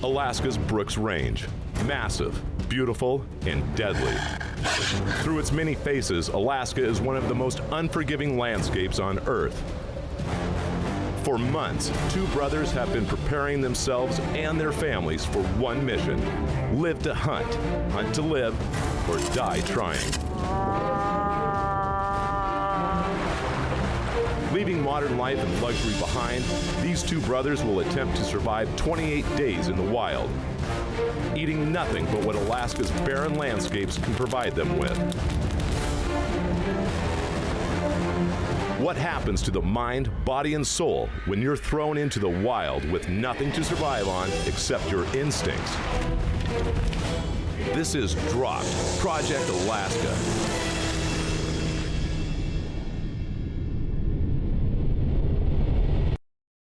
Alaska's Brooks Range. Massive, beautiful, and deadly. Through its many faces, Alaska is one of the most unforgiving landscapes on Earth. For months, two brothers have been preparing themselves and their families for one mission: live to hunt, hunt to live, or die trying. Leaving modern life and luxury behind, these two brothers will attempt to survive 28 days in the wild, eating nothing but what Alaska's barren landscapes can provide them with. What happens to the mind, body, and soul when you're thrown into the wild with nothing to survive on except your instincts? This is Dropped, Project Alaska.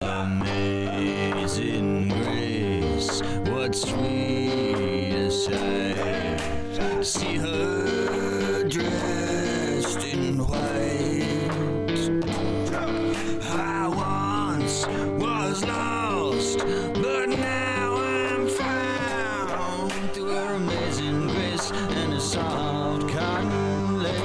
Amazing grace, what sweet sight, see her dressed in white. I once was lost, but now I'm found through her amazing grace and a soft cotton lace.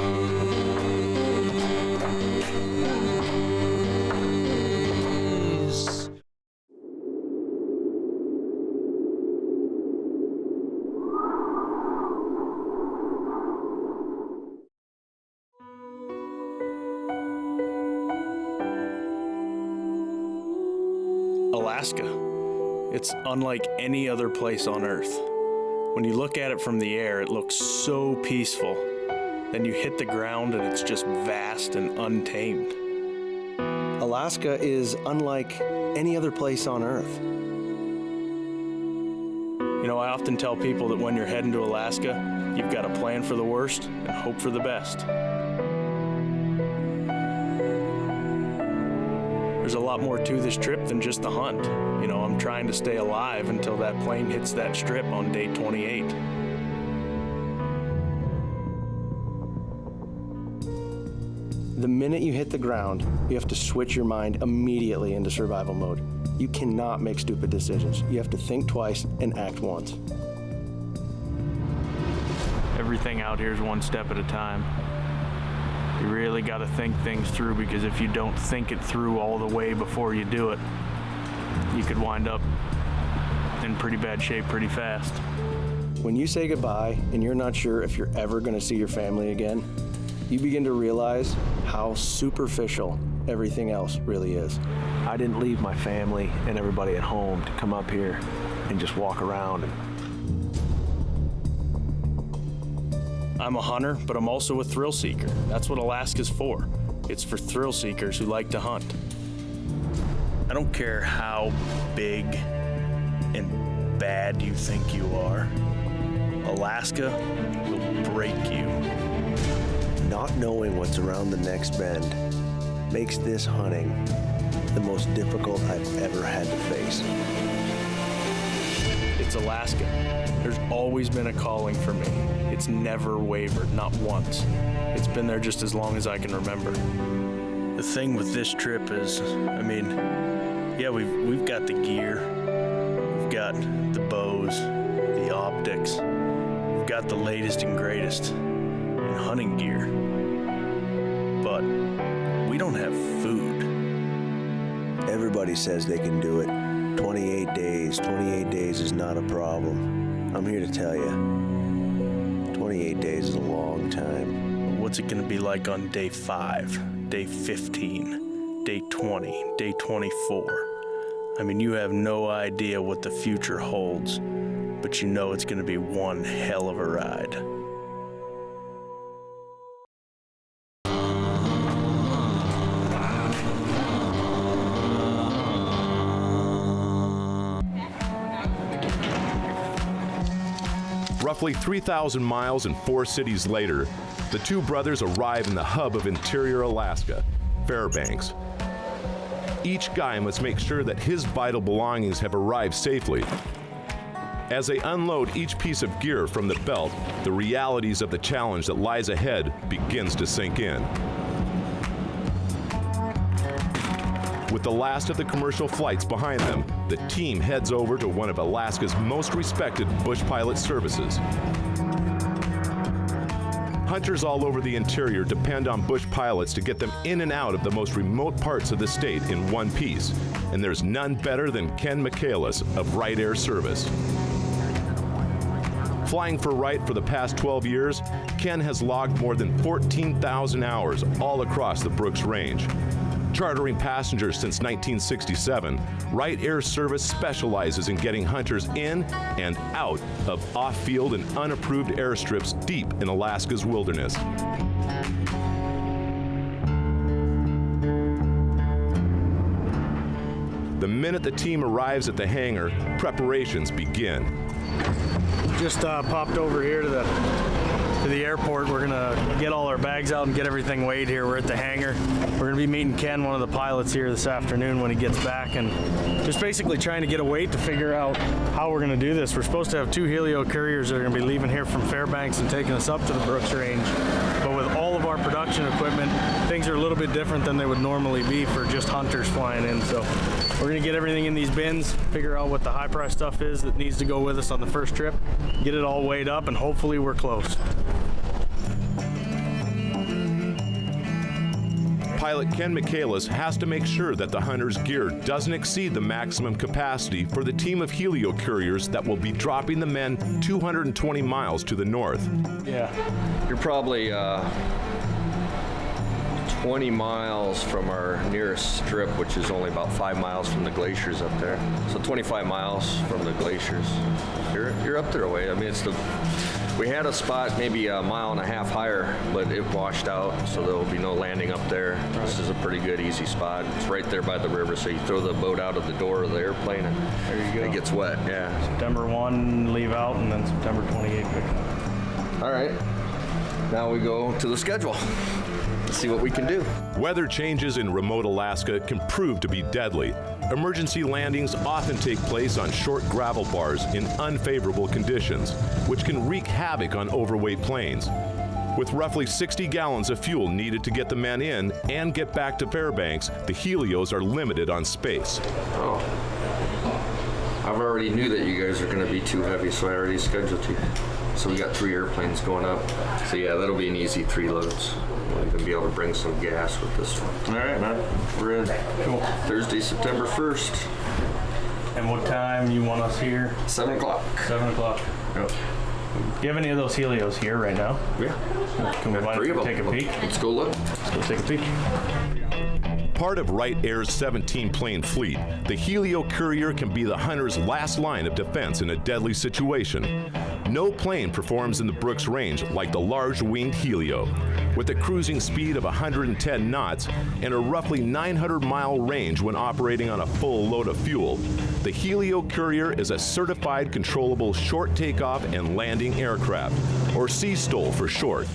Alaska. It's unlike any other place on Earth. When you look at it from the air, it looks so peaceful. Then you hit the ground and it's just vast and untamed. Alaska is unlike any other place on Earth. You know, I often tell people that when you're heading to Alaska, you've got to plan for the worst and hope for the best. There's a lot more to this trip than just the hunt. You know, I'm trying to stay alive until that plane hits that strip on day 28. The minute you hit the ground, you have to switch your mind immediately into survival mode. You cannot make stupid decisions. You have to think twice and act once. Everything out here is one step at a time. You really got to think things through, because if you don't think it through all the way before you do it, you could wind up in pretty bad shape pretty fast. When you say goodbye and you're not sure if you're ever going to see your family again, you begin to realize how superficial everything else really is. I didn't leave my family and everybody at home to come up here and just walk around. I'm a hunter, but I'm also a thrill seeker. That's what Alaska's for. It's for thrill seekers who like to hunt. I don't care how big and bad you think you are. Alaska will break you. Not knowing what's around the next bend makes this hunting the most difficult I've ever had to face. It's Alaska. There's always been a calling for me. It's never wavered, not once. It's been there just as long as I can remember. The thing with this trip is, I mean, yeah, we've got the gear, we've got the bows, the optics, we've got the latest and greatest in hunting gear, but we don't have food. Everybody says they can do it. 28 days is not a problem. I'm here to tell you, 28 days is a long time. What's it gonna be like on day 5, day 15, day 20, day 24? I mean, you have no idea what the future holds, but you know it's gonna be one hell of a ride. Roughly 3,000 miles and 4 cities later, the two brothers arrive in the hub of interior Alaska, Fairbanks. Each guy must make sure that his vital belongings have arrived safely. As they unload each piece of gear from the belt, the realities of the challenge that lies ahead begins to sink in. With the last of the commercial flights behind them, the team heads over to one of Alaska's most respected bush pilot services. Hunters all over the interior depend on bush pilots to get them in and out of the most remote parts of the state in one piece, and there's none better than Ken Merciless of Wright Air Service. Flying for Wright for the past 12 years, Ken has logged more than 14,000 hours all across the Brooks Range. Chartering passengers since 1967, Wright Air Service specializes in getting hunters in and out of off-field and unapproved airstrips deep in Alaska's wilderness. The minute the team arrives at the hangar, preparations begin. Just popped over here to the airport. We're gonna get all our bags out and get everything weighed here. We're at the hangar. We're gonna be meeting Ken, one of the pilots, here this afternoon when he gets back, and just basically trying to get a weight to figure out how we're gonna do this. We're supposed to have 2 Helio couriers that are gonna be leaving here from Fairbanks and taking us up to the Brooks Range. But with all of our production equipment, things are a little bit different than they would normally be for just hunters flying in. So we're gonna get everything in these bins, figure out what the high price stuff is that needs to go with us on the first trip, get it all weighed up, and hopefully we're close. Pilot Ken Merciless has to make sure that the hunter's gear doesn't exceed the maximum capacity for the team of Helio couriers that will be dropping the men 220 miles to the north. Yeah. You're probably 20 miles from our nearest strip, which is only about 5 miles from the glaciers up there. So 25 miles from the glaciers. You're up there a way. I mean, we had a spot maybe a mile and a half higher, but it washed out, so there will be no landing up there. This is a pretty good, easy spot. It's right there by the river, so you throw the boat out of the door of the airplane and There you go. it gets wet, yeah. September 1, leave out, and then September 28 pick up. All right, now we go to the schedule. Let's see what we can do. Weather changes in remote Alaska can prove to be deadly. Emergency landings often take place on short gravel bars in unfavorable conditions, which can wreak havoc on overweight planes. With roughly 60 gallons of fuel needed to get the men in and get back to Fairbanks, the Helios are limited on space. Oh, I've already knew that you guys are going to be too heavy, so I already scheduled you. So we got 3 airplanes going up. So yeah, that'll be an easy 3 loads. We'll even be able to bring some gas with this one. All right, man. We're in. Cool. Thursday, September 1st. And what time you want us here? 7 o'clock. 7 o'clock. Yep. Do you have any of those Helios here right now? Yeah. Can we Got 3 of them. take a peek? Let's go look. Let's go take a peek. Part of Wright Air's 17-plane fleet, the Helio Courier can be the hunter's last line of defense in a deadly situation. No plane performs in the Brooks Range like the large-winged Helio. With a cruising speed of 110 knots and a roughly 900-mile range when operating on a full load of fuel, the Helio Courier is a certified controllable short takeoff and landing aircraft, or CSTOL for short.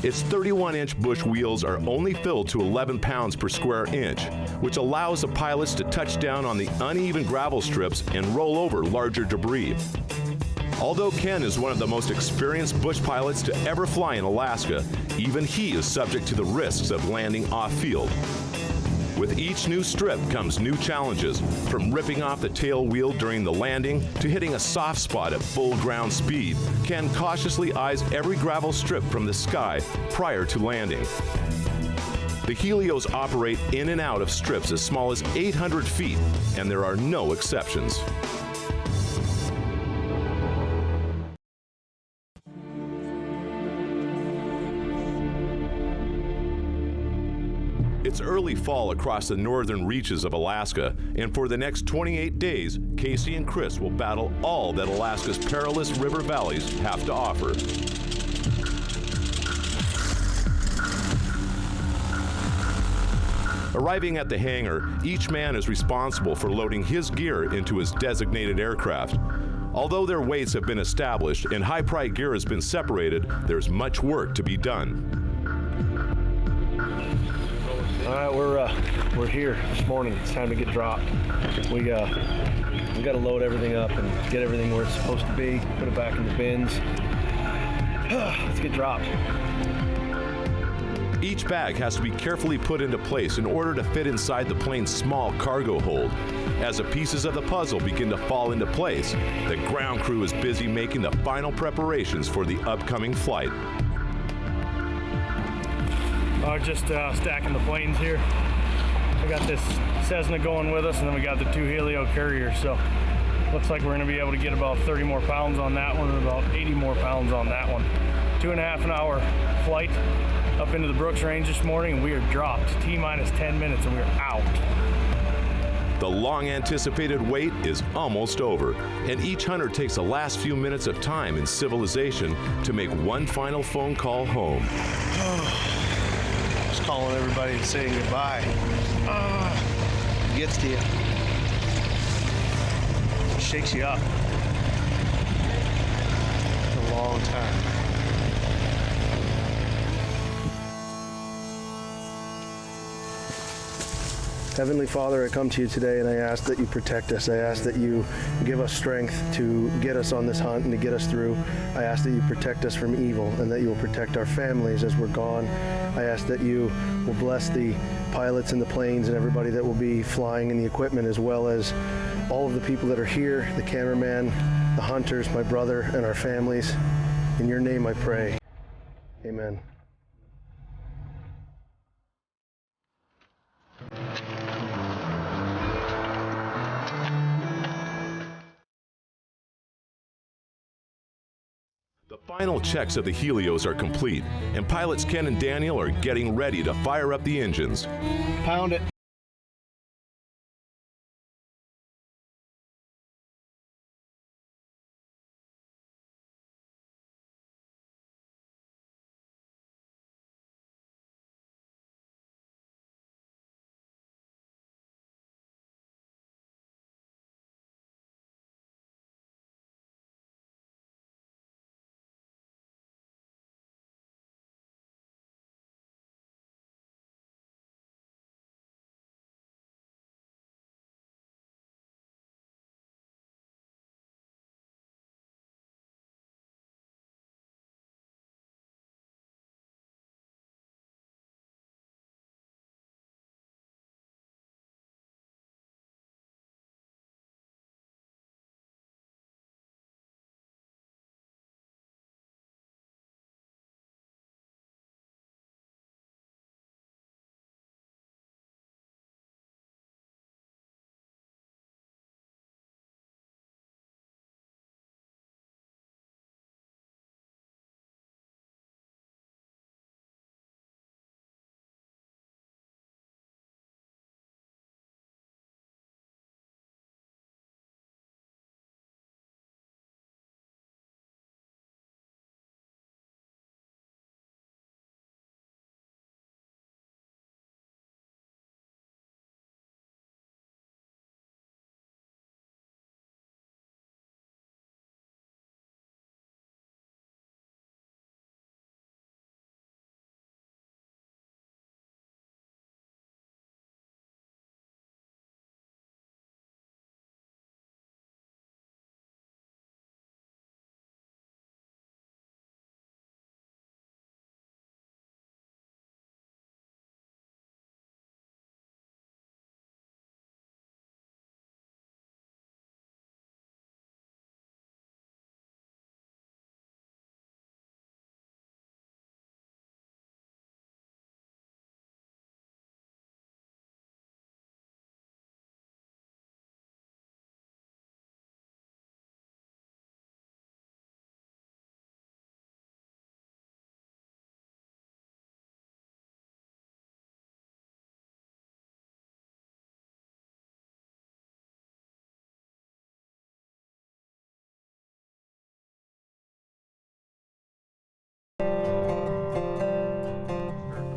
Its 31-inch bush wheels are only filled to 11 pounds per square inch, which allows the pilots to touch down on the uneven gravel strips and roll over larger debris. Although Ken is one of the most experienced bush pilots to ever fly in Alaska, even he is subject to the risks of landing off-field. With each new strip comes new challenges, from ripping off the tail wheel during the landing to hitting a soft spot at full ground speed. Ken cautiously eyes every gravel strip from the sky prior to landing. The Helios operate in and out of strips as small as 800 feet, and there are no exceptions. It's early fall across the northern reaches of Alaska, and for the next 28 days, Casey and Chris will battle all that Alaska's perilous river valleys have to offer. Arriving at the hangar, each man is responsible for loading his gear into his designated aircraft. Although their weights have been established and high-pride gear has been separated, there's much work to be done. All right, we're here this morning. It's time to get dropped. We got to load everything up and get everything where it's supposed to be. Put it back in the bins. Let's get dropped. Each bag has to be carefully put into place in order to fit inside the plane's small cargo hold. As the pieces of the puzzle begin to fall into place, the ground crew is busy making the final preparations for the upcoming flight. Just stacking the planes here. I got this Cessna going with us, and then we got the 2 Helio Couriers. So looks like we're going to be able to get about 30 more pounds on that one and about 80 more pounds on that one. 2.5 hour flight up into the Brooks Range this morning, and we are dropped T-minus 10 minutes, and we are out. The long-anticipated wait is almost over, and each hunter takes the last few minutes of time in civilization to make one final phone call home. Just calling everybody and saying goodbye. Gets to you. Shakes you up. It's a long time. Heavenly Father, I come to you today and I ask that you protect us. I ask that you give us strength to get us on this hunt and to get us through. I ask that you protect us from evil and that you will protect our families as we're gone. I ask that you will bless the pilots and the planes and everybody that will be flying in the equipment, as well as all of the people that are here, the cameraman, the hunters, my brother, and our families. In your name I pray. Amen. The final checks of the Helios are complete, and pilots Ken and Daniel are getting ready to fire up the engines. Pound it.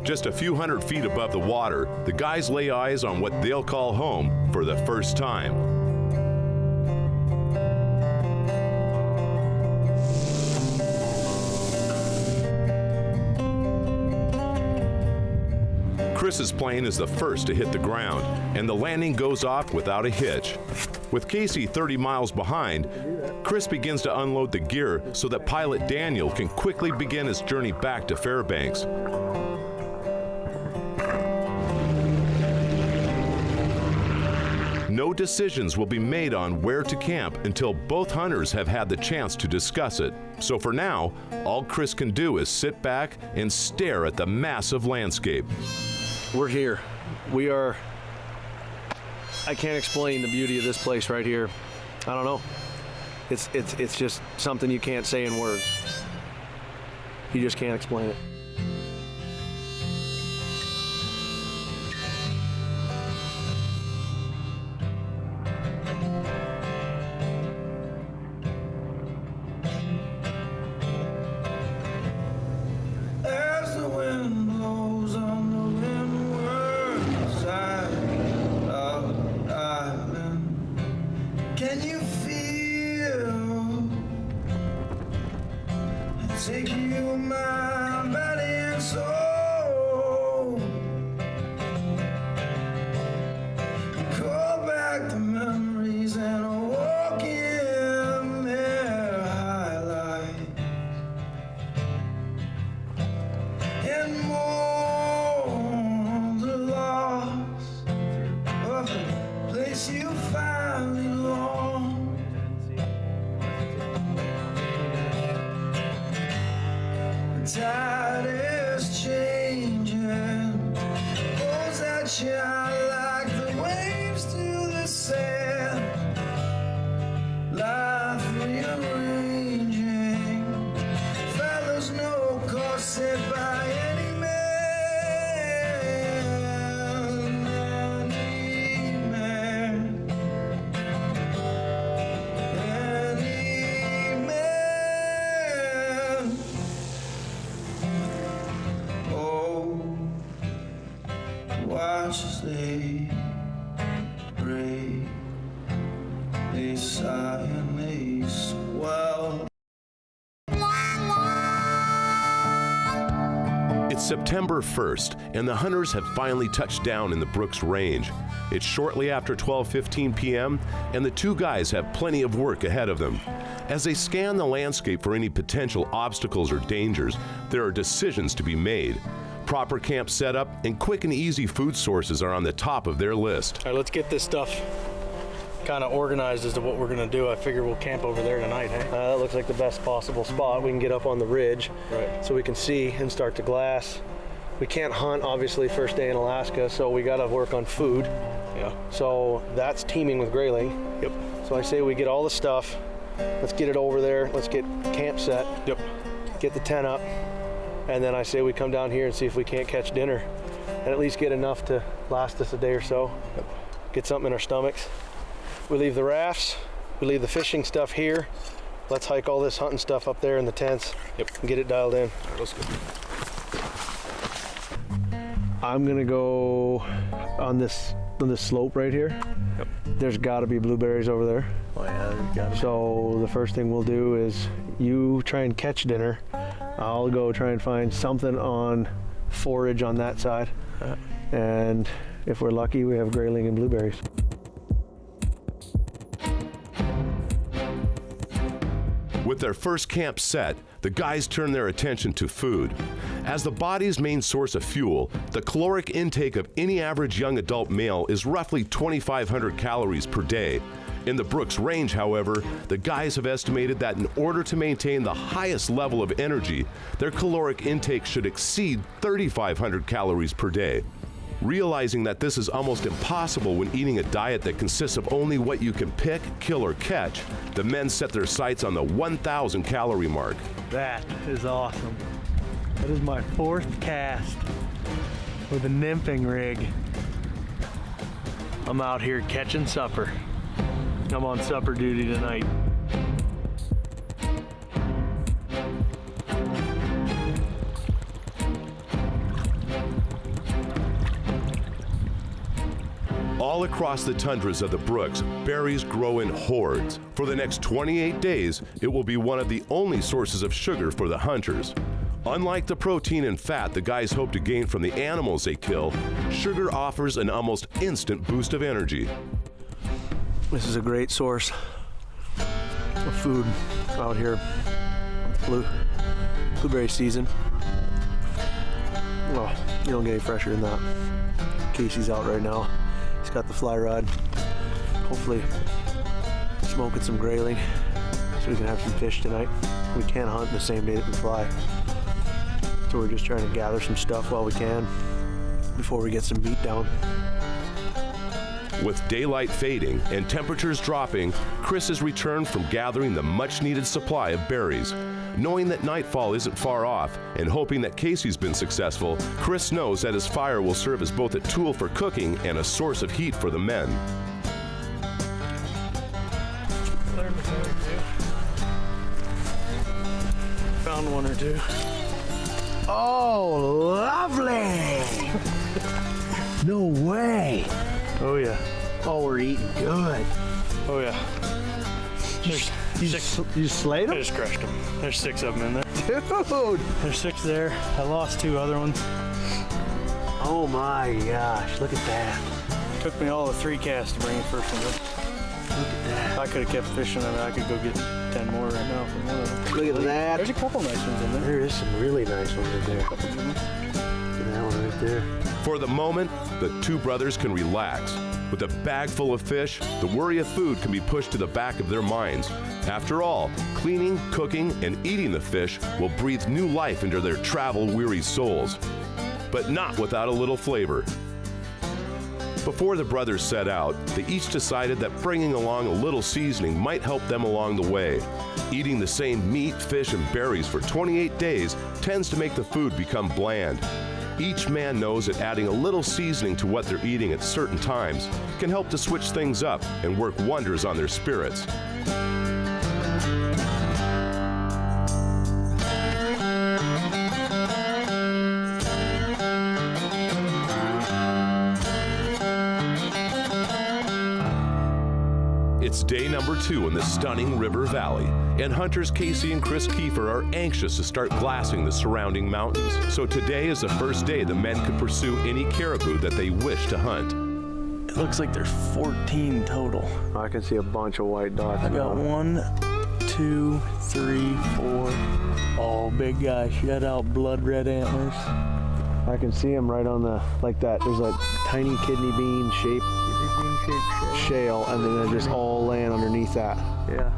Just a few hundred feet above the water, the guys lay eyes on what they'll call home for the first time. Chris's plane is the first to hit the ground, and the landing goes off without a hitch. With Casey 30 miles behind, Chris begins to unload the gear so that pilot Daniel can quickly begin his journey back to Fairbanks. No decisions will be made on where to camp until both hunters have had the chance to discuss it. So for now, all Chris can do is sit back and stare at the massive landscape. We're here. We are, I can't explain the beauty of this place right here. I don't know. It's just something you can't say in words. You just can't explain it. As the wind blows on the windward side of the island, can you feel it take you, my body and soul? Call back the memories and walk in their highlights. And mourn the loss of the place you finally long. The tide is changing, pulls at you like the waves to the sand. Life rearranging, follows no course set by any man. Any man. Any man. Oh, watch as they break, they sigh and they swell. It's September 1st, and the hunters have finally touched down in the Brooks Range. It's shortly after 12:15 p.m., and the two guys have plenty of work ahead of them. As they scan the landscape for any potential obstacles or dangers, there are decisions to be made. Proper camp setup and quick and easy food sources are on the top of their list. All right, let's get this stuff kind of organized as to what we're gonna do. I figure we'll camp over there tonight, hey? That looks like the best possible spot. We can get up on the ridge, Right. so we can see and start to glass. We can't hunt, obviously, first day in Alaska, so we gotta work on food. Yeah. So that's teaming with grayling. Yep. So I say we get all the stuff. Let's get it over there. Let's get camp set. Yep. Get the tent up. And then I say we come down here and see if we can't catch dinner and at least get enough to last us a day or so. Yep. Get something in our stomachs. We leave the rafts. We leave the fishing stuff here. Let's hike all this hunting stuff up there in the tents. Yep. And get it dialed in. All right, let's go. I'm gonna go on this slope right here. Yep. There's gotta be blueberries over there. Oh yeah, there's gotta be. So the first thing we'll do is you try and catch dinner. I'll go try and find something on forage on that side. And if we're lucky, we have grayling and blueberries. With their first camp set, the guys turn their attention to food. As the body's main source of fuel, the caloric intake of any average young adult male is roughly 2,500 calories per day. In the Brooks Range, however, the guys have estimated that in order to maintain the highest level of energy, their caloric intake should exceed 3,500 calories per day. Realizing that this is almost impossible when eating a diet that consists of only what you can pick, kill, or catch, the men set their sights on the 1,000 calorie mark. That is awesome. That is my fourth cast with a nymphing rig. I'm out here catching supper. I'm on supper duty tonight. All across the tundras of the Brooks, berries grow in hordes. For the next 28 days, it will be one of the only sources of sugar for the hunters. Unlike the protein and fat the guys hope to gain from the animals they kill, sugar offers an almost instant boost of energy. This is a great source of food out here. Blueberry season. Oh, you don't get any fresher than that. Casey's out right now. He's got the fly rod. hopefully smoking some grayling so we can have some fish tonight. We can't hunt the same day that we fly. So we're just trying to gather some stuff while we can before we get some meat down. With daylight fading and temperatures dropping, Chris has returned from gathering the much-needed supply of berries. Knowing that nightfall isn't far off and hoping that Casey's been successful, Chris knows that his fire will serve as both a tool for cooking and a source of heat for the men. Found one or two. Oh, lovely! No way! Oh yeah. Oh, we're eating good. Oh yeah. You slayed I them? just crushed them. There's 6 of them in there. Dude! There's 6 there. I lost 2 other ones. Oh my gosh, look at that. Took me all of 3 casts to bring the first one up. Look at that. I could have kept fishing and I could go get 10 more right now from one of them. Look at that. There's a couple nice ones in there. There is some really nice ones in there. Look at that one right there. For the moment, the two brothers can relax. With a bag full of fish, the worry of food can be pushed to the back of their minds. After all, cleaning, cooking, and eating the fish will breathe new life into their travel-weary souls. But not without a little flavor. Before the brothers set out, they each decided that bringing along a little seasoning might help them along the way. Eating the same meat, fish, and berries for 28 days tends to make the food become bland. Each man knows that adding a little seasoning to what they're eating at certain times can help to switch things up and work wonders on their spirits. It's day number 2 in the stunning river valley, and hunters Casey and Chris Keefer are anxious to start glassing the surrounding mountains. So today is the first day the men could pursue any caribou that they wish to hunt. It looks like there's 14 total. I can see a bunch of white dots. I got 1, 2, 3, 4. All big guys. Shut out blood red antlers. I can see them right on the, like that. There's a tiny kidney bean shape shale, and then they're just all laying underneath that. Yeah.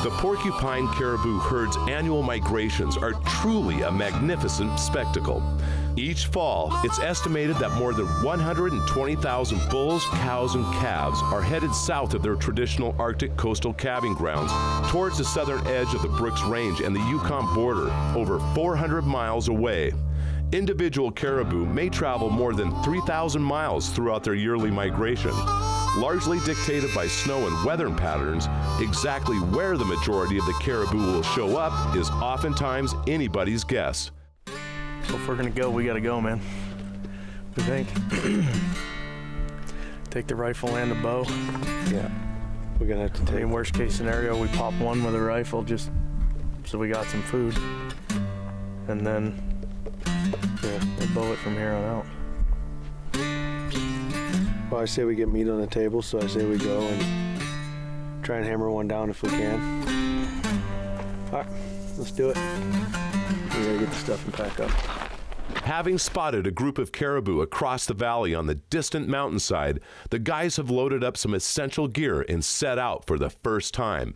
The porcupine caribou herd's annual migrations are truly a magnificent spectacle. Each fall, it's estimated that more than 120,000 bulls, cows, and calves are headed south of their traditional Arctic coastal calving grounds towards the southern edge of the Brooks Range and the Yukon border, over 400 miles away. Individual caribou may travel more than 3,000 miles throughout their yearly migration. Largely dictated by snow and weather patterns, exactly where the majority of the caribou will show up is oftentimes anybody's guess. So if we're gonna go, we gotta go, man. What do you think? Take the rifle and the bow. Yeah. We're gonna have to I take. mean, worst case scenario, we pop one with a rifle just so we got some food. And then we'll bow it from here on out. Well, I say we get meat on the table, so I say we go and try and hammer one down if we can. All right, let's do it. We gotta get the stuff and pack up. Having spotted a group of caribou across the valley on the distant mountainside, the guys have loaded up some essential gear and set out for the first time.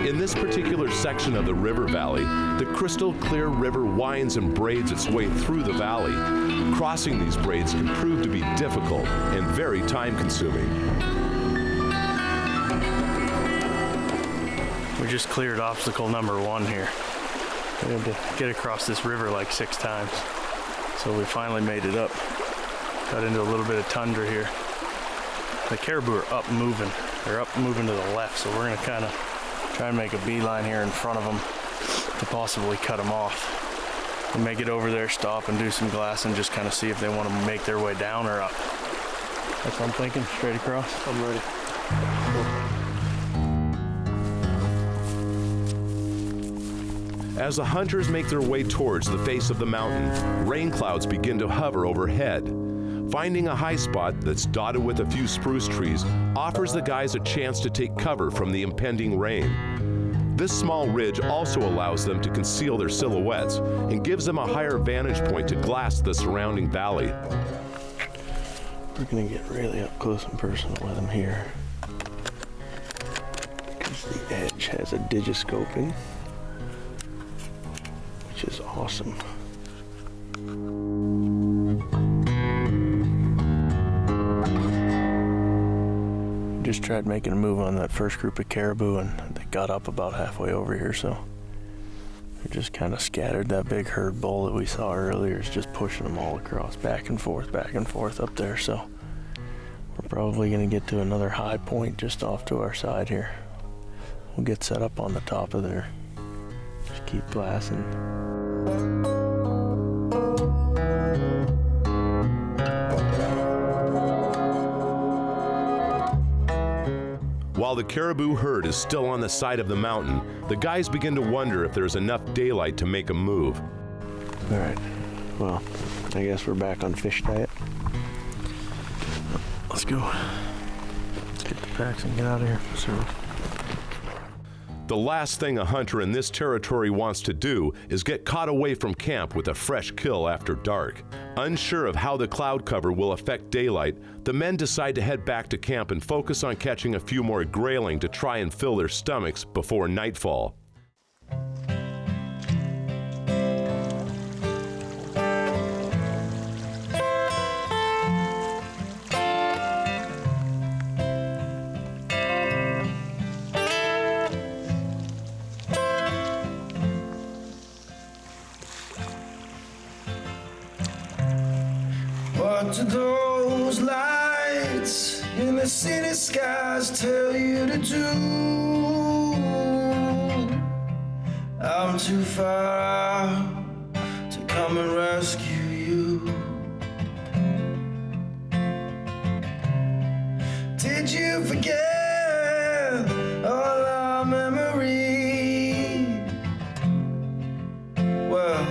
In this particular section of the river valley, the crystal clear river winds and braids its way through the valley. Crossing these braids can prove to be difficult and very time-consuming. We just cleared obstacle number 1 here. We had to get across this river like 6 times. So we finally made it up. Got into a little bit of tundra here. The caribou are up moving. They're up moving to the left, so we're gonna kind of try and make a beeline here in front of them to possibly cut them off. And make it over there, stop and do some glass and just kind of see if they want to make their way down or up. That's what I'm thinking, straight across. I'm ready. As the hunters make their way towards the face of the mountain, rain clouds begin to hover overhead. Finding a high spot that's dotted with a few spruce trees offers the guys a chance to take cover from the impending rain. This small ridge also allows them to conceal their silhouettes and gives them a higher vantage point to glass the surrounding valley. We're gonna get really up close and personal with them here, because the edge has a digiscoping, which is awesome. Just tried making a move on that first group of caribou and they got up about halfway over here, so they're just kind of scattered. That big herd bull that we saw earlier is just pushing them all across, back and forth up there, so we're probably going to get to another high point just off to our side here. We'll get set up on the top of there. Just keep blasting. While the caribou herd is still on the side of the mountain, the guys begin to wonder if there's enough daylight to make a move. All right, well, I guess we're back on fish diet. Let's go. Let's get the packs and get out of here. So, The last thing a hunter in this territory wants to do is get caught away from camp with a fresh kill after dark. Unsure of how the cloud cover will affect daylight, the men decide to head back to camp and focus on catching a few more grayling to try and fill their stomachs before nightfall. What do those lights in the city skies tell you to do? I'm too far out to come and rescue you. Did you forget all our memories? Well,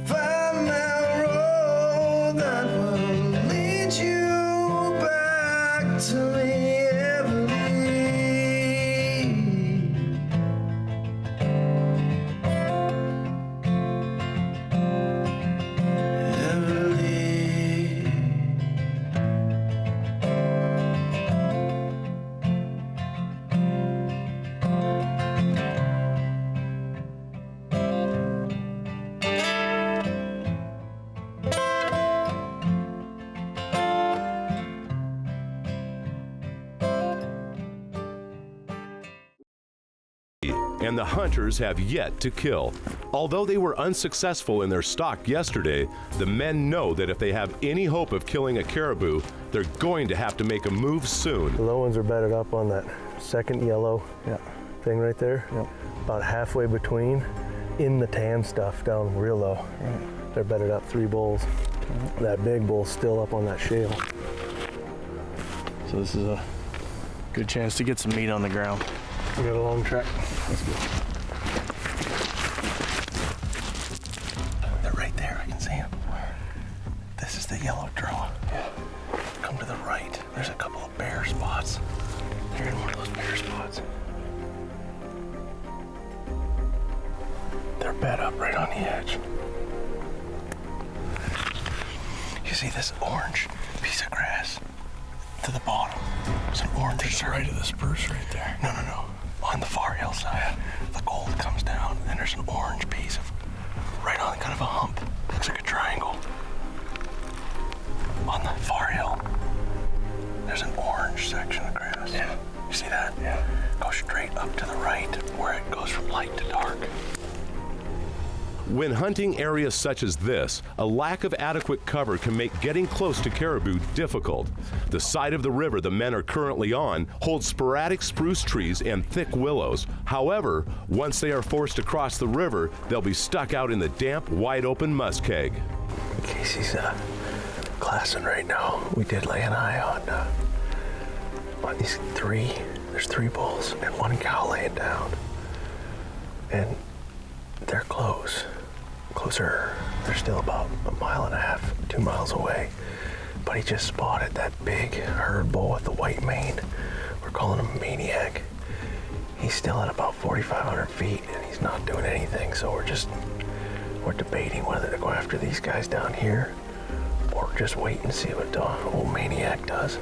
find that road that will lead you back to me, Everly. And the hunters have yet to kill. Although they were unsuccessful in their stalk yesterday, the men know that if they have any hope of killing a caribou, they're going to have to make a move soon. The low ones are bedded up on that second yellow thing right there. About halfway between, in the tan stuff down real low. They're bedded up 3 bulls. That big bull's still up on that shale. so this is a good chance to get some meat on the ground. We got a long track. Let's go. They're right there. I can see them. This is the yellow draw. Come to the right. There's a couple of bare spots. They're in one of those bare spots. They're bed up right on the edge. You see this orange piece of grass to the bottom? It's an orange. There's right of the spruce right there. No. On the far hillside, the gold comes down, and there's an orange piece of right on kind of a hump. Looks like a triangle. On the far hill, there's an orange section of grass. Yeah. You see that? Yeah. Go straight up to the right, where it goes from light to dark. When hunting areas such as this, a lack of adequate cover can make getting close to caribou difficult. The side of the river the men are currently on holds sporadic spruce trees and thick willows. However, once they are forced to cross the river, they'll be stuck out in the damp, wide-open muskeg. Casey's glassing right now. We did lay an eye on these 3. There's 3 bulls and 1 cow laying down. And they're closer. They're still about 1.5 miles 2 miles away. But he just spotted that big herd bull with the white mane. We're calling him a maniac. He's still at about 4,500 feet and he's not doing anything. So we're debating whether to go after these guys down here or just wait and see what the old maniac does.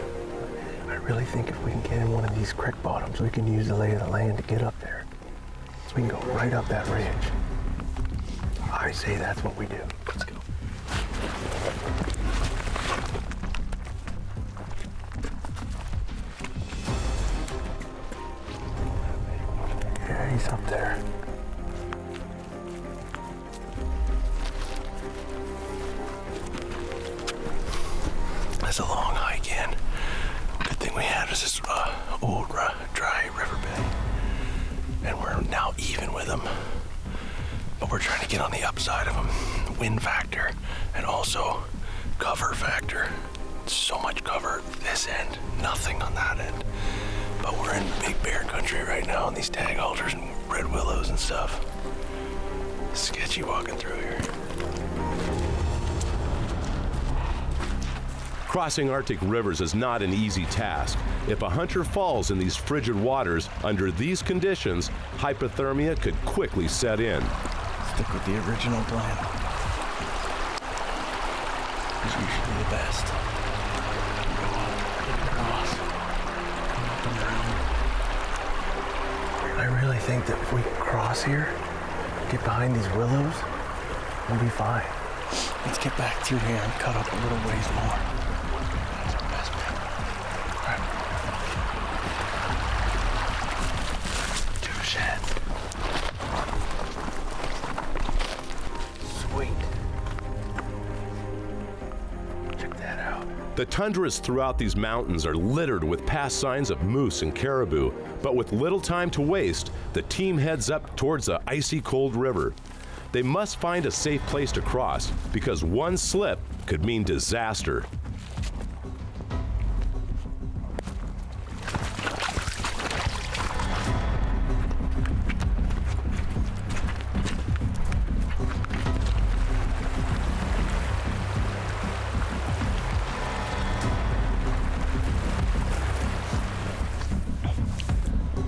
I really think if we can get in one of these creek bottoms, we can use the lay of the land to get up there. So we can go right up that ridge. I say that's what we do. Let's go. Yeah, he's up there. That's a long hike in. Good thing we had is this old dry riverbed. And we're now even with them. But we're trying to get on the upside of them. Wind factor and also cover factor. So much cover this end, nothing on that end. But we're in big bear country right now on these tag alders and red willows and stuff. Sketchy walking through here. Crossing Arctic rivers is not an easy task. If a hunter falls in these frigid waters under these conditions, hypothermia could quickly set in. Stick with the original plan. It's usually the best. Go up, get across, up and around. I really think that if we cross here, get behind these willows, we'll be fine. Let's get back through here and cut up a little ways more. That's our best bet. All right. 2 sheds. Sweet. Check that out. The tundras throughout these mountains are littered with past signs of moose and caribou, but with little time to waste, the team heads up towards the icy cold river. They must find a safe place to cross because one slip could mean disaster.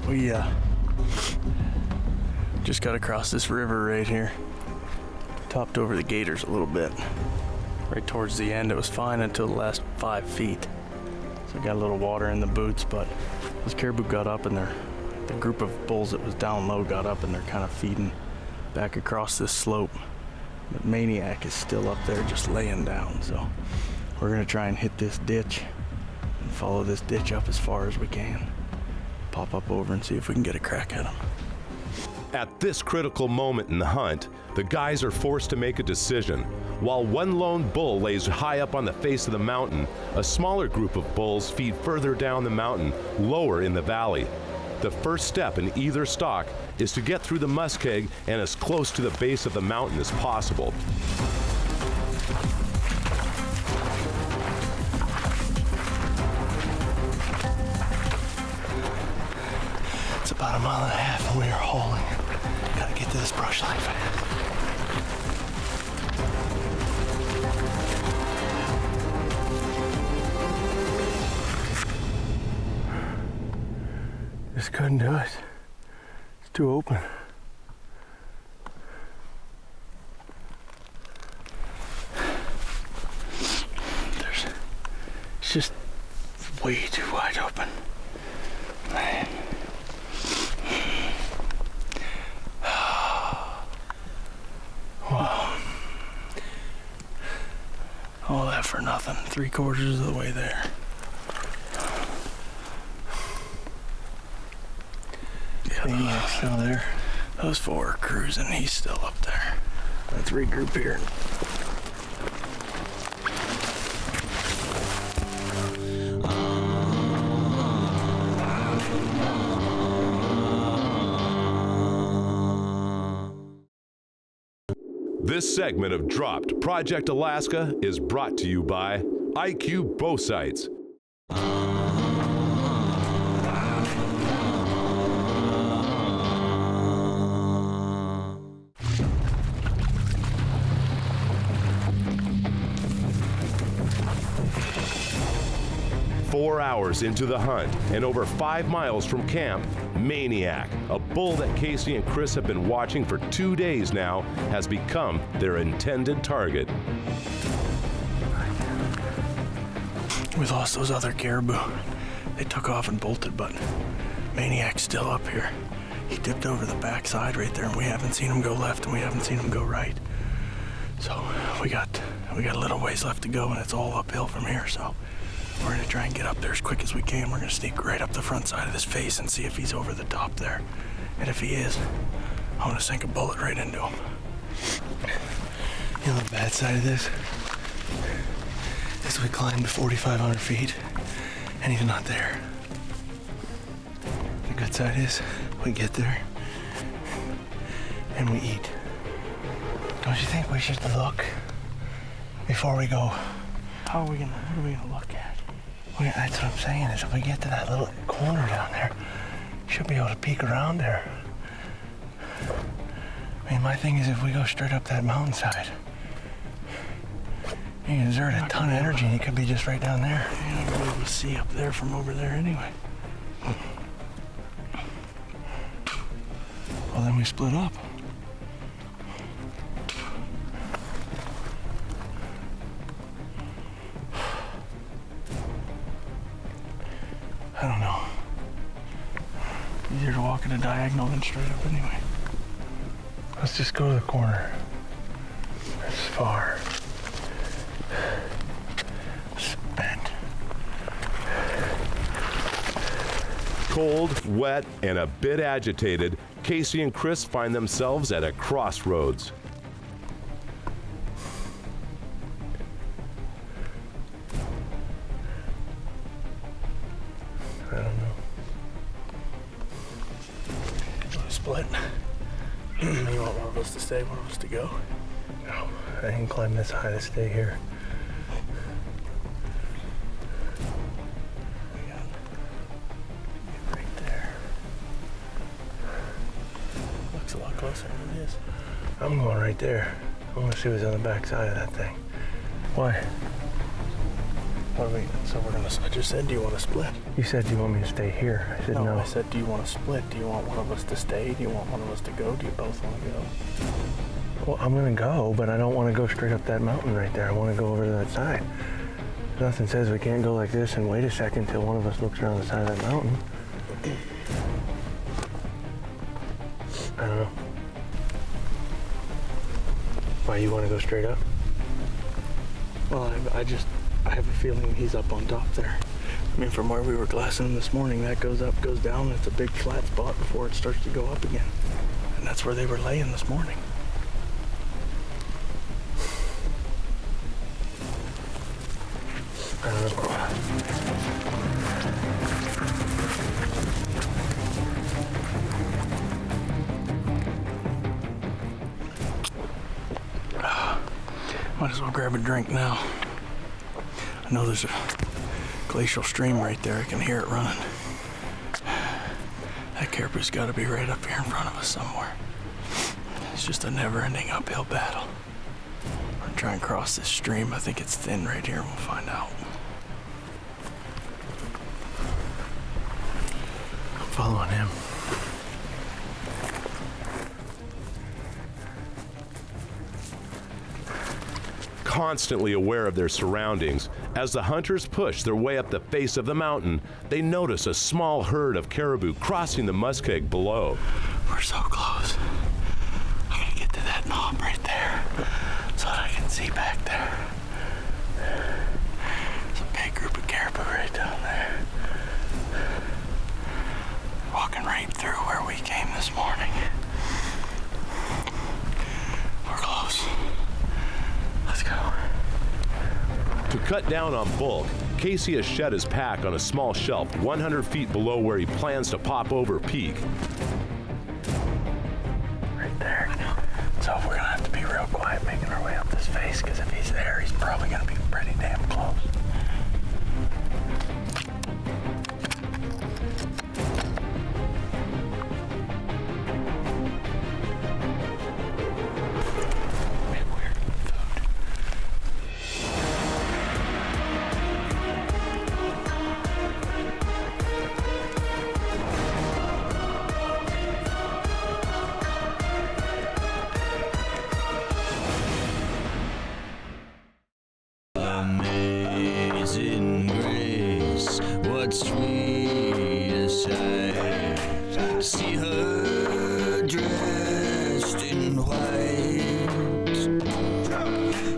We just got across this river right here. Topped over the gators a little bit. Right towards the end, it was fine until the last 5 feet. So I got a little water in the boots, but those caribou got up and the group of bulls that was down low got up and they're kind of feeding back across this slope. But Maniac is still up there just laying down. So we're gonna try and hit this ditch and follow this ditch up as far as we can. Pop up over and see if we can get a crack at him. At this critical moment in the hunt, the guys are forced to make a decision. While one lone bull lays high up on the face of the mountain, a smaller group of bulls feed further down the mountain, lower in the valley. The first step in either stalk is to get through the muskeg and as close to the base of the mountain as possible. It's about 1.5 miles and we are hauling. Gotta get to this brush line fast. Just couldn't do it. It's too open. It's just way too wide open. Man. Wow. All that for nothing. 3/4 of the way there. Yeah, Maniac's still there. Those 4 are cruising. He's still up there. Let's regroup here. This segment of Dropped Project Alaska is brought to you by IQ Bow Sights. 4 hours into the hunt and over 5 miles from camp, Maniac, a bull that Casey and Chris have been watching for 2 days now, has become their intended target. We lost those other caribou. They took off and bolted, but Maniac's still up here. He dipped over the backside right there, and we haven't seen him go left, and we haven't seen him go right. So we got a little ways left to go, and it's all uphill from here. So we're gonna try and get up there as quick as we can. We're gonna sneak right up the front side of his face and see if he's over the top there. And if he is, I want to sink a bullet right into him. You know the bad side of this? Is we climbed 4,500 feet, and he's not there. The good side is we get there, and we eat. Don't you think we should look before we go? What are we gonna look at? That's what I'm saying, is if we get to that little corner down there, you should be able to peek around there. I mean, my thing is if we go straight up that mountainside, you can exert a ton of energy and you could be just right down there. You're not gonna be able to see up there from over there anyway. Well, then we split up. I don't know. Easier to walk in a diagonal than straight up anyway. Let's just go to the corner. It's far. Spent. Cold, wet, and a bit agitated, Casey and Chris find themselves at a crossroads. I don't know. Want to split? You want one of us to stay, one of us to go? No, I can climb this high to stay here. We got it right there. Looks a lot closer than it is. I'm going right there. I want to see what's on the back side of that thing. Why? So we're gonna, I just said, do you want to split? You said, do you want me to stay here? I said, no. I said, do you want to split? Do you want one of us to stay? Do you want one of us to go? Do you both want to go? Well, I'm gonna go, but I don't want to go straight up that mountain right there. I want to go over to that side. Nothing says we can't go like this and wait a second till one of us looks around the side of that mountain. I don't know. Why, you want to go straight up? Well, I have a feeling he's up on top there. I mean, from where we were glassing him this morning, that goes up, goes down. It's a big flat spot before it starts to go up again. And that's where they were laying this morning. I don't know. Might as well grab a drink now. I know there's a glacial stream right there. I can hear it running. That caribou's got to be right up here in front of us somewhere. It's just a never-ending uphill battle. I'm trying to cross this stream. I think it's thin right here. We'll find out. I'm following him. Constantly aware of their surroundings, as the hunters push their way up the face of the mountain, they notice a small herd of caribou crossing the muskeg below. We're so close. I'm gonna get to that knob right there so that I can see back there. There's a big group of caribou right down there. Walking right through where we came this morning. We're close. Let's go. To cut down on bulk, Casey has shed his pack on a small shelf 100 feet below where he plans to pop over peak. Right there. So we're gonna have to be real quiet making our way up this face, because if he's there, he's probably gonna be pretty damn close. me aside. See her dressed in white.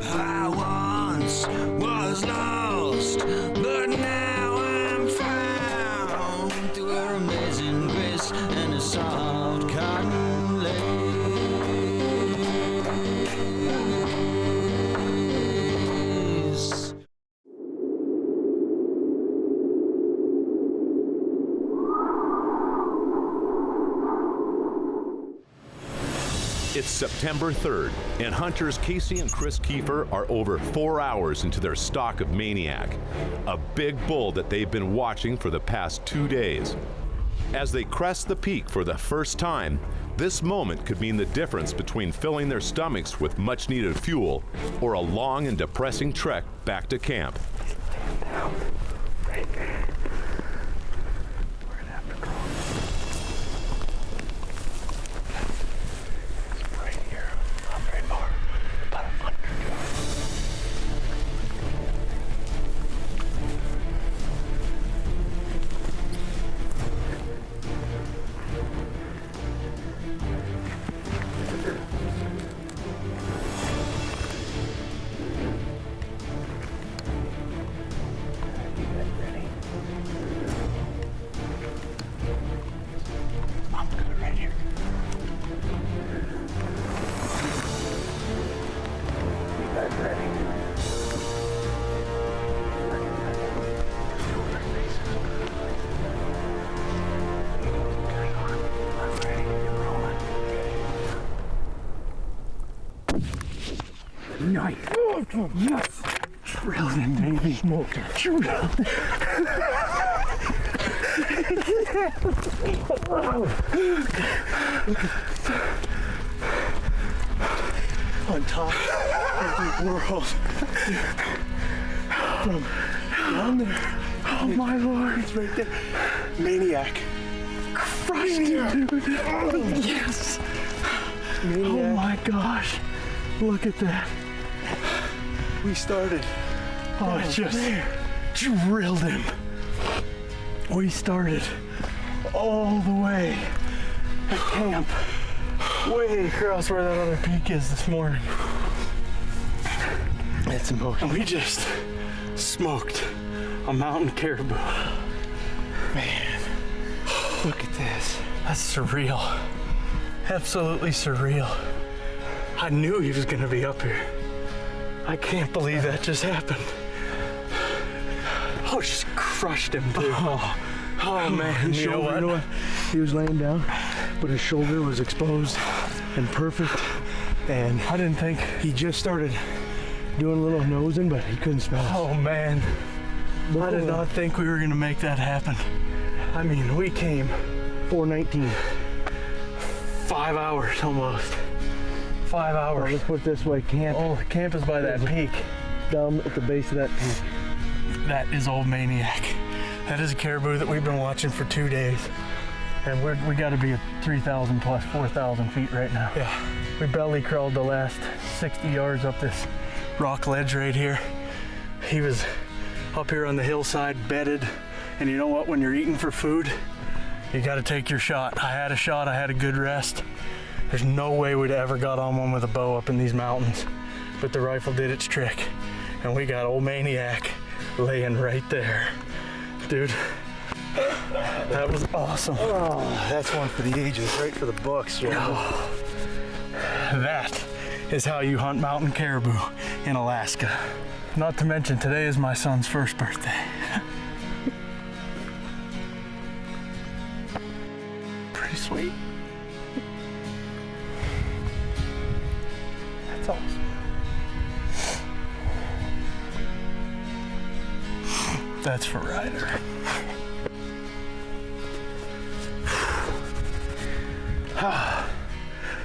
I once was lost, but now I'm found through her amazing grace and a soft cotton lace. It's September 3rd, and hunters Casey and Chris Keefer are over 4 hours into their stalk of Maniac, a big bull that they've been watching for the past 2 days. As they crest the peak for the first time, this moment could mean the difference between filling their stomachs with much-needed fuel or a long and depressing trek back to camp. Nice. Yes. Drilled him, baby. Smoker. Drilled him. On top of the world. From down there. Oh my lord. It's right there. Maniac. Crushed him, dude. Yes. Maniac. Oh my gosh. Look at that. We started. Oh, it just drilled him. We started all the way at camp, way across where that other peak is this morning. It's emotional. And we just smoked a mountain caribou. Man, look at this. That's surreal. Absolutely surreal. I knew he was gonna be up here. I can't believe that just happened. Oh, just crushed him, dude. Oh man, you know what? He was laying down, but his shoulder was exposed and perfect. And I didn't think he just started doing a little nosing, but he couldn't smell us. Oh man, I did not think we were gonna make that happen. I mean, we came 4:19, 5 hours almost. 5 hours. Well, let's put it this way, camp. Oh, the camp is by that peak. Down at the base of that peak. That is old Maniac. That is a caribou that we've been watching for 2 days. And we gotta be at 3,000 plus 4,000 feet right now. Yeah. We belly crawled the last 60 yards up this rock ledge right here. He was up here on the hillside, bedded. And you know what, when you're eating for food, you gotta take your shot. I had a shot, I had a good rest. There's no way we'd ever got on one with a bow up in these mountains, but the rifle did its trick, and we got old Maniac laying right there. Dude, that was awesome. Oh, that's one for the ages, right for the books. Oh, that is how you hunt mountain caribou in Alaska. Not to mention, today is my son's first birthday. Pretty sweet. That's awesome. That's for Ryder.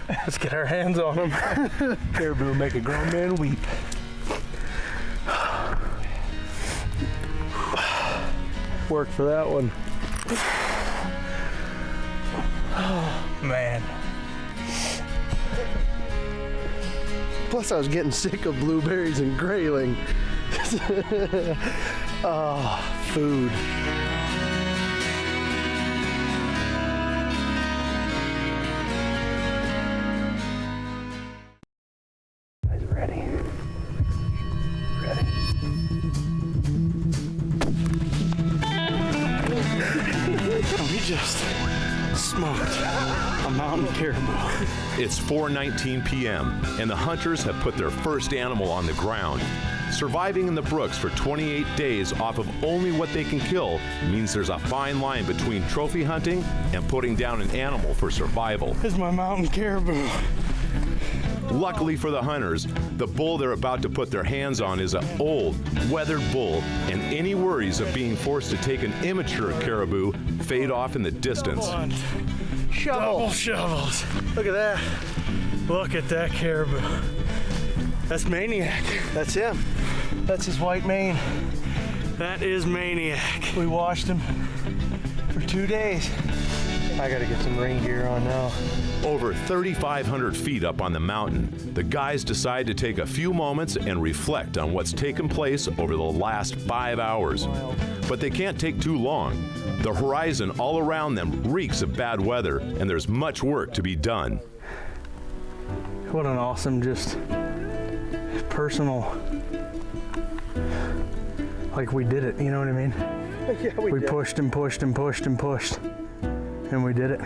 Let's get our hands on him. Caribou make a grown man weep. Worked for that one. Oh, man. Plus, I was getting sick of blueberries and grayling. Oh, food. just smoked a mountain caribou. It's 4:19 p.m., and the hunters have put their first animal on the ground. Surviving in the brooks for 28 days off of only what they can kill means there's a fine line between trophy hunting and putting down an animal for survival. This is my mountain caribou. Luckily for the hunters, the bull they're about to put their hands on is an old, weathered bull, and any worries of being forced to take an immature caribou fade off in the distance. Double shovels. Look at that. Look at that caribou. That's Maniac. That's him. That's his white mane. That is Maniac. We washed him for 2 days. I gotta get some rain gear on now. Over 3,500 feet up on the mountain, the guys decide to take a few moments and reflect on what's taken place over the last 5 hours. But they can't take too long. The horizon all around them reeks of bad weather, and there's much work to be done. What an awesome, just personal, like we did it, you know what I mean? Yeah, we did. Pushed and pushed and pushed and pushed, and we did it.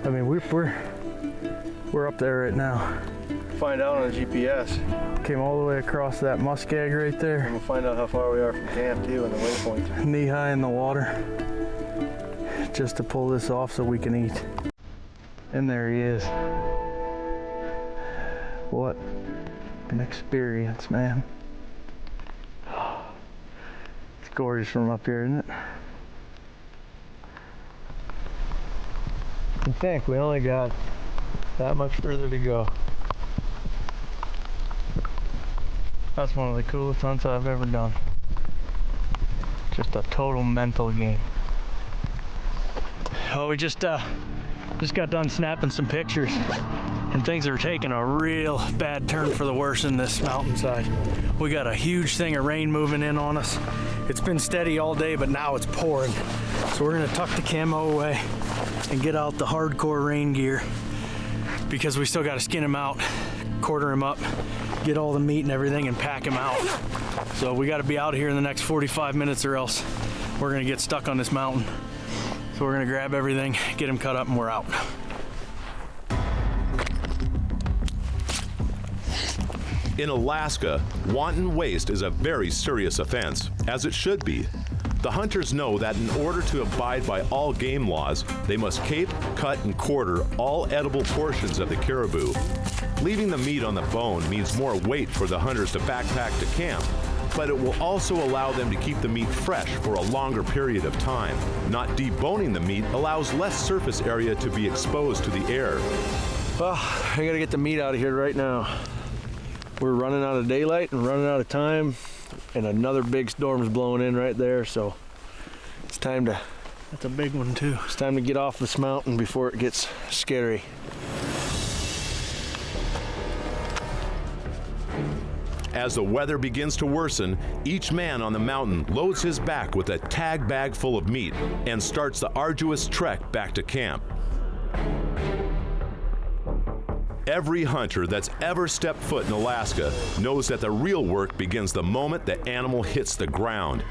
I mean, we're up there right now. Find out on the GPS. Came all the way across that muskeg right there. And we'll find out how far we are from camp too and the waypoint. Knee high in the water, just to pull this off so we can eat. And there he is. What an experience, man. It's gorgeous from up here, isn't it? In fact, we only got that much further to go. That's one of the coolest hunts I've ever done. Just a total mental game. Oh, we just got done snapping some pictures, and things are taking a real bad turn for the worse in this mountainside. We got a huge thing of rain moving in on us. It's been steady all day, but now it's pouring. So we're gonna tuck the camo away and get out the hardcore rain gear, because we still gotta skin him out, quarter him up, get all the meat and everything, and pack him out. So we gotta be out of here in the next 45 minutes, or else we're gonna get stuck on this mountain. So we're gonna grab everything, get him cut up, and we're out. In Alaska, wanton waste is a very serious offense, as it should be. The hunters know that in order to abide by all game laws, they must cape, cut, and quarter all edible portions of the caribou. Leaving the meat on the bone means more weight for the hunters to backpack to camp, but it will also allow them to keep the meat fresh for a longer period of time. Not deboning the meat allows less surface area to be exposed to the air. Well, I gotta get the meat out of here right now. We're running out of daylight and running out of time, and another big storm's blowing in right there, so it's time to... That's a big one too. It's time to get off this mountain before it gets scary. As the weather begins to worsen, each man on the mountain loads his back with a tag bag full of meat and starts the arduous trek back to camp. Every hunter that's ever stepped foot in Alaska knows that the real work begins the moment the animal hits the ground.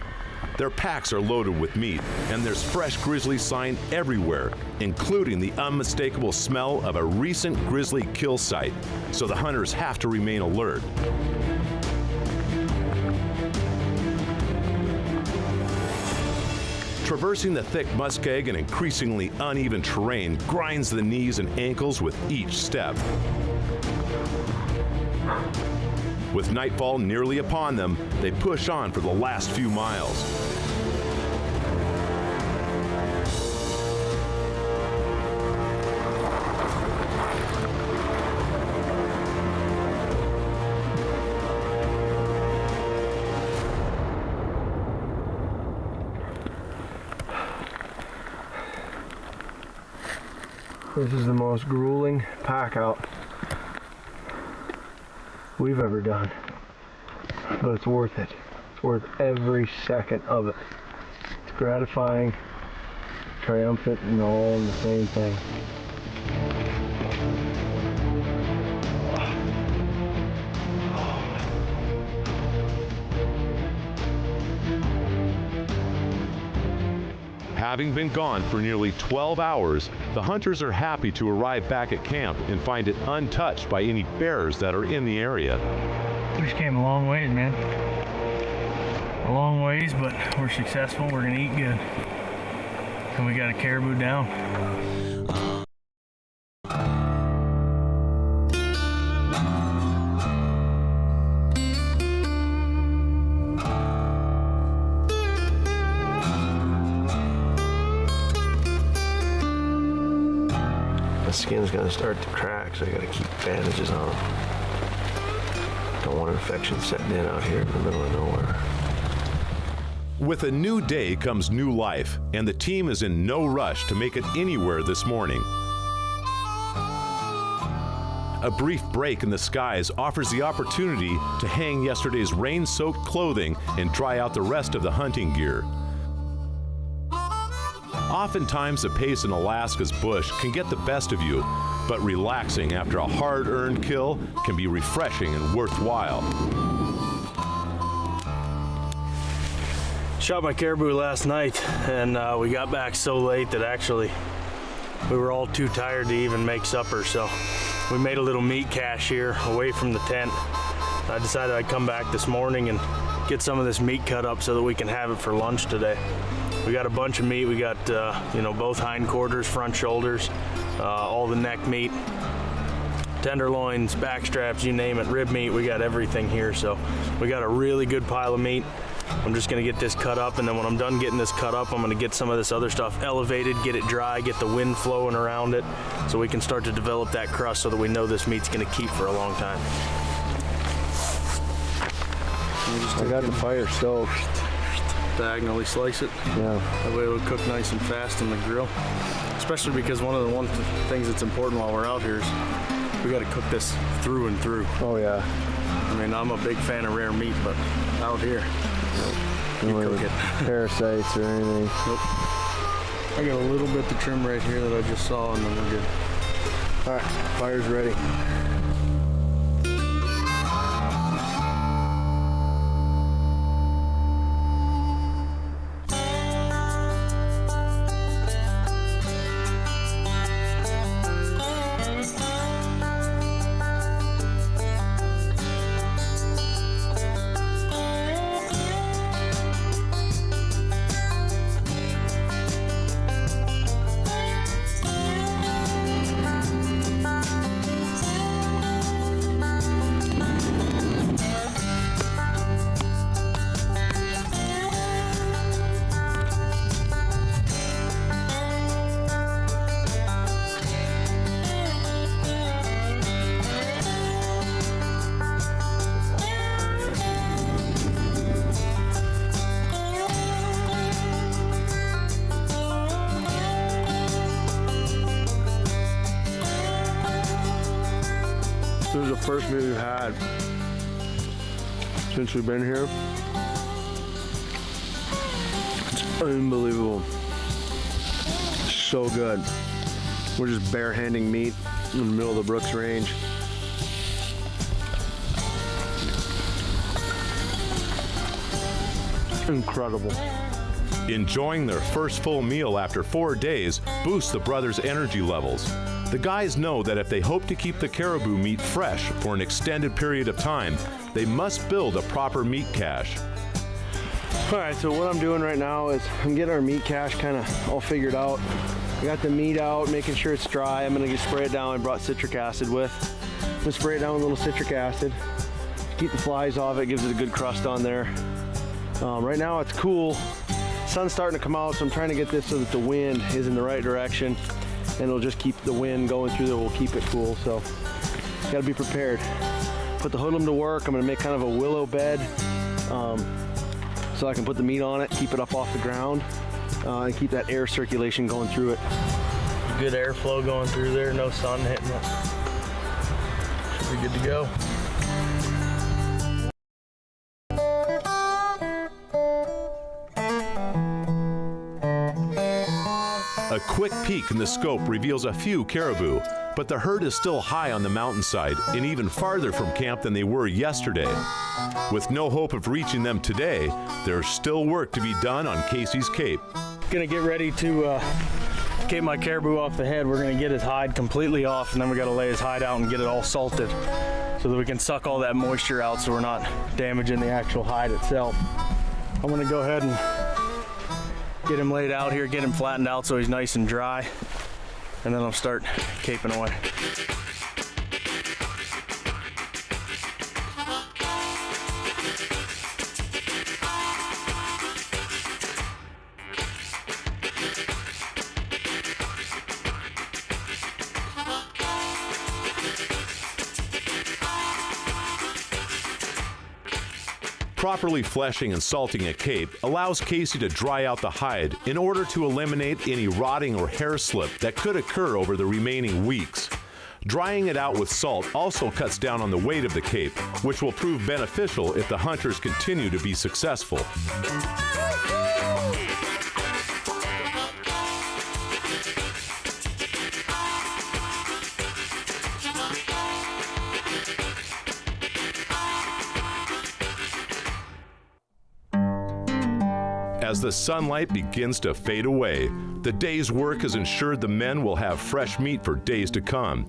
Their packs are loaded with meat, and there's fresh grizzly sign everywhere, including the unmistakable smell of a recent grizzly kill site, so the hunters have to remain alert. Traversing the thick muskeg and increasingly uneven terrain grinds the knees and ankles with each step. With nightfall nearly upon them, they push on for the last few miles. This is the most grueling pack out we've ever done, but it's worth it. It's worth every second of it. It's gratifying, triumphant, and all in the same thing. Having been gone for nearly 12 hours, the hunters are happy to arrive back at camp and find it untouched by any bears that are in the area. We just came a long ways, man. A long ways, but we're successful. We're gonna eat good. And we got a caribou down. My skin's gonna start to crack, so I gotta keep bandages on. Don't want infection setting in out here in the middle of nowhere. With a new day comes new life, and the team is in no rush to make it anywhere this morning. A brief break in the skies offers the opportunity to hang yesterday's rain-soaked clothing and dry out the rest of the hunting gear. Oftentimes, the pace in Alaska's bush can get the best of you, but relaxing after a hard-earned kill can be refreshing and worthwhile. Shot my caribou last night, and we got back so late that actually we were all too tired to even make supper, so we made a little meat cache here away from the tent. I decided I'd come back this morning and get some of this meat cut up so that we can have it for lunch today. We got a bunch of meat. We got both hindquarters, front shoulders, all the neck meat, tenderloins, back straps, you name it, rib meat. We got everything here, so we got a really good pile of meat. I'm just gonna get this cut up, and then when I'm done getting this cut up, I'm gonna get some of this other stuff elevated, get it dry, get the wind flowing around it, so we can start to develop that crust so that we know this meat's gonna keep for a long time. I got the fire stoked. Diagonally slice it. Yeah. That way it'll cook nice and fast on the grill. Especially because one of the things that's important while we're out here is we gotta cook this through and through. Oh yeah. I mean, I'm a big fan of rare meat, but out here, you cook it. Parasites or anything. Nope. I got a little bit to trim right here that I just saw, and then we're good. All right, fire's ready. This is the first meat we've had since we've been here. It's unbelievable. So good. We're just bare-handing meat in the middle of the Brooks Range. Incredible. Enjoying their first full meal after 4 days boosts the brothers' energy levels. The guys know that if they hope to keep the caribou meat fresh for an extended period of time, they must build a proper meat cache. All right, so what I'm doing right now is I'm getting our meat cache kind of all figured out. I got the meat out, making sure it's dry. I'm gonna spray it down. I brought citric acid with. I'm gonna spray it down with a little citric acid. Keep the flies off it, gives it a good crust on there. Right now it's cool. Sun's starting to come out, so I'm trying to get this so that the wind is in the right direction, and it'll just keep the wind going through there, will keep it cool. So gotta be prepared. Put the hoodlum to work. I'm gonna make kind of a willow bed so I can put the meat on it, keep it up off the ground, and keep that air circulation going through it. Good airflow going through there, no sun hitting it. Should be good to go. A quick peek in the scope reveals a few caribou, but the herd is still high on the mountainside and even farther from camp than they were yesterday. With no hope of reaching them today, there's still work to be done on Casey's Cape. Gonna get ready to get my caribou off the head. We're gonna get his hide completely off, and then we gotta lay his hide out and get it all salted so that we can suck all that moisture out so we're not damaging the actual hide itself. I'm gonna go ahead and get him laid out here, get him flattened out so he's nice and dry, and then I'll start caping away. Properly fleshing and salting a cape allows Casey to dry out the hide in order to eliminate any rotting or hair slip that could occur over the remaining weeks. Drying it out with salt also cuts down on the weight of the cape, which will prove beneficial if the hunters continue to be successful. As the sunlight begins to fade away, the day's work has ensured the men will have fresh meat for days to come.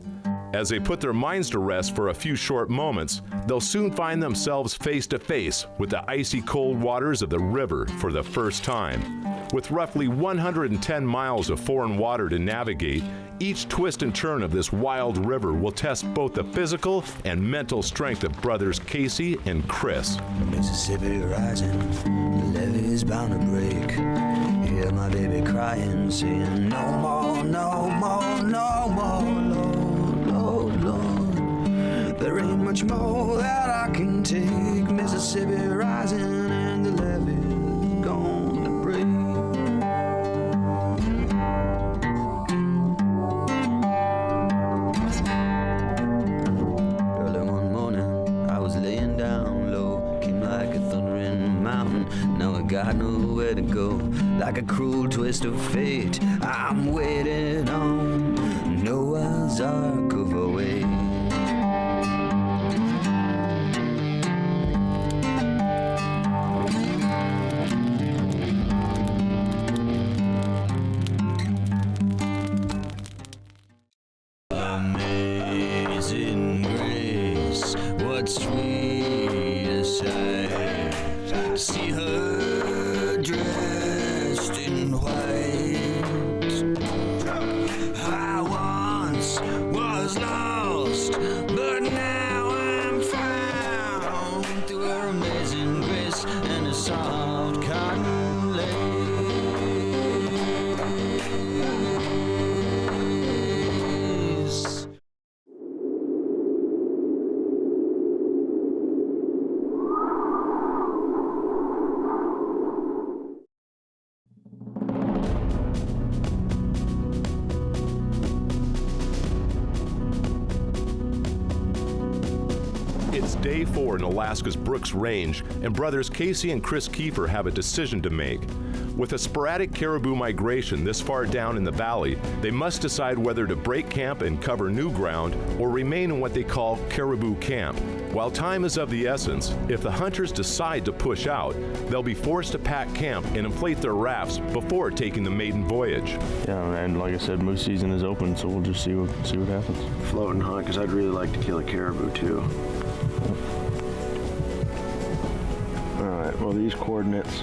As they put their minds to rest for a few short moments, they'll soon find themselves face to face with the icy cold waters of the river for the first time. With roughly 110 miles of foreign water to navigate, each twist and turn of this wild river will test both the physical and mental strength of brothers Casey and Chris. Mississippi rising, the levee is bound to break. Hear my baby crying, saying, no more, no more, no more, Lord, Lord, Lord. There ain't much more that I can take. Mississippi rising and the levee is gonna break. Early one morning, I was laying down low, came like a thunder in the mountain. Now I got nowhere to go, like a cruel twist of fate. I'm waiting on Noah's Ark of a way. Amazing grace, what sweet sight to see her dressed in white. I once was lost, but now I'm found through her amazing grace and a soft cotton lace. It's day 4 in Alaska's Brooks Range, and brothers Casey and Chris Keefer have a decision to make. With a sporadic caribou migration this far down in the valley, they must decide whether to break camp and cover new ground or remain in what they call caribou camp. While time is of the essence, if the hunters decide to push out, they'll be forced to pack camp and inflate their rafts before taking the maiden voyage. Yeah, and like I said, moose season is open, so we'll just see what happens. Float and hunt, because I'd really like to kill a caribou too. All right, well, these coordinates,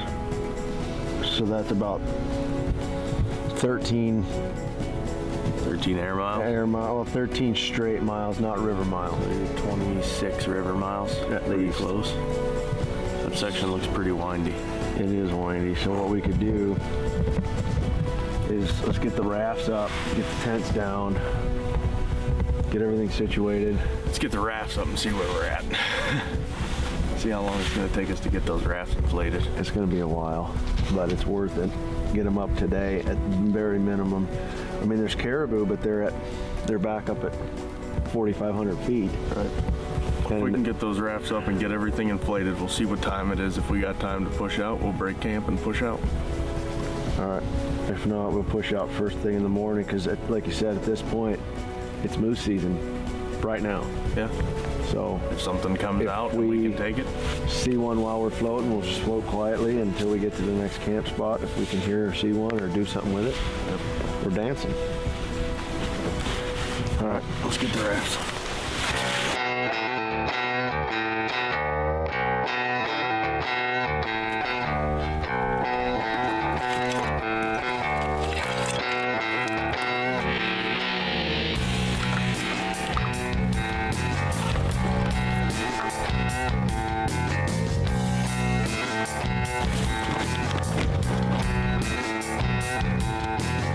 so that's about 13 air miles. well, 13 straight miles, not river miles. 26 river miles, At least. close. That section looks pretty windy. It is windy, so what we could do is let's get the rafts up, get the tents down, get everything situated. Let's get the rafts up and see where we're at. See how long it's going to take us to get those rafts inflated. It's going to be a while, but it's worth it. Get them up today at very minimum. I mean, there's caribou, but they're back up at 4,500 feet. Right. If we can get those rafts up and get everything inflated, we'll see what time it is. If we got time to push out, we'll break camp and push out. All right. If not, we'll push out first thing in the morning because, like you said, at this point, it's moose season right now. Yeah. So If something comes If out, we- we can take it. see one while we're floating, we'll just float quietly until we get to the next camp spot. If we can hear or see one or do something with it, we're dancing. All right, let's get the rafts.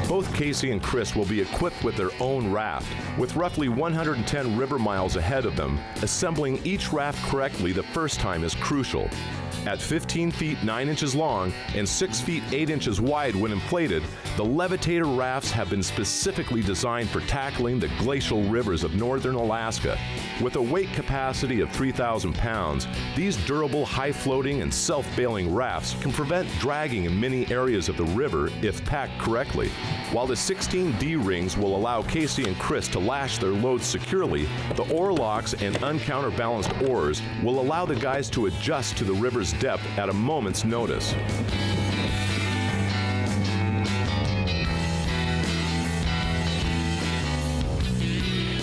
Both Casey and Chris will be equipped with their own raft. With roughly 110 river miles ahead of them, assembling each raft correctly the first time is crucial. At 15 feet 9 inches long and 6 feet 8 inches wide when inflated, the Levitator rafts have been specifically designed for tackling the glacial rivers of northern Alaska. With a weight capacity of 3,000 pounds, these durable, high-floating, and self-bailing rafts can prevent dragging in many areas of the river if packed correctly. While the 16 D-rings will allow Casey and Chris to lash their loads securely, the oar locks and uncounterbalanced oars will allow the guys to adjust to the river's depth at a moment's notice.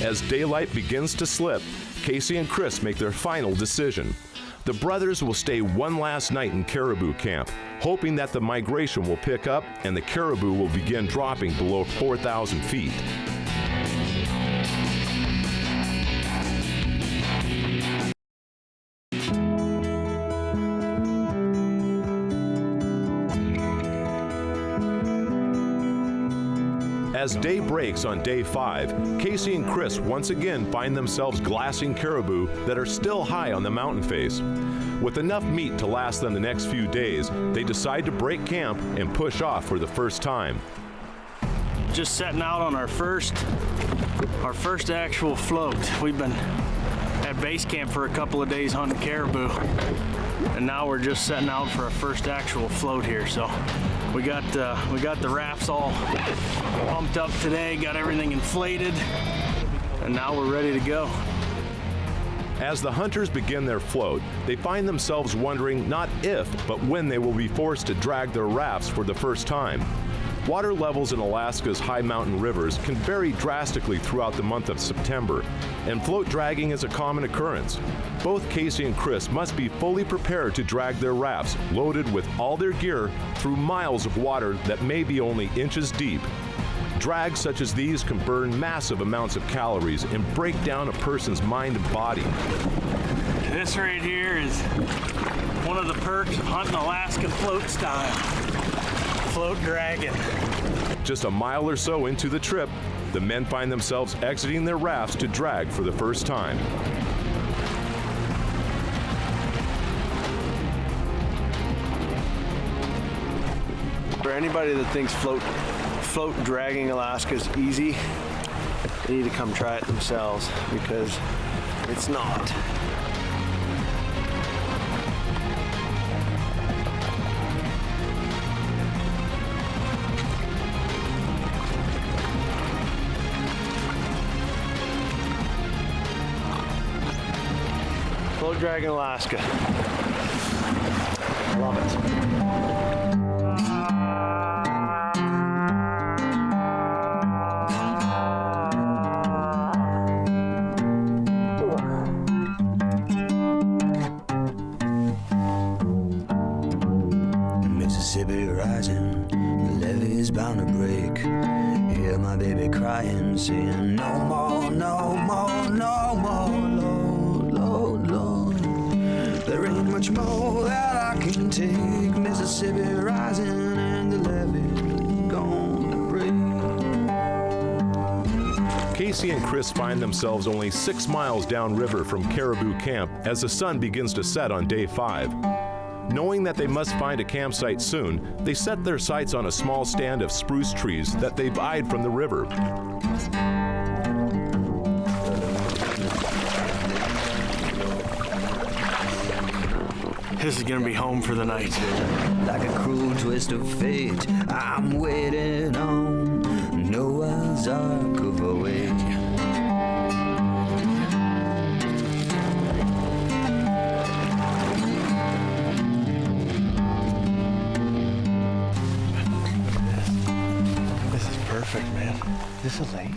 As daylight begins to slip, Casey and Chris make their final decision. The brothers will stay one last night in caribou camp, hoping that the migration will pick up and the caribou will begin dropping below 4,000 feet. As day breaks on day 5, Casey and Chris once again find themselves glassing caribou that are still high on the mountain face. With enough meat to last them the next few days, they decide to break camp and push off for the first time. Just setting out on our first actual float. We've been at base camp for a couple of days hunting caribou, and now we're just setting out for our first actual float here. So we got the rafts all pumped up today, got everything inflated, and now we're ready to go. As the hunters begin their float, they find themselves wondering not if, but when they will be forced to drag their rafts for the first time. Water levels in Alaska's high mountain rivers can vary drastically throughout the month of September, and float dragging is a common occurrence. Both Casey and Chris must be fully prepared to drag their rafts, loaded with all their gear, through miles of water that may be only inches deep. Drags such as these can burn massive amounts of calories and break down a person's mind and body. This right here is one of the perks of hunting Alaska float style. Float dragging. Just a mile or so into the trip, the men find themselves exiting their rafts to drag for the first time. For anybody that thinks float dragging Alaska is easy, they need to come try it themselves, because it's not. Float dragging Alaska. Love it. Mississippi rising, the levee is bound to break. Hear my baby crying, saying, no more, no more, no more, Lord, Lord, Lord. There ain't much more that I can take. Mississippi rising and the levee gonna break. Casey and Chris find themselves only 6 miles downriver from Caribou Camp as the sun begins to set on day 5. Knowing that they must find a campsite soon, they set their sights on a small stand of spruce trees that they've eyed from the river. This is gonna be home for the night. Like a cruel twist of fate, I'm waiting on Noah's Ark of a way. perfect, man. Is this a lake?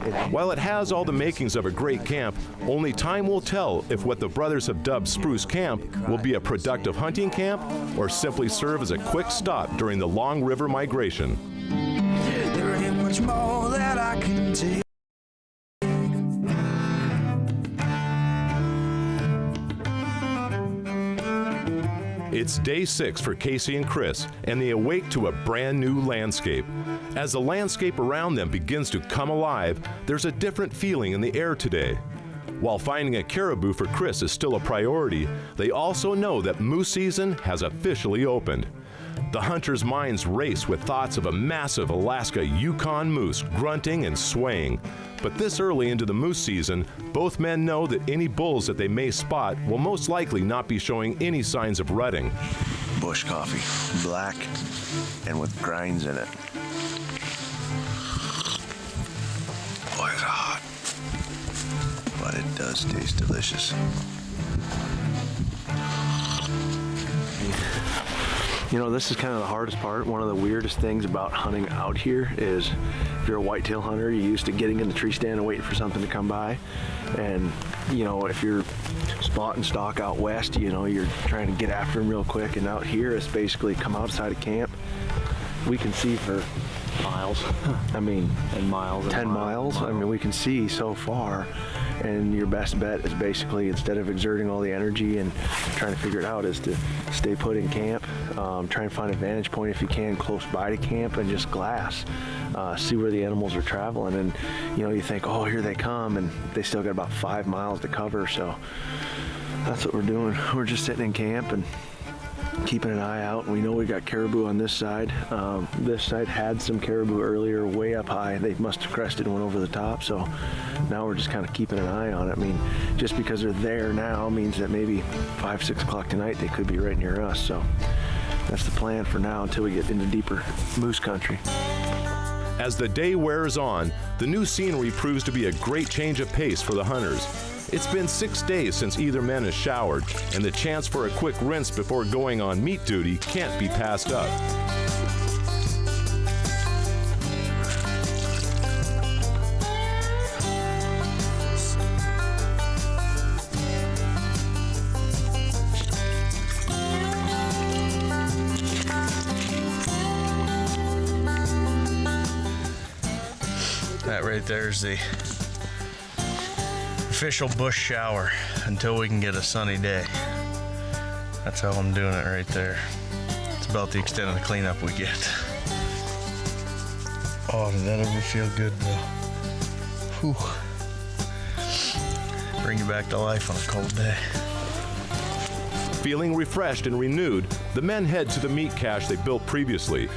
It ain't. While it has all the makings of a great camp, only time will tell if what the brothers have dubbed Spruce Camp will be a productive hunting camp or simply serve as a quick stop during the long river migration. There ain't much more that I can take. It's day 6 for Casey and Chris, and they awake to a brand new landscape. As the landscape around them begins to come alive, there's a different feeling in the air today. While finding a caribou for Chris is still a priority, they also know that moose season has officially opened. The hunters' minds race with thoughts of a massive Alaska Yukon moose grunting and swaying. But this early into the moose season, both men know that any bulls that they may spot will most likely not be showing any signs of rutting. Bush coffee, black and with grinds in it. Boy, it's hot, but it does taste delicious. You know, this is kind of the hardest part. One of the weirdest things about hunting out here is if you're a whitetail hunter, you're used to getting in the tree stand and waiting for something to come by. And, you know, if you're spot and stalk out west, you know, you're trying to get after them real quick. And out here, it's basically come outside of camp. We can see for miles. I mean, and miles. 10 miles. I mean, we can see so far. And your best bet is basically, instead of exerting all the energy and trying to figure it out, is to stay put in camp, try and find a vantage point if you can close by to camp, and just glass, see where the animals are traveling. And you know, you think, oh, here they come, and they still got about 5 miles to cover. So that's what we're doing. We're just sitting in camp and keeping an eye out. We know we got caribou on this side. This side had some caribou earlier way up high. They must have crested and went over the top, so now we're just kind of keeping an eye on it. I mean, just because they're there now means that maybe 5, 6 o'clock tonight they could be right near us. So that's the plan for now until we get into deeper moose country. As the day wears on, the new scenery proves to be a great change of pace for the hunters. It's been 6 days since either man has showered, and the chance for a quick rinse before going on meat duty can't be passed up. That right there is the official bush shower until we can get a sunny day. That's how I'm doing it right there. It's about the extent of the cleanup we get. Oh, did that ever feel good, bro? Whew. Bring you back to life on a cold day. Feeling refreshed and renewed, the men head to the meat cache they built previously.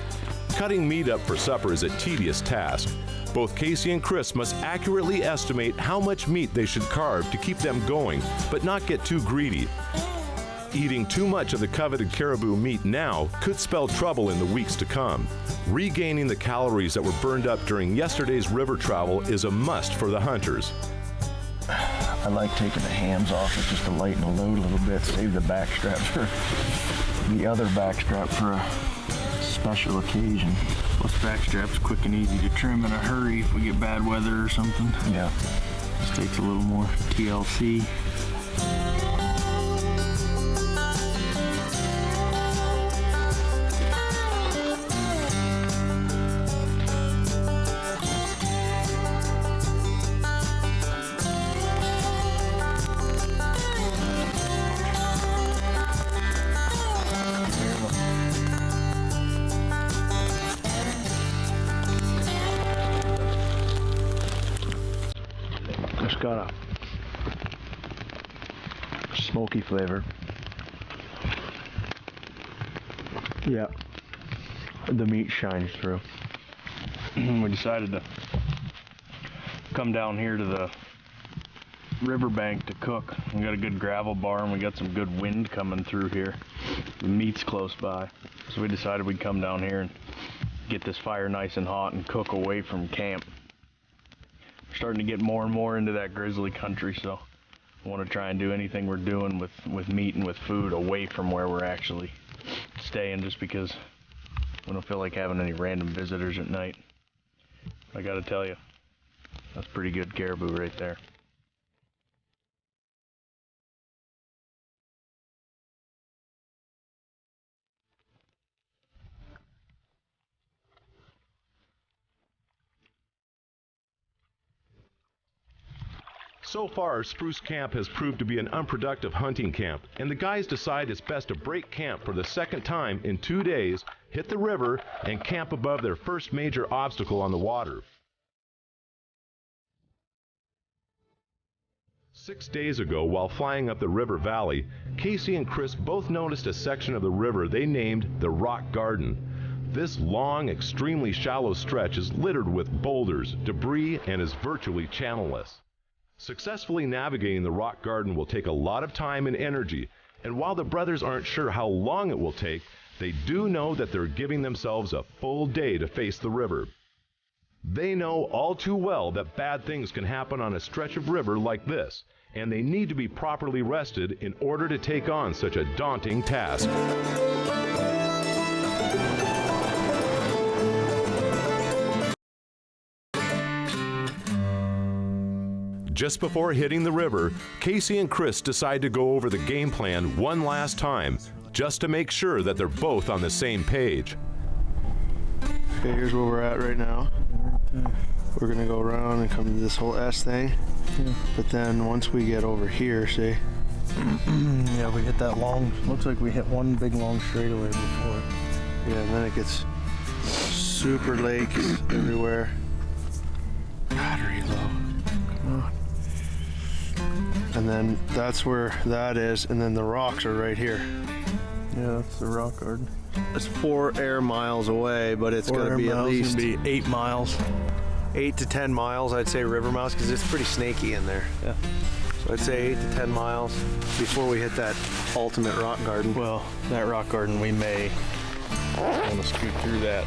Cutting meat up for supper is a tedious task. Both Casey and Chris must accurately estimate how much meat they should carve to keep them going, but not get too greedy. Eating too much of the coveted caribou meat now could spell trouble in the weeks to come. Regaining the calories that were burned up during yesterday's river travel is a must for the hunters. I like taking the hams off just to lighten the load a little bit, save the backstrap for the other backstrap for a special occasion. Plus backstrap's quick and easy to trim in a hurry if we get bad weather or something. Yeah. Just takes a little more TLC. It's got a smoky flavor. Yeah, the meat shines through. We decided to come down here to the riverbank to cook. We got a good gravel bar and we got some good wind coming through here. The meat's close by, so we decided we'd come down here and get this fire nice and hot and cook away from camp. We're starting to get more and more into that grizzly country, so I want to try and do anything we're doing with meat and with food away from where we're actually staying, just because we don't feel like having any random visitors at night. I gotta tell you, that's pretty good caribou right there. So far, Spruce Camp has proved to be an unproductive hunting camp, and the guys decide it's best to break camp for the second time in 2 days, hit the river, and camp above their first major obstacle on the water. 6 days ago, while flying up the river valley, Casey and Chris both noticed a section of the river they named the Rock Garden. This long, extremely shallow stretch is littered with boulders, debris, and is virtually channelless. Successfully navigating the Rock Garden will take a lot of time and energy, and while the brothers aren't sure how long it will take, they do know that they're giving themselves a full day to face the river. They know all too well that bad things can happen on a stretch of river like this, and they need to be properly rested in order to take on such a daunting task. Just before hitting the river, Casey and Chris decide to go over the game plan one last time, just to make sure that they're both on the same page. Okay, here's where we're at right now. We're gonna go around and come to this whole S thing. Yeah. But then once we get over here, see? Yeah, we hit that long, looks like we hit one big long straightaway before. Yeah, and then it gets super lakes everywhere. Battery low. Come on. And then that's where that is, and then the rocks are right here. Yeah, that's the rock garden. It's 4 air miles away, but it's going to be at least 8 miles. 8 to 10 miles, I'd say, river miles, because it's pretty snaky in there. Yeah. So I'd say 8 to 10 miles before we hit that ultimate rock garden. Well, that rock garden, we may want to scoot through that.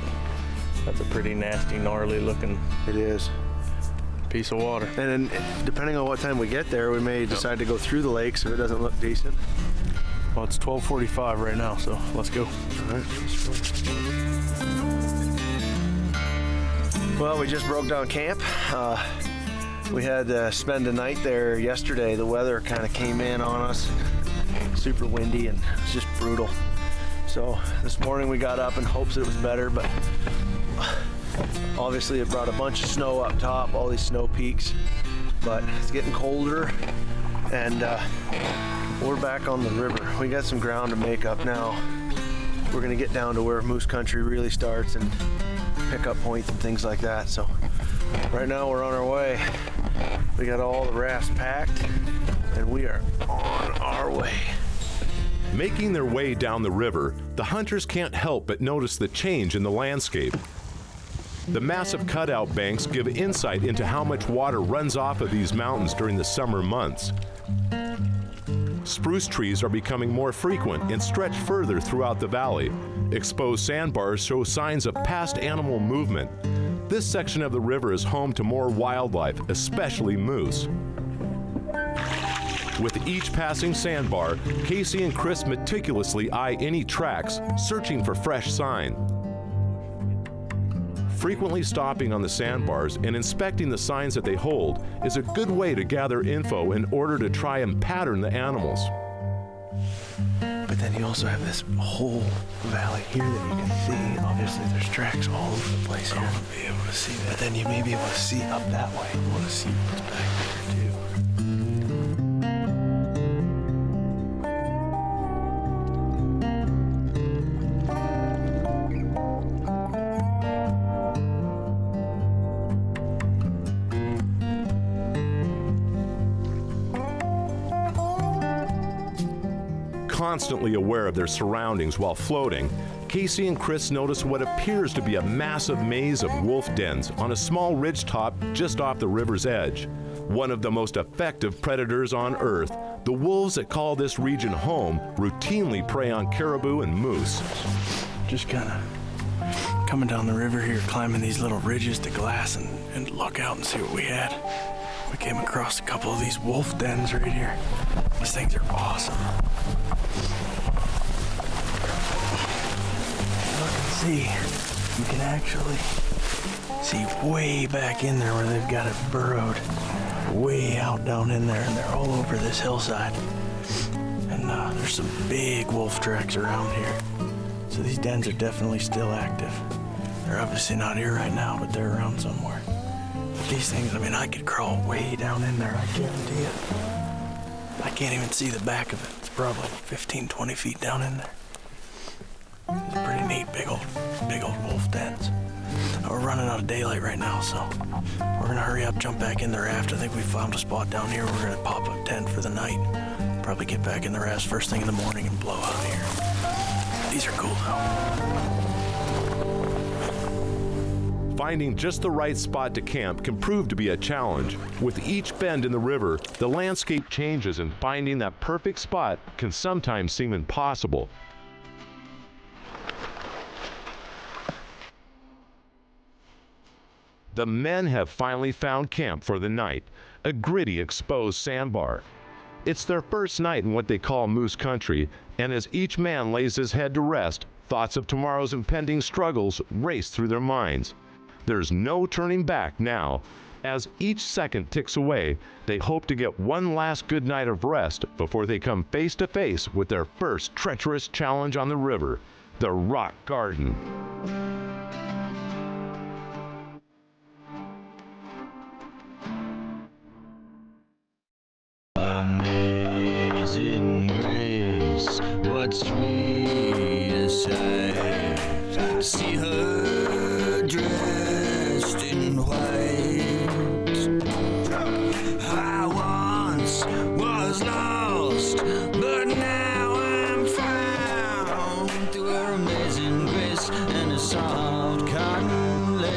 That's a pretty nasty, gnarly looking. It is. Piece of water. And then, depending on what time we get there, we may decide to go through the lakes if it doesn't look decent. Well, it's 12:45 right now, so let's go. All right, let's go. Well, we just broke down camp. We had to spend a night there yesterday. The weather kind of came in on us. Super windy and it was just brutal. So this morning we got up in hopes that it was better, but obviously it brought a bunch of snow up top, all these snow peaks. But it's getting colder and we're back on the river. We got some ground to make up now. We're gonna get down to where moose country really starts and pick up points and things like that. So right now we're on our way. We got all the rafts packed and we are on our way. Making their way down the river, the hunters can't help but notice the change in the landscape. The massive cutout banks give insight into how much water runs off of these mountains during the summer months. Spruce trees are becoming more frequent and stretch further throughout the valley. Exposed sandbars show signs of past animal movement. This section of the river is home to more wildlife, especially moose. With each passing sandbar, Casey and Chris meticulously eye any tracks, searching for fresh sign. Frequently stopping on the sandbars and inspecting the signs that they hold is a good way to gather info in order to try and pattern the animals. But then you also have this whole valley here that you can see. Obviously there's tracks all over the place here. I'll be able to see that. But then you may be able to see up that way. I want to see what's back there too. Constantly aware of their surroundings while floating, Casey and Chris notice what appears to be a massive maze of wolf dens on a small ridge top just off the river's edge. One of the most effective predators on Earth, the wolves that call this region home routinely prey on caribou and moose. Just kind of coming down the river here, climbing these little ridges to glass and look out and see what we had. We came across a couple of these wolf dens right here. These things are awesome. Look and see. You can actually see way back in there where they've got it burrowed, way out down in there, and they're all over this hillside. And there's some big wolf tracks around here. So these dens are definitely still active. They're obviously not here right now, but they're around somewhere. But these things, I mean, I could crawl way down in there, I guarantee it. I can't even see the back of it. It's probably 15, 20 feet down in there. It's pretty neat, big old wolf dens. We're running out of daylight right now, so we're gonna hurry up, jump back in the raft. I think we found a spot down here. We're gonna pop a tent for the night. Probably get back in the raft first thing in the morning and blow out of here. These are cool though. Finding just the right spot to camp can prove to be a challenge. With each bend in the river, the landscape changes, and finding that perfect spot can sometimes seem impossible. The men have finally found camp for the night, a gritty, exposed sandbar. It's their first night in what they call moose country, and as each man lays his head to rest, thoughts of tomorrow's impending struggles race through their minds. There's no turning back now. As each second ticks away, they hope to get one last good night of rest before they come face to face with their first treacherous challenge on the river, the Rock Garden. Amazing grace, what sweetest sight, see her dressed in white. I once was lost, but now I'm found through her amazing grace and a soft cotton lace.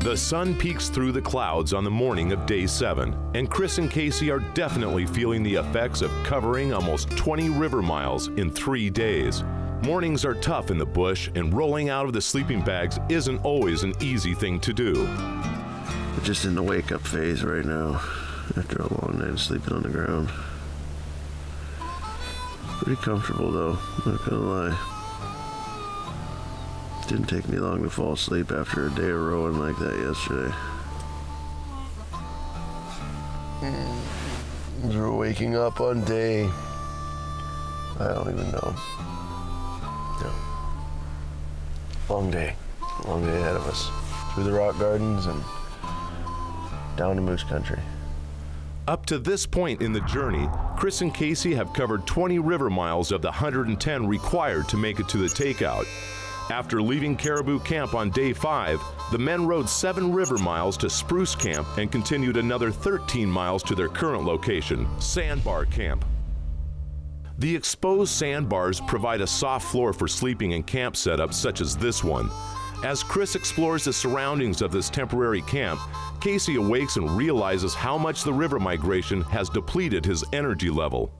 The sun peeks through the clouds on the morning of day 7, and Chris and Casey are definitely feeling the effects of covering almost 20 river miles in 3 days. Mornings are tough in the bush, and rolling out of the sleeping bags isn't always an easy thing to do. We're just in the wake-up phase right now, after a long night of sleeping on the ground. Pretty comfortable though, not gonna lie. Didn't take me long to fall asleep after a day of rowing like that yesterday. As we're waking up on day, I don't even know. No. Long day ahead of us. Through the rock gardens and down to moose country. Up to this point in the journey, Chris and Casey have covered 20 river miles of the 110 required to make it to the takeout. After leaving Caribou Camp on day 5, the men rode 7 river miles to Spruce Camp and continued another 13 miles to their current location, Sandbar Camp. The exposed sandbars provide a soft floor for sleeping in camp setups such as this one. As Chris explores the surroundings of this temporary camp, Casey awakes and realizes how much the river migration has depleted his energy level.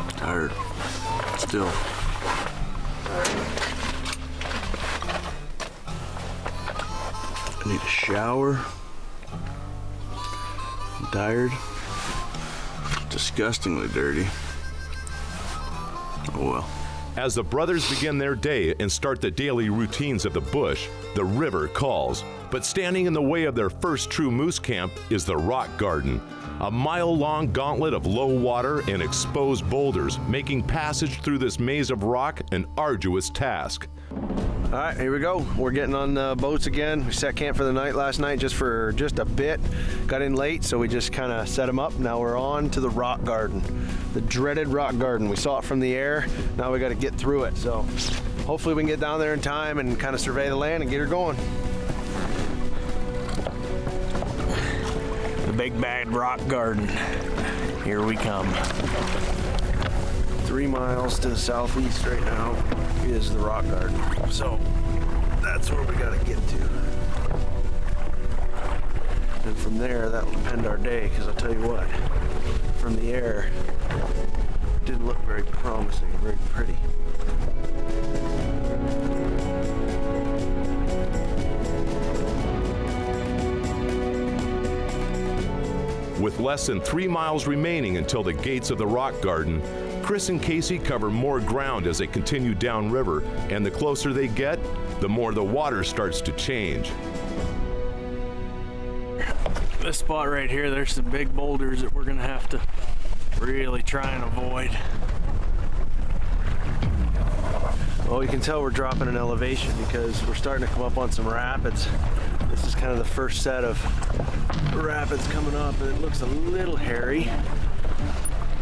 Tired. Still. I need a shower. I'm tired. Disgustingly dirty. Oh well. As the brothers begin their day and start the daily routines of the bush, the river calls. But standing in the way of their first true moose camp is the Rock Garden, a mile-long gauntlet of low water and exposed boulders, making passage through this maze of rock an arduous task. All right, here we go. We're getting on boats again. We set camp for the night last night just a bit. Got in late, so we just kind of set them up. Now we're on to the Rock Garden, the dreaded Rock Garden. We saw it from the air. Now we got to get through it. So hopefully we can get down there in time and kind of survey the land and get her going. The big bad Rock Garden. Here we come. 3 miles to the southeast right now is the Rock Garden. So that's where we gotta get to. And from there, that'll depend our day, because I'll tell you what, from the air, it didn't look very promising, very pretty. With less than 3 miles remaining until the gates of the rock garden, Chris and Casey cover more ground as they continue downriver, and the closer they get, the more the water starts to change. This spot right here, there's some big boulders that we're gonna have to really try and avoid. Well, you can tell we're dropping in elevation because we're starting to come up on some rapids. This is kind of the first set of rapids coming up, and it looks a little hairy.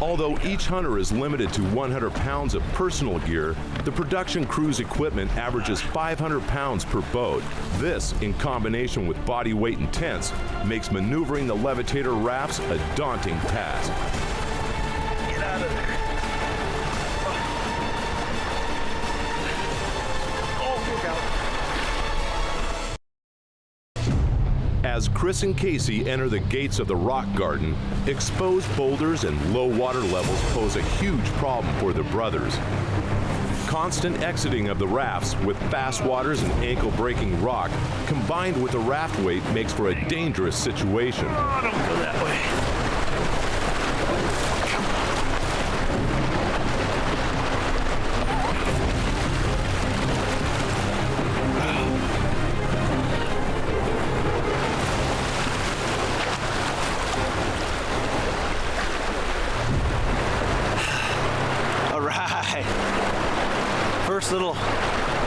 Although each hunter is limited to 100 pounds of personal gear, the production crew's equipment averages 500 pounds per boat. This, in combination with body weight and tents, makes maneuvering the levitator rafts a daunting task. Get out of there. Oh, look out. As Chris and Casey enter the gates of the rock garden, exposed boulders and low water levels pose a huge problem for the brothers. Constant exiting of the rafts with fast waters and ankle-breaking rock, combined with the raft weight, makes for a dangerous situation. Oh, don't go that way. First little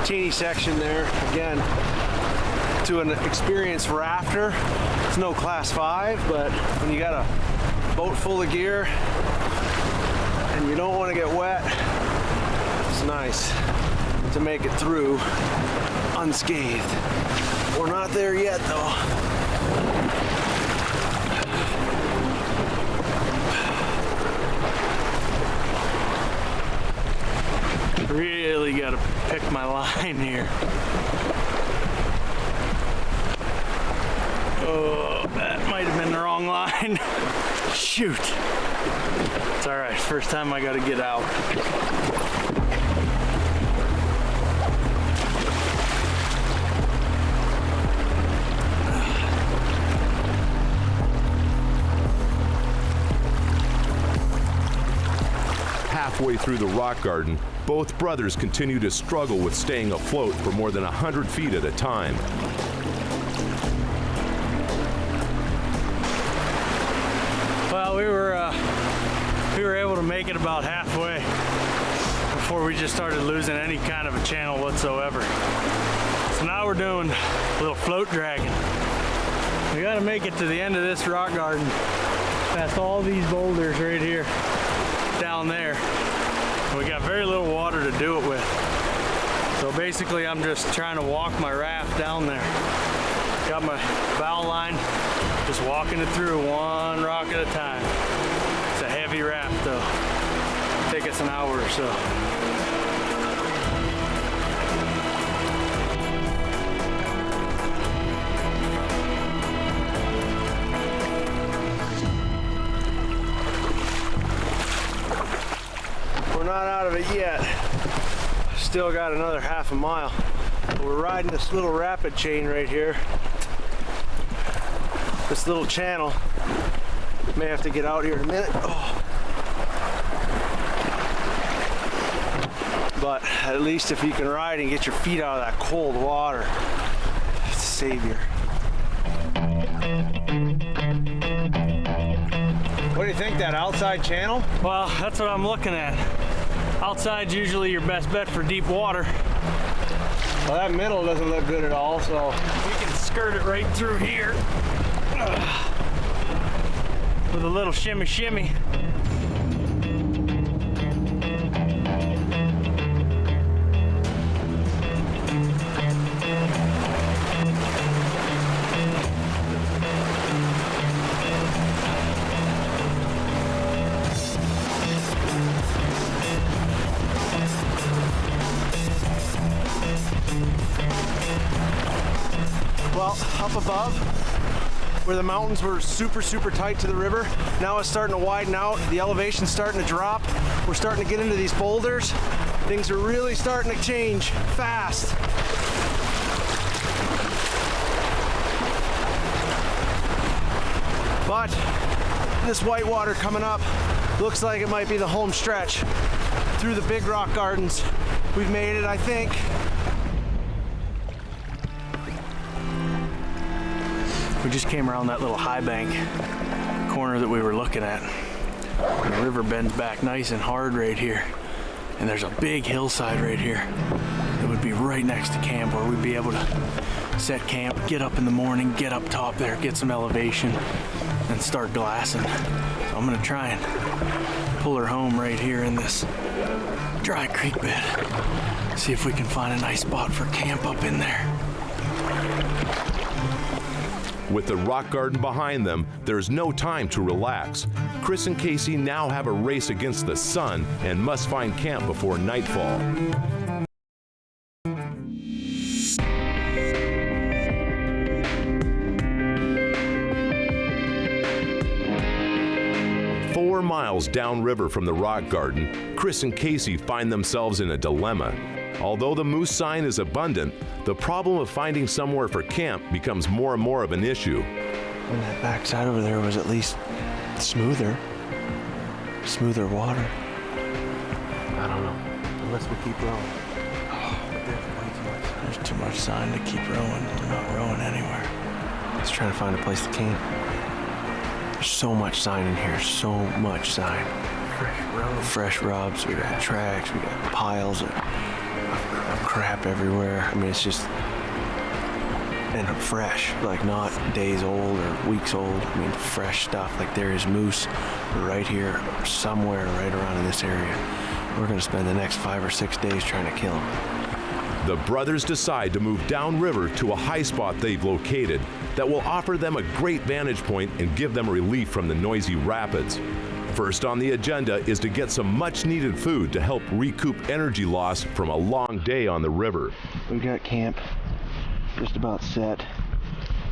teeny section there, again, to an experienced rafter. It's no class 5, but when you got a boat full of gear and you don't want to get wet, it's nice to make it through unscathed. We're not there yet though. Really gotta pick my line here. Oh, that might have been the wrong line. Shoot. It's all right, first time I gotta get out. Halfway through the rock garden, both brothers continue to struggle with staying afloat for more than 100 feet at a time. Well, we were able to make it about halfway before we just started losing any kind of a channel whatsoever. So now we're doing a little float dragging. We gotta make it to the end of this rock garden, past all these boulders right here, down there. We got very little water to do it with. So basically I'm just trying to walk my raft down there. Got my bow line, just walking it through one rock at a time. It's a heavy raft though. It'll take us an hour or so. Not out of it yet. Still got another half a mile. We're riding this little rapid chain right here. This little channel. May have to get out here in a minute. Oh. But at least if you can ride and get your feet out of that cold water, it's a savior. What do you think, that outside channel? Well, that's what I'm looking at. Outside's usually your best bet for deep water. Well, that middle doesn't look good at all, so we can skirt it right through here with a little shimmy shimmy. Well, up above, where the mountains were super tight to the river, now it's starting to widen out. The elevation's starting to drop. We're starting to get into these boulders. Things are really starting to change fast. But this white water coming up. Looks like it might be the home stretch through the big rock gardens. We've made it, I think. We just came around that little high bank corner that we were looking at. And the river bends back nice and hard right here. And there's a big hillside right here that would be right next to camp, where we'd be able to set camp, get up in the morning, get up top there, get some elevation, and start glassing. So I'm gonna try and pull her home right here in this dry creek bed. See if we can find a nice spot for camp up in there. With the rock garden behind them, there's no time to relax. Chris and Casey now have a race against the sun and must find camp before nightfall. Four miles downriver from the rock garden, Chris and Casey find themselves in a dilemma. Although the moose sign is abundant, the problem of finding somewhere for camp becomes more and more of an issue. And that backside over there was at least smoother water. I don't know, unless we keep rowing. There's too much sign to keep rowing. We're not rowing anywhere. Let's try to find a place to camp. There's so much sign in here, so much sign. Fresh rubs, we got tracks, we got piles of crap everywhere. I mean, it's just, and fresh, like not days old or weeks old. I mean, fresh stuff. Like there is moose right here, somewhere right around in this area. We're gonna spend the next 5 or 6 days trying to kill them. The brothers decide to move downriver to a high spot they've located that will offer them a great vantage point and give them relief from the noisy rapids. First on the agenda is to get some much needed food to help recoup energy loss from a long day on the river. We've got camp just about set.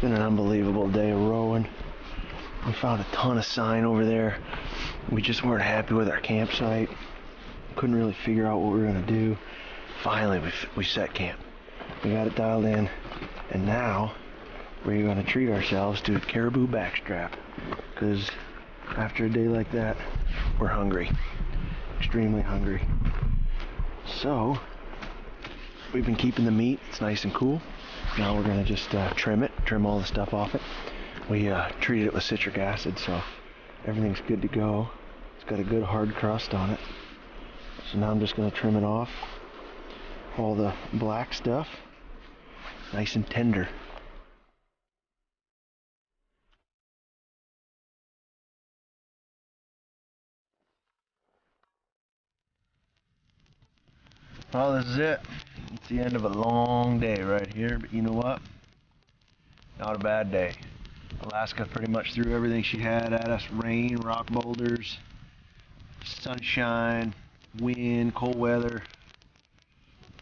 Been an unbelievable day of rowing. We found a ton of sign over there. We just weren't happy with our campsite. Couldn't really figure out what we were gonna do. Finally, we set camp. We got it dialed in, and now we're gonna treat ourselves to a caribou backstrap, because after a day like that, we're hungry, extremely hungry. So we've been keeping the meat, it's nice and cool. Now we're gonna just trim all the stuff off it. We treated it with citric acid, so everything's good to go. It's got a good hard crust on it. So now I'm just gonna trim it off, all the black stuff, nice and tender. Well, this is it. It's the end of a long day right here, but you know what? Not a bad day. Alaska pretty much threw everything she had at us. Rain, rock boulders, sunshine, wind, cold weather.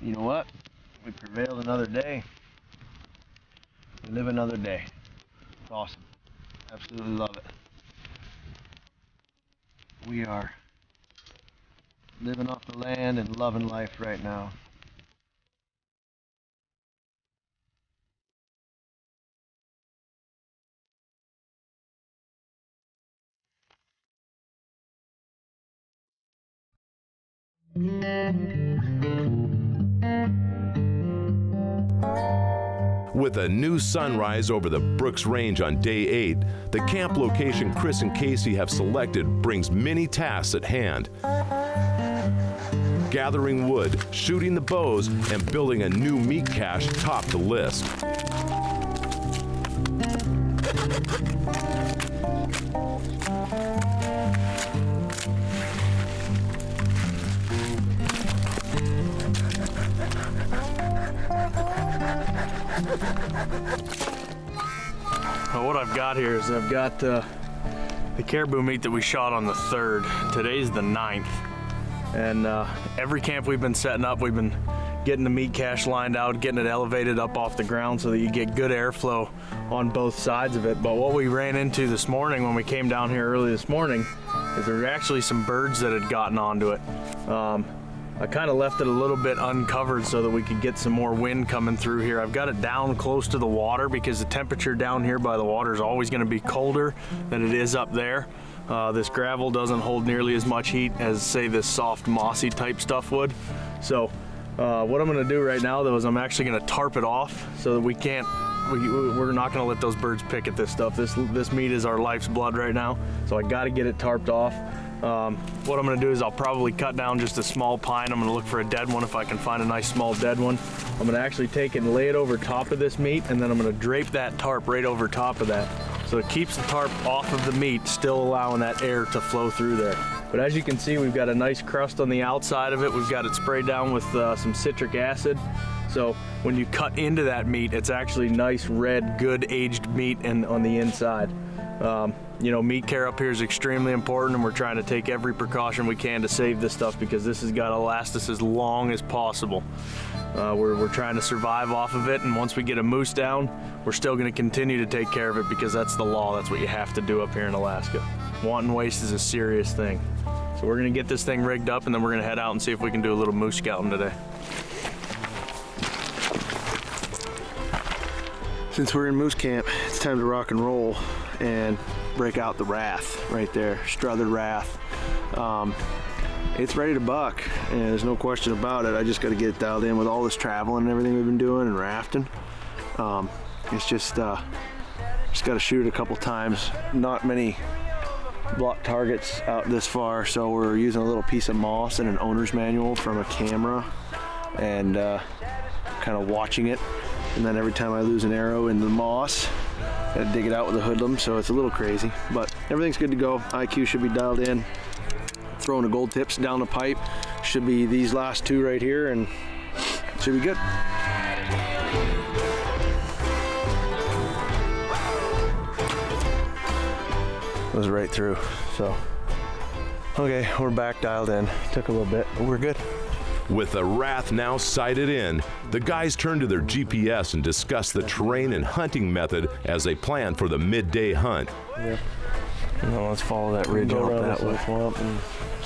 You know what? We prevailed another day. We live another day. It's awesome. Absolutely love it. We are living off the land and loving life right now. With a new sunrise over the Brooks Range on day 8, the camp location Chris and Casey have selected brings many tasks at hand. Gathering wood, shooting the bows, and building a new meat cache top the list. Well, what I've got here is I've got the caribou meat that we shot on the 3rd. Today's the 9th. And every camp we've been setting up, we've been getting the meat cache lined out, getting it elevated up off the ground so that you get good airflow on both sides of it. But what we ran into this morning when we came down here early this morning is there were actually some birds that had gotten onto it. I kind of left it a little bit uncovered so that we could get some more wind coming through here. I've got it down close to the water because the temperature down here by the water is always going to be colder than it is up there. This gravel doesn't hold nearly as much heat as, say, this soft mossy type stuff would. So what I'm gonna do right now though is I'm actually gonna tarp it off so that we're not gonna let those birds pick at this stuff. This meat is our life's blood right now, so I gotta get it tarped off. What I'm gonna do is I'll probably cut down just a small pine. I'm gonna look for a dead one if I can find a nice small dead one. I'm gonna actually take it and lay it over top of this meat, and then I'm gonna drape that tarp right over top of that. So it keeps the tarp off of the meat, still allowing that air to flow through there. But as you can see, we've got a nice crust on the outside of it. We've got it sprayed down with some citric acid. So when you cut into that meat, it's actually nice, red, good aged meat and on the inside. You know, meat care up here is extremely important, and we're trying to take every precaution we can to save this stuff because this has got to last us as long as possible. We're trying to survive off of it, and once we get a moose down, we're still going to continue to take care of it because that's the law. That's what you have to do up here in Alaska. Wanton waste is a serious thing. So we're going to get this thing rigged up, and then we're going to head out and see if we can do a little moose scouting today. Since we're in moose camp, it's time to rock and roll and break out the wrath right there, Struthered Wrath. It's ready to buck, and there's no question about it. I just got to get it dialed in with all this traveling and everything we've been doing and rafting. It's just got to shoot a couple times. Not many block targets out this far, so we're using a little piece of moss and an owner's manual from a camera and kind of watching it. And then every time I lose an arrow in the moss, I gotta dig it out with a hoodlum, so it's a little crazy, but everything's good to go. IQ should be dialed in. Throwing the gold tips down the pipe should be these last two right here, and it should be good. Goes right through, so. Okay, we're back dialed in. Took a little bit, but we're good. With the wrath now sighted in, the guys turn to their GPS and discuss the terrain and hunting method as they plan for the midday hunt. Yeah. Now let's follow that ridge out that way. Swamp and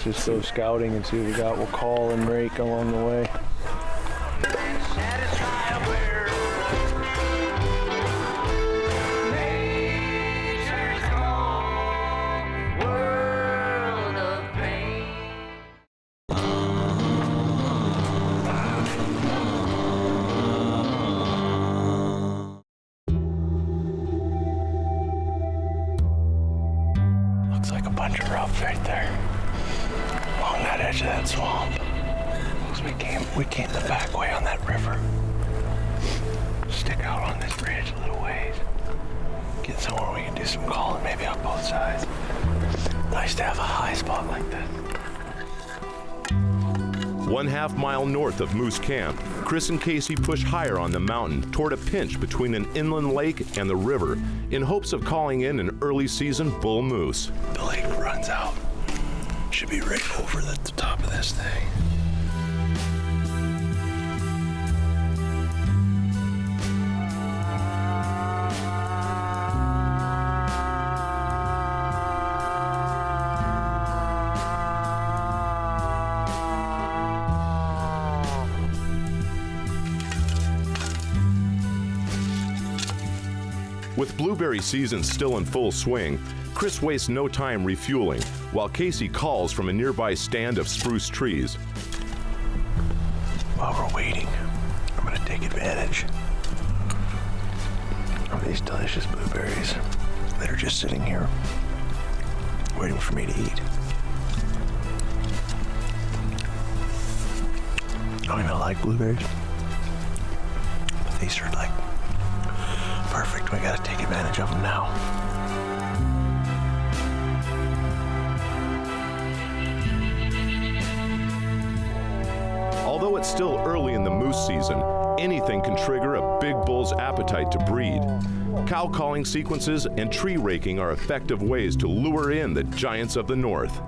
just go scouting and see what we got. We'll call and rake along the way. Looks like a bunch of rubs right there along that edge of that swamp. We came the back way on that river. Stick out on this ridge a little ways. Get somewhere we can do some calling, maybe on both sides. Nice to have a high spot like that. 1/2 mile north of Moose Camp, Chris and Casey push higher on the mountain toward a pinch between an inland lake and the river in hopes of calling in an early season bull moose. The lake runs out. Should be right over the top of this thing. With blueberry season still in full swing, Chris wastes no time refueling, while Casey calls from a nearby stand of spruce trees. While we're waiting, I'm gonna take advantage of these delicious blueberries that are just sitting here waiting for me to eat. I don't like blueberries, but these are like perfect. We gotta take advantage of them now. Although it's still early in the moose season, anything can trigger a big bull's appetite to breed. Cow calling sequences and tree raking are effective ways to lure in the giants of the north.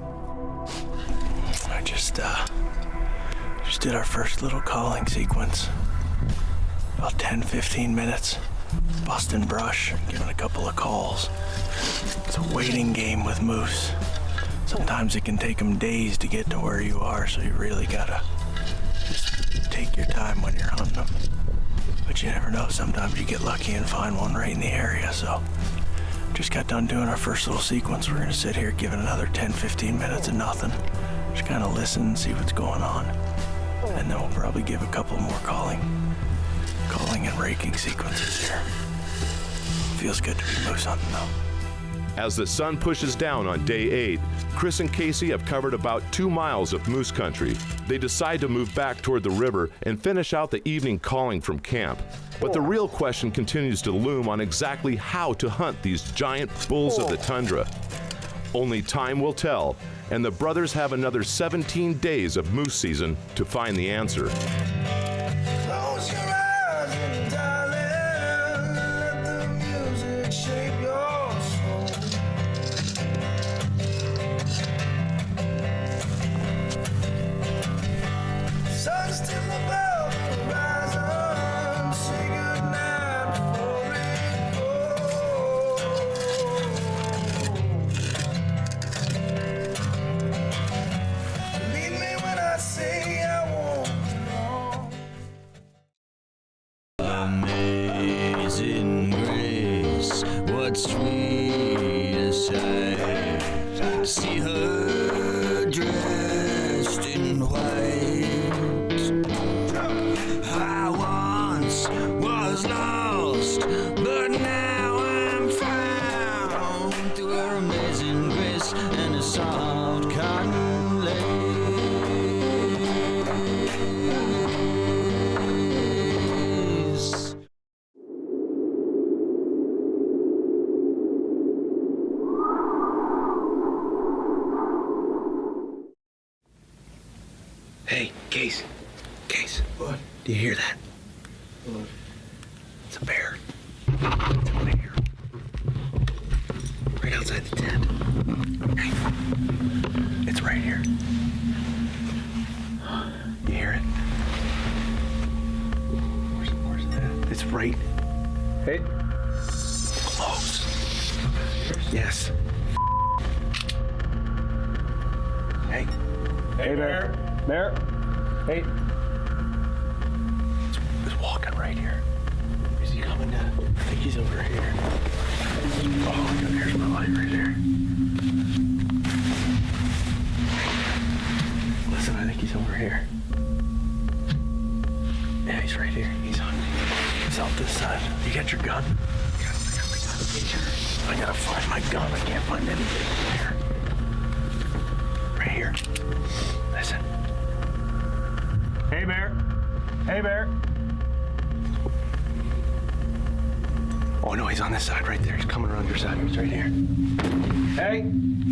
I just did our first little calling sequence. About 10-15 minutes. Busting brush, giving a couple of calls. It's a waiting game with moose. Sometimes it can take them days to get to where you are, so you really gotta just take your time when you're hunting them. But you never know, sometimes you get lucky and find one right in the area, so just got done doing our first little sequence. We're gonna sit here, give it another 10, 15 minutes of nothing. Just kind of listen and see what's going on. And then we'll probably give a couple more calling and raking sequences here. Feels good to be moose hunting though. As the sun pushes down on day 8, Chris and Casey have covered about 2 miles of moose country. They decide to move back toward the river and finish out the evening calling from camp. But the real question continues to loom on exactly how to hunt these giant bulls of the tundra. Only time will tell, and the brothers have another 17 days of moose season to find the answer. Close your eyes and darling, let the music shape your soul. Sun's still above the horizon, say goodnight before it goes. Believe me when I say I won't belong. Amazing grace, what sweet sight. See her dressed in white. I once was lost, but now I'm found through her amazing grace and a soft cotton lace. Hey, Case. What? Do you hear that? What? It's a bear. It's over here. Right outside the tent. Hey. It's right here. You hear it? Where's it at? It's right. Hey. Close. Yes. Hey. Hey, Bear. Bear. Hey. He's walking right here. Is he coming down? I think he's over here. Oh, God, here's my light right here. Listen, I think he's over here. Yeah, he's right here. He's out this side. You got your gun? I gotta find my gun. I can't find anything here. Right here. Listen. Hey, Bear. Hey, Bear. Oh no, he's on this side right there. He's coming around your side. He's right here. Hey.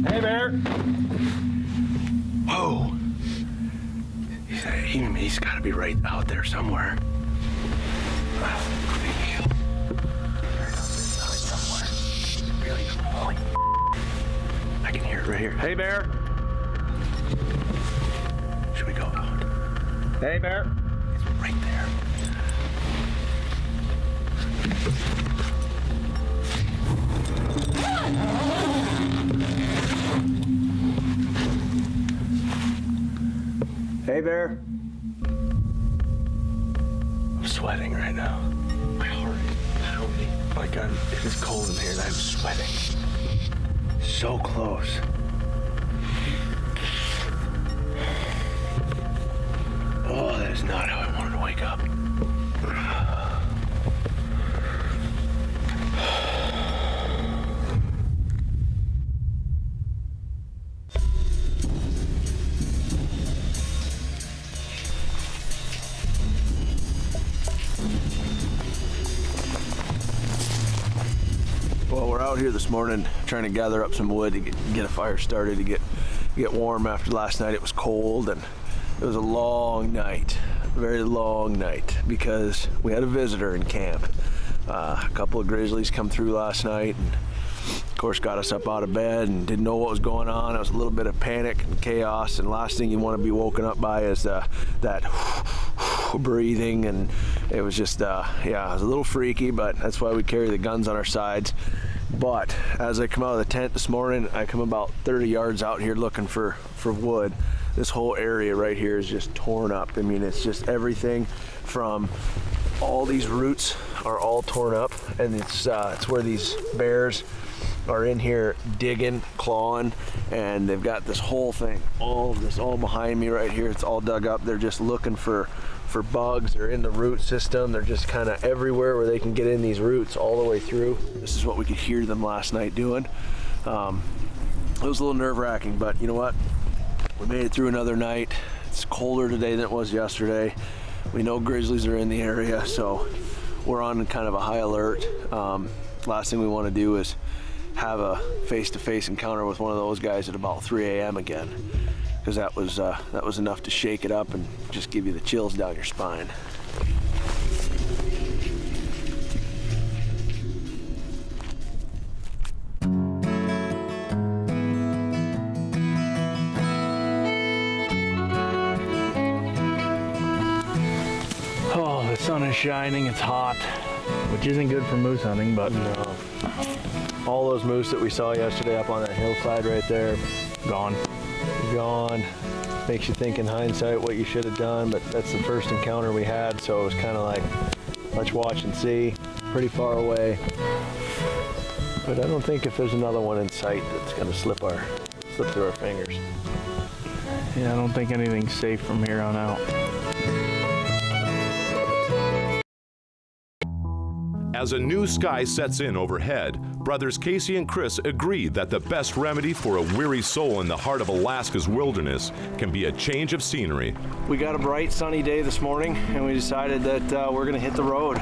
Hey, Bear. Whoa. He's got to be right out there somewhere. Right out this side somewhere. Really? Holy I can hear it right here. Hey, Bear. Should we go out? Hey, Bear. It's right there. Hey, Bear. I'm sweating right now. My heart is pounding. My God, it is cold in here and I'm sweating. So close. Oh, that is not how I wanted to wake up. Well, we're out here this morning trying to gather up some wood to get a fire started, to get warm after last night. It was cold and it was a long night, a very long night, because we had a visitor in camp. A couple of grizzlies come through last night and of course got us up out of bed and didn't know what was going on. It was a little bit of panic and chaos, and last thing you want to be woken up by is that breathing, and it was just yeah, it was a little freaky, but that's why we carry the guns on our sides. But as I come out of the tent this morning, I come about 30 yards out here looking for wood. This whole area right here is just torn up. I mean, it's just everything from all these roots are all torn up, and it's where these bears are in here digging, clawing, and they've got this whole thing, all behind me right here. It's all dug up. They're just looking for bugs. They're in the root system. They're just kind of everywhere where they can get in these roots all the way through. This is what we could hear them last night doing. It was a little nerve-wracking, but you know what? We made it through another night. It's colder today than it was yesterday. We know grizzlies are in the area, so we're on kind of a high alert. Last thing we want to do is have a face-to-face encounter with one of those guys at about 3 a.m. again, because that was enough to shake it up and just give you the chills down your spine. Oh, the sun is shining, it's hot, which isn't good for moose hunting, but No. All those moose that we saw yesterday up on that hillside right there, gone. gone. Makes you think in hindsight what you should have done, but that's the first encounter we had, so it was kind of like, let's watch and see. Pretty far away. But I don't think if there's another one in sight that's gonna slip through our fingers. Yeah, I don't think anything's safe from here on out. As a new sky sets in overhead, brothers Casey and Chris agree that the best remedy for a weary soul in the heart of Alaska's wilderness can be a change of scenery. We got a bright sunny day this morning and we decided that we're gonna hit the road.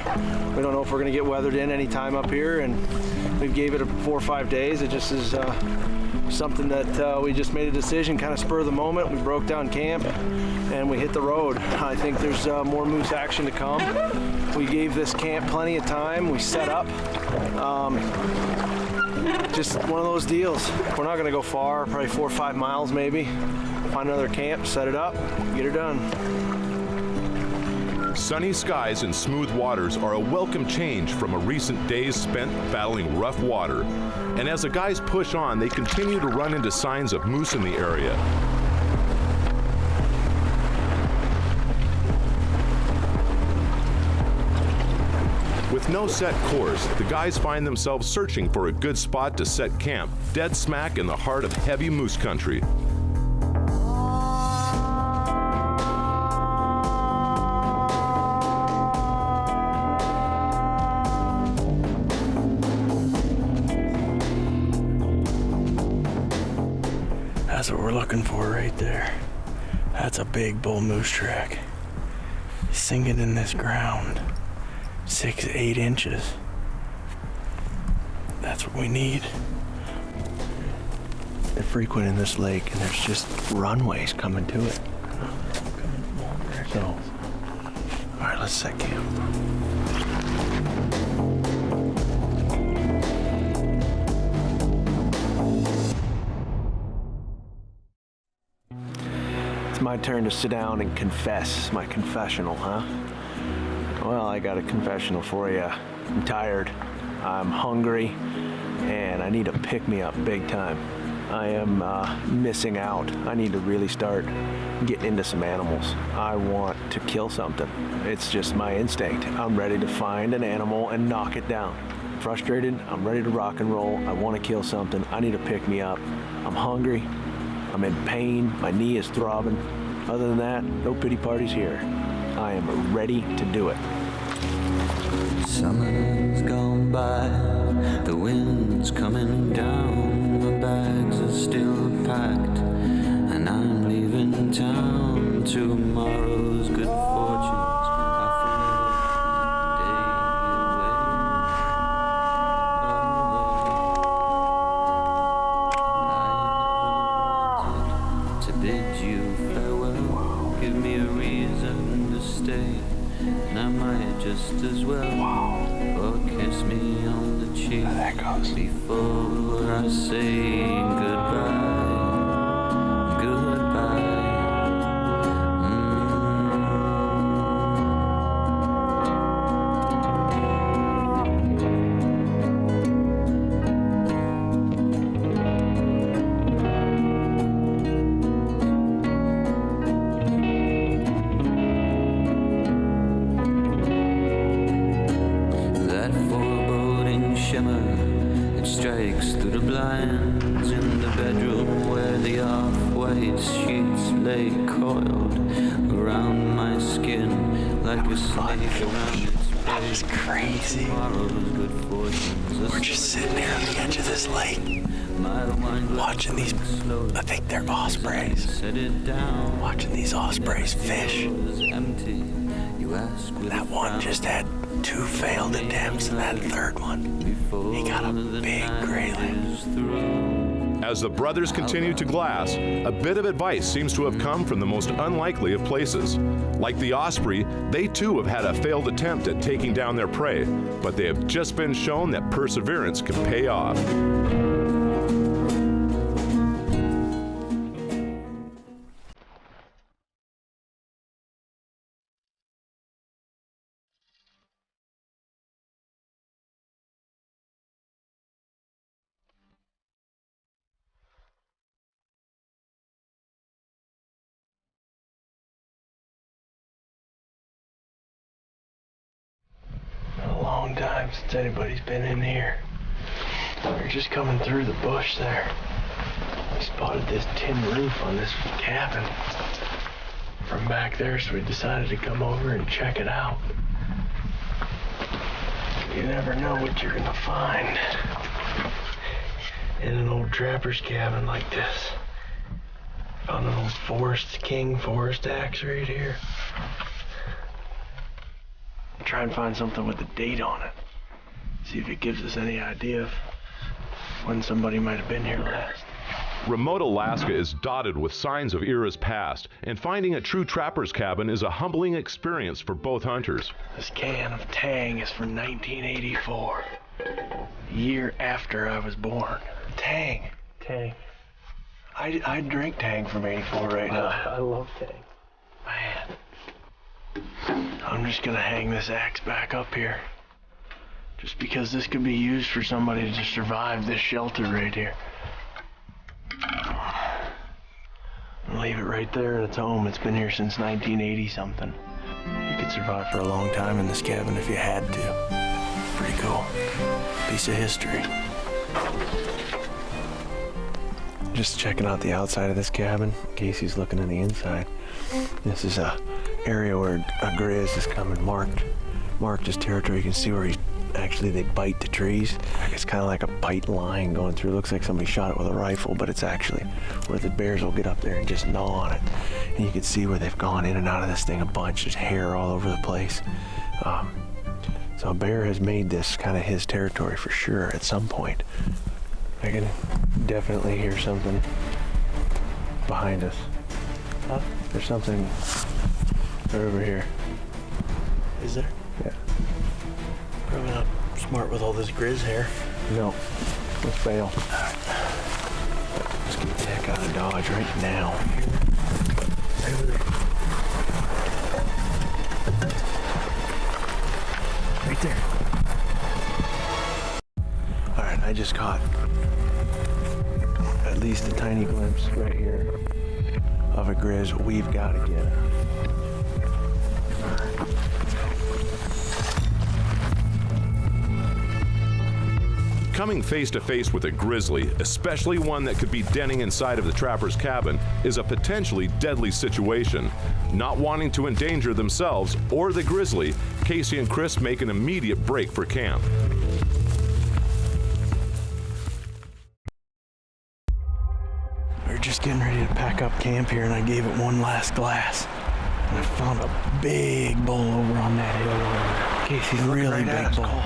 We don't know if we're gonna get weathered in any time up here, and we gave it 4 or 5 days. It just is something that we just made a decision, kind of spur of the moment. We broke down camp and we hit the road. I think there's more moose action to come. We gave this camp plenty of time. We set up. Just one of those deals. We're not gonna go far, probably 4 or 5 miles maybe. Find another camp, set it up, get her done. Sunny skies and smooth waters are a welcome change from a recent days spent battling rough water. And as the guys push on, they continue to run into signs of moose in the area. With no set course, the guys find themselves searching for a good spot to set camp, dead smack in the heart of heavy moose country. That's what we're looking for right there. That's a big bull moose track. Sinking in this ground. 6 to 8 inches. That's what we need. They're frequenting this lake and there's just runways coming to it. So, all right, let's set camp. It's my turn to sit down and confess. My confessional, huh? Well, I got a confessional for you. I'm tired, I'm hungry, and I need a pick-me-up big time. I am missing out. I need to really start getting into some animals. I want to kill something. It's just my instinct. I'm ready to find an animal and knock it down. I'm frustrated, I'm ready to rock and roll. I want to kill something. I need to pick me up. I'm hungry, I'm in pain, my knee is throbbing. Other than that, no pity parties here. I am ready to do it. Summer's gone by, the wind's coming down, my bags are still packed, and I'm leaving town. Tomorrow's good fortunes are for another day away. I to bid you farewell, give me a reason to stay, and I might just as well. Or kiss me on the cheek before I say goodbye. Goodbye. That foreboding shimmer, it strikes breaks through the blinds in the bedroom where the off-white sheets lay coiled around my skin like a snake around its base. That was crazy. We're just sitting here on the edge of this lake, watching these, I think they're ospreys, watching these ospreys fish. That one just had 2 failed attempts, and that third one, he got a big grayling. As the brothers continue to glass, a bit of advice seems to have come from the most unlikely of places. Like the osprey, they too have had a failed attempt at taking down their prey, but they have just been shown that perseverance can pay off. Long time since anybody's been in here. We're just coming through the bush there. We spotted this tin roof on this cabin from back there, so we decided to come over and check it out. You never know what you're gonna find in an old trapper's cabin like this. Found an old forest axe right here. Try and find something with a date on it. See if it gives us any idea of when somebody might have been here last. Remote Alaska is dotted with signs of eras past, and finding a true trapper's cabin is a humbling experience for both hunters. This can of Tang is from 1984, the year after I was born. Tang. I drink Tang from 84 right now. I love Tang. Man. I'm just gonna hang this axe back up here. Just because this could be used for somebody to survive this shelter right here. I'll leave it right there in its home. It's been here since 1980 something. You could survive for a long time in this cabin if you had to. Pretty cool. Piece of history. Just checking out the outside of this cabin. Casey's looking in the inside. This is a area where a grizz has come and marked his territory. You can see where they bite the trees. It's kind of like a bite line going through. It looks like somebody shot it with a rifle, but it's actually where the bears will get up there and just gnaw on it. And you can see where they've gone in and out of this thing a bunch. There's hair all over the place. So a bear has made this kind of his territory for sure at some point. I can definitely hear something behind us. Huh? There's something over here. Is there? Yeah. Probably not smart with all this grizz hair. No. Let's bail. Alright. Let's get the heck out of Dodge right now. Over there. Right there. Alright, I just caught at least a tiny glimpse right here of a grizz. We've got to get it. Coming face to face with a grizzly, especially one that could be denning inside of the trapper's cabin, is a potentially deadly situation. Not wanting to endanger themselves or the grizzly, Casey and Chris make an immediate break for camp. We're just getting ready to pack up camp here, and I gave it one last glass. And I found a big bull over on that hill over there. Casey's really big bull.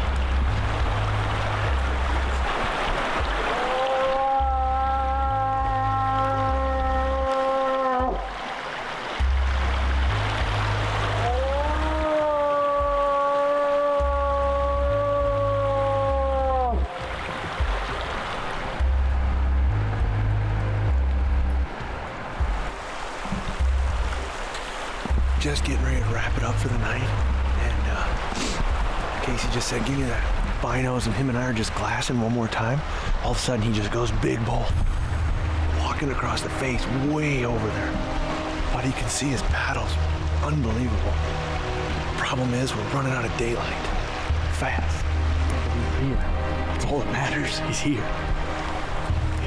Just getting ready to wrap it up for the night, and Casey just said, give me the binos, and him and I are just glassing one more time. All of a sudden, he just goes big bull, walking across the face, way over there. But he can see his paddles, unbelievable. Problem is, we're running out of daylight, fast. He's here. That's all that matters. He's here.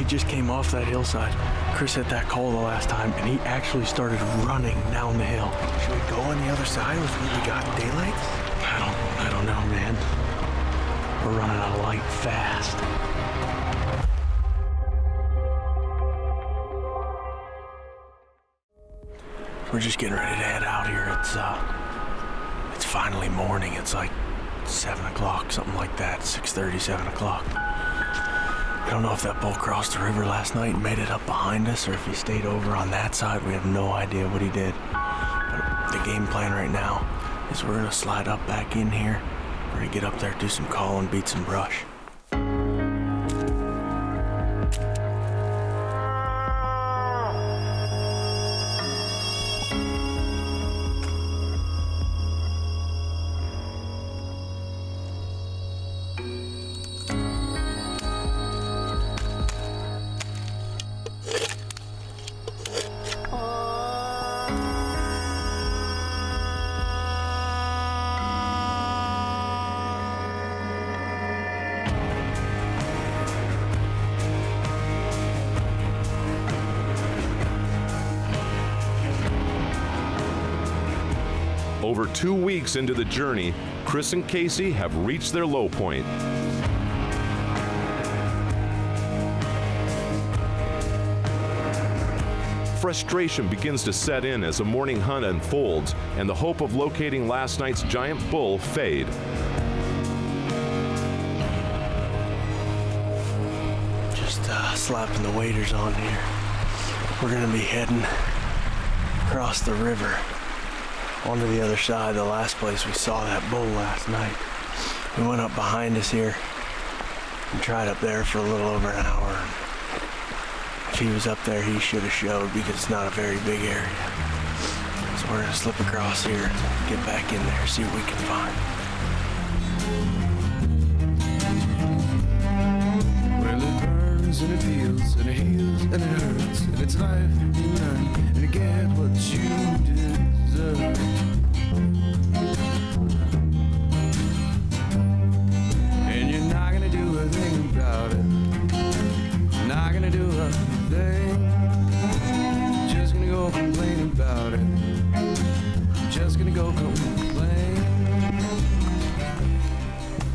He just came off that hillside. Chris hit that call the last time, and he actually started running down the hill. Should we go on the other side with what we got? Daylight? I don't know, man. We're running out of light fast. We're just getting ready to head out here. It's finally morning. It's like 7 o'clock, something like that. 6:30, 7 o'clock. I don't know if that bull crossed the river last night and made it up behind us, or if he stayed over on that side. We have no idea what he did. But the game plan right now is we're gonna slide up back in here. We're gonna get up there, do some calling, beat some brush. Over 2 weeks into the journey, Chris and Casey have reached their low point. Frustration begins to set in as the morning hunt unfolds and the hope of locating last night's giant bull fade. Just slapping the waders on here. We're gonna be heading across the river onto the other side, the last place we saw that bull last night. We went up behind us here and tried up there for a little over an hour. If he was up there, he should have showed, because it's not a very big area. So we're gonna slip across here, get back in there, see what we can find. Well, it burns and it feels and it heals and it hurts, and it's life you learn and you get what you deserve. And you're not gonna do a thing about it. You're not gonna do a thing. You're just gonna go complain about it. You're just gonna go complain.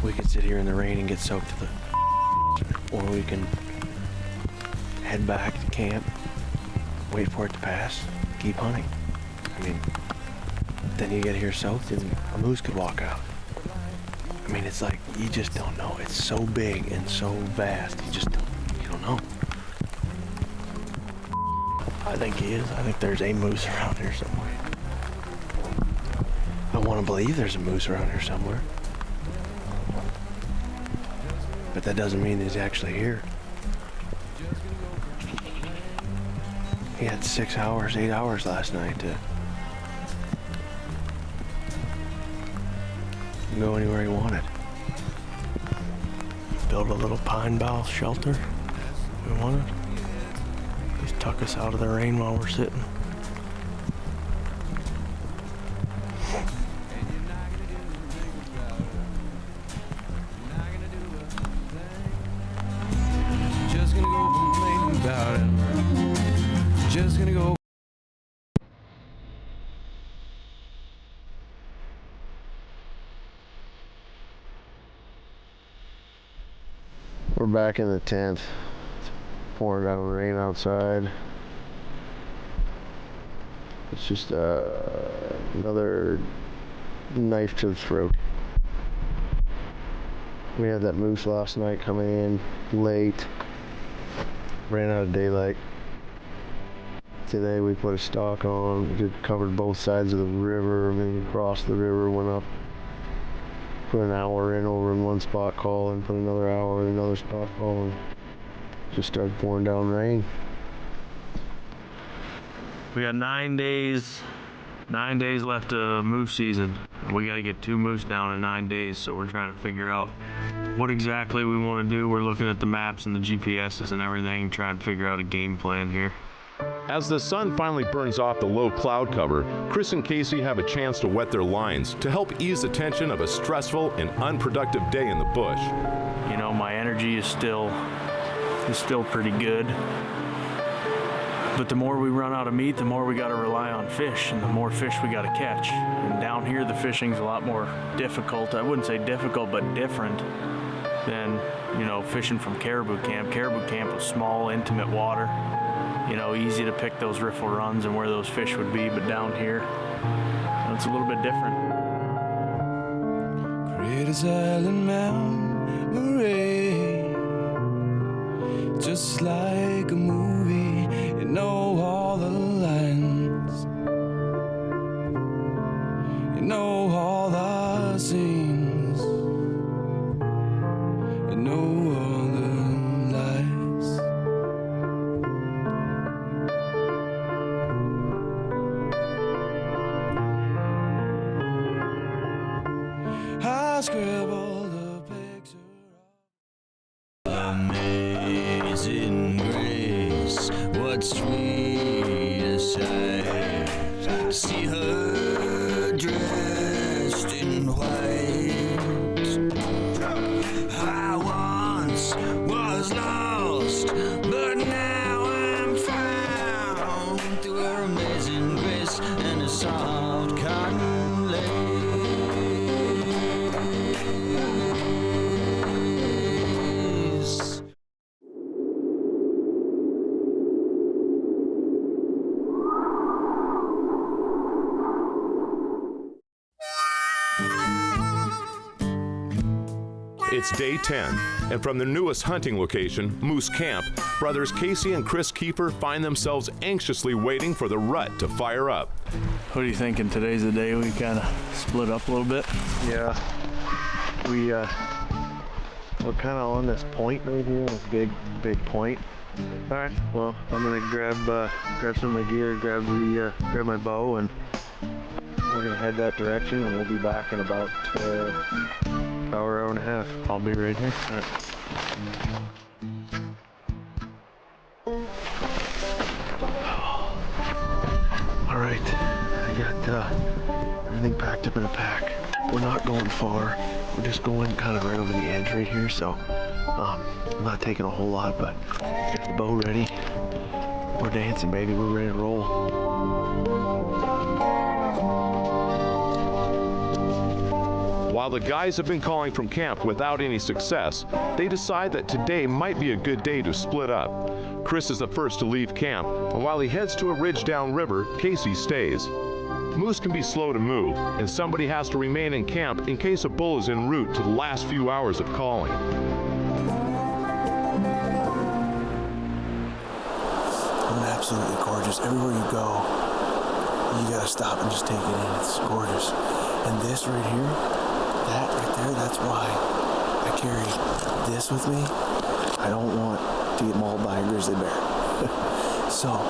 We could sit here in the rain and get soaked to the or we can head back to camp, wait for it to pass, keep hunting. I mean, then you get here soaked and a moose could walk out. I mean, it's like, you just don't know. It's so big and so vast, you don't know. I think he is. I think there's a moose around here somewhere. I want to believe there's a moose around here somewhere. But that doesn't mean he's actually here. He had 6 hours, 8 hours last night to go anywhere he wanted. Build a little pine bough shelter if we wanted. Just tuck us out of the rain while we're sitting. Just gonna go complain about it. Just gonna go. We're back in the tent. It's pouring down rain outside. It's just another knife to the throat. We had that moose last night coming in late. Ran out of daylight. Today we put a stalk on. We covered both sides of the river, and then we crossed the river, went up. Put an hour in over in one spot calling, put another hour in another spot calling. Just started pouring down rain. We got 9 days left of moose season. We got to get 2 moose down in 9 days, so we're trying to figure out what exactly we want to do. We're looking at the maps and the GPSs and everything, trying to figure out a game plan here. As the sun finally burns off the low cloud cover, Chris and Casey have a chance to wet their lines to help ease the tension of a stressful and unproductive day in the bush. You know, my energy is still is still pretty good. But the more we run out of meat, the more we got to rely on fish, and the more fish we got to catch. And down here, the fishing's a lot more difficult. I wouldn't say difficult, but different than, you know, fishing from caribou camp. Caribou camp was small, intimate water. You know, easy to pick those riffle runs and where those fish would be. But down here, it's a little bit different. Great as Island Mount Murray, just like a movie, you know all the lines, you know all the scenes, you know all the lies. I scribbled a picture of amazing grace, what sweetest sight, see her dressed in white. I once was lost, but now I'm found through her amazing grace and a soft cotton lace. It's day 10, and from the newest hunting location, Moose Camp, brothers Casey and Chris Keefer find themselves anxiously waiting for the rut to fire up. What are you thinking? Today's the day we kind of split up a little bit? Yeah, we're kind of on this point right here, this big point. All right, well, I'm gonna grab some of my gear, grab my bow, and we're gonna head that direction, and we'll be back in about hour and a half. I'll be right here. All right. All right, I got everything packed up in a pack. We're not going far. We're just going kind of right over the edge right here, so I'm not taking a whole lot, but get the bow ready. We're dancing, baby. We're ready to roll. While the guys have been calling from camp without any success, they decide that today might be a good day to split up. Chris is the first to leave camp, and while he heads to a ridge downriver, Casey stays. Moose can be slow to move, and somebody has to remain in camp in case a bull is en route to the last few hours of calling. Absolutely gorgeous. Everywhere you go, you gotta stop and just take it in. It's gorgeous. And this right here, that right there, that's why I carry this with me. I don't want to get mauled by a grizzly bear. So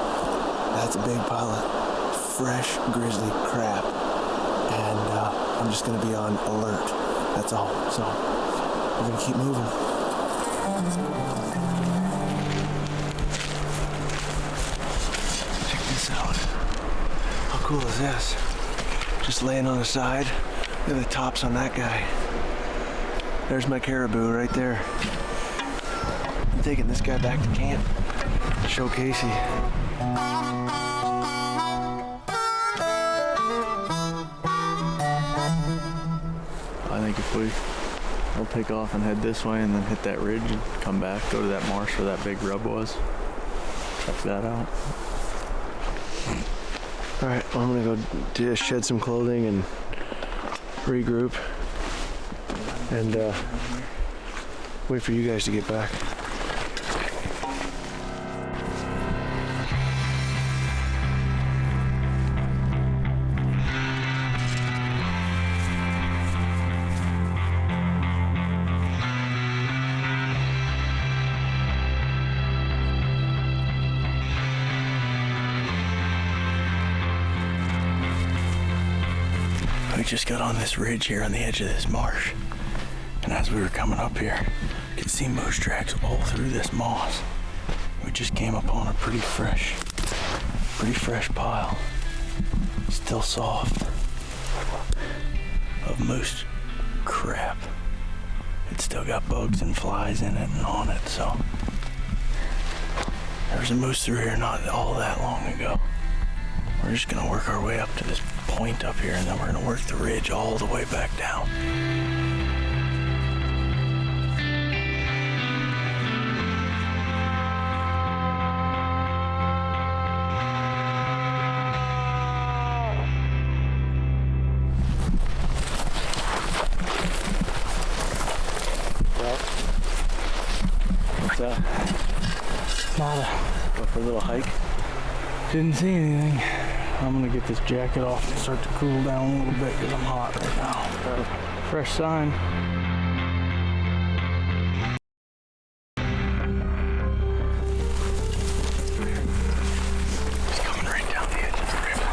that's a big pile of fresh grizzly crap, and I'm just gonna be on alert. That's all. So we're gonna keep moving. Check this out. How cool is this? Just laying on the side. Look at the tops on that guy. There's my caribou right there. I'm taking this guy back to camp to show Casey. I think if we'll take off and head this way and then hit that ridge and come back, go to that marsh where that big rub was. Check that out. All right, well, I'm gonna go shed some clothing and regroup and wait for you guys to get back. We just got on this ridge here on the edge of this marsh, and as we were coming up here, you could see moose tracks all through this moss. We just came upon a pretty fresh pile, still soft, of moose crap. It's still got bugs and flies in it and on it, so There was a moose through here not all that long ago. We're just gonna work our way up to this point up here, and then we're gonna work the ridge all the way back down. What's up? Nada. Go for a little hike. Didn't see anything. I'm gonna get this jacket off and start to cool down a little bit because I'm hot right now. Fresh sign. He's coming right down the edge of the river.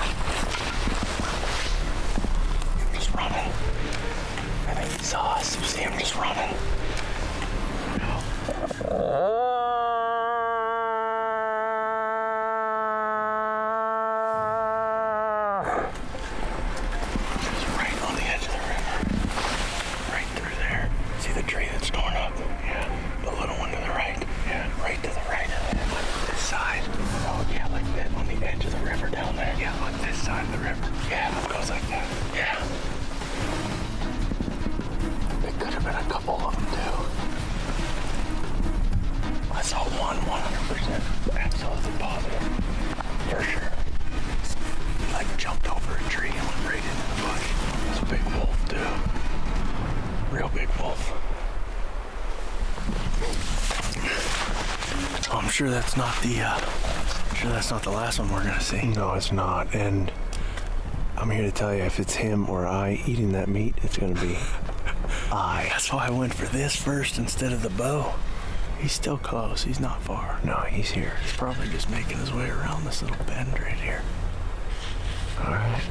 Just running. I think he saw us. You see him just running. I'm sure that's not the last one we're gonna see. No, it's not. And I'm here to tell you, if it's him or I eating that meat, it's gonna be I. That's why I went for this first instead of the bow. He's still close. He's not far. No, he's here. He's probably just making his way around this little bend right here. All right.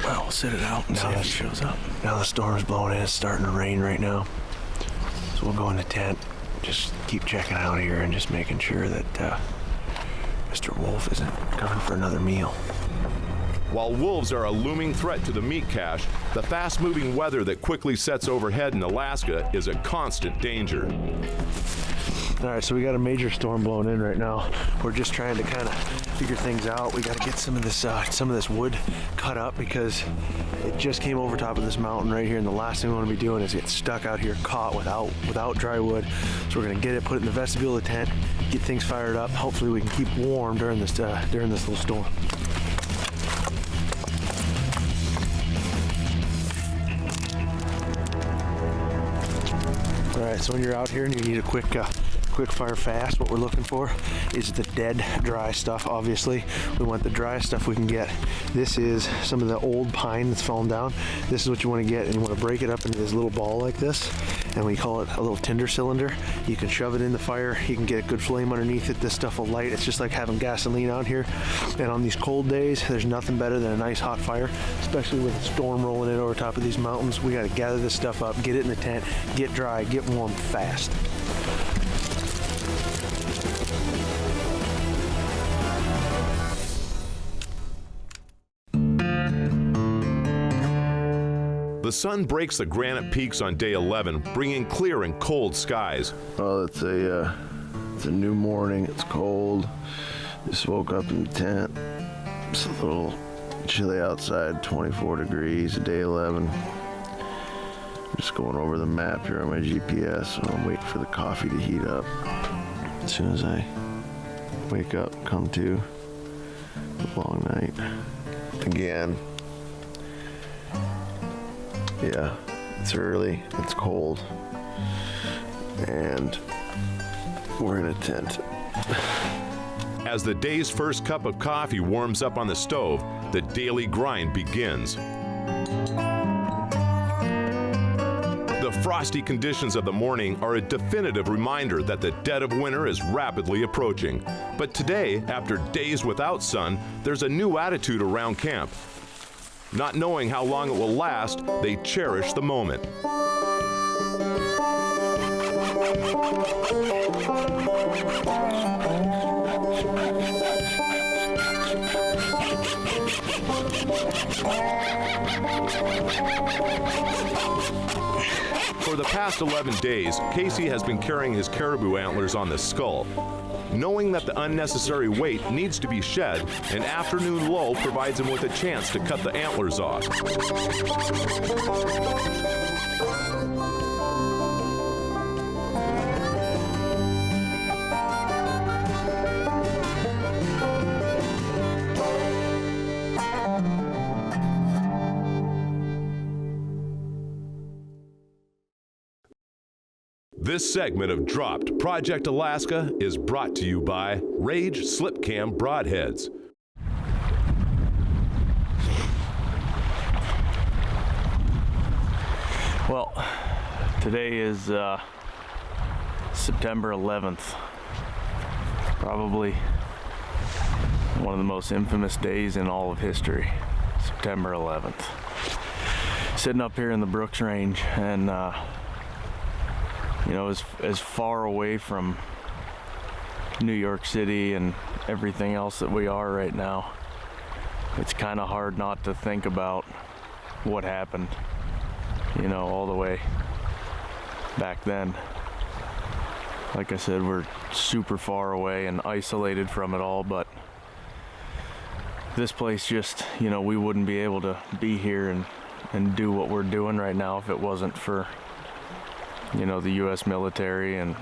Well, we'll sit it out and see if he shows up. Now the storm's blowing in. It's starting to rain right now. So we'll go in the tent. Just keep checking out here and just making sure that Mr. Wolf isn't coming for another meal. While wolves are a looming threat to the meat cache, the fast-moving weather that quickly sets overhead in Alaska is a constant danger. All right, so we got a major storm blowing in right now. We're just trying to kind of figure things out. We got to get some of this wood cut up because it just came over top of this mountain right here, and the last thing we want to be doing is get stuck out here caught without dry wood. So we're gonna get it, put it in the vestibule of the tent, get things fired up. Hopefully we can keep warm during this little storm. All right, so when you're out here and you need a quick fire fast, what we're looking for is the dead dry stuff. Obviously we want the driest stuff we can get. This is some of the old pine that's fallen down. This is what you want to get, and you want to break it up into this little ball like this, and we call it a little tinder cylinder. You can shove it in the fire, you can get a good flame underneath it. This stuff will light. It's just like having gasoline out here, and on these cold days there's nothing better than a nice hot fire, especially with a storm rolling in over top of these mountains. We got to gather this stuff up, get it in the tent, get dry, get warm fast. The sun breaks the granite peaks on day 11, bringing clear and cold skies. Well, it's a new morning. It's cold. Just woke up in the tent. It's a little chilly outside, 24 degrees, day 11. Just going over the map here on my GPS, so I'm waiting for the coffee to heat up. As soon as I wake up, come to a long night again. Yeah, it's early, it's cold, and we're in a tent. As the day's first cup of coffee warms up on the stove, the daily grind begins. The frosty conditions of the morning are a definitive reminder that the dead of winter is rapidly approaching. But today, after days without sun, there's a new attitude around camp. Not knowing how long it will last, they cherish the moment. For the past 11 days, Casey has been carrying his caribou antlers on the skull. Knowing that the unnecessary weight needs to be shed, an afternoon lull provides him with a chance to cut the antlers off. This segment of Dropped Project Alaska is brought to you by Rage Slipcam Broadheads. Well, today is September 11th. Probably one of the most infamous days in all of history. September 11th. Sitting up here in the Brooks Range and you know, as far away from New York City and everything else that we are right now, it's kind of hard not to think about what happened, you know, all the way back then. Like I said, we're super far away and isolated from it all, but this place just, you know, we wouldn't be able to be here and do what we're doing right now if it wasn't for, you know, the U.S. military and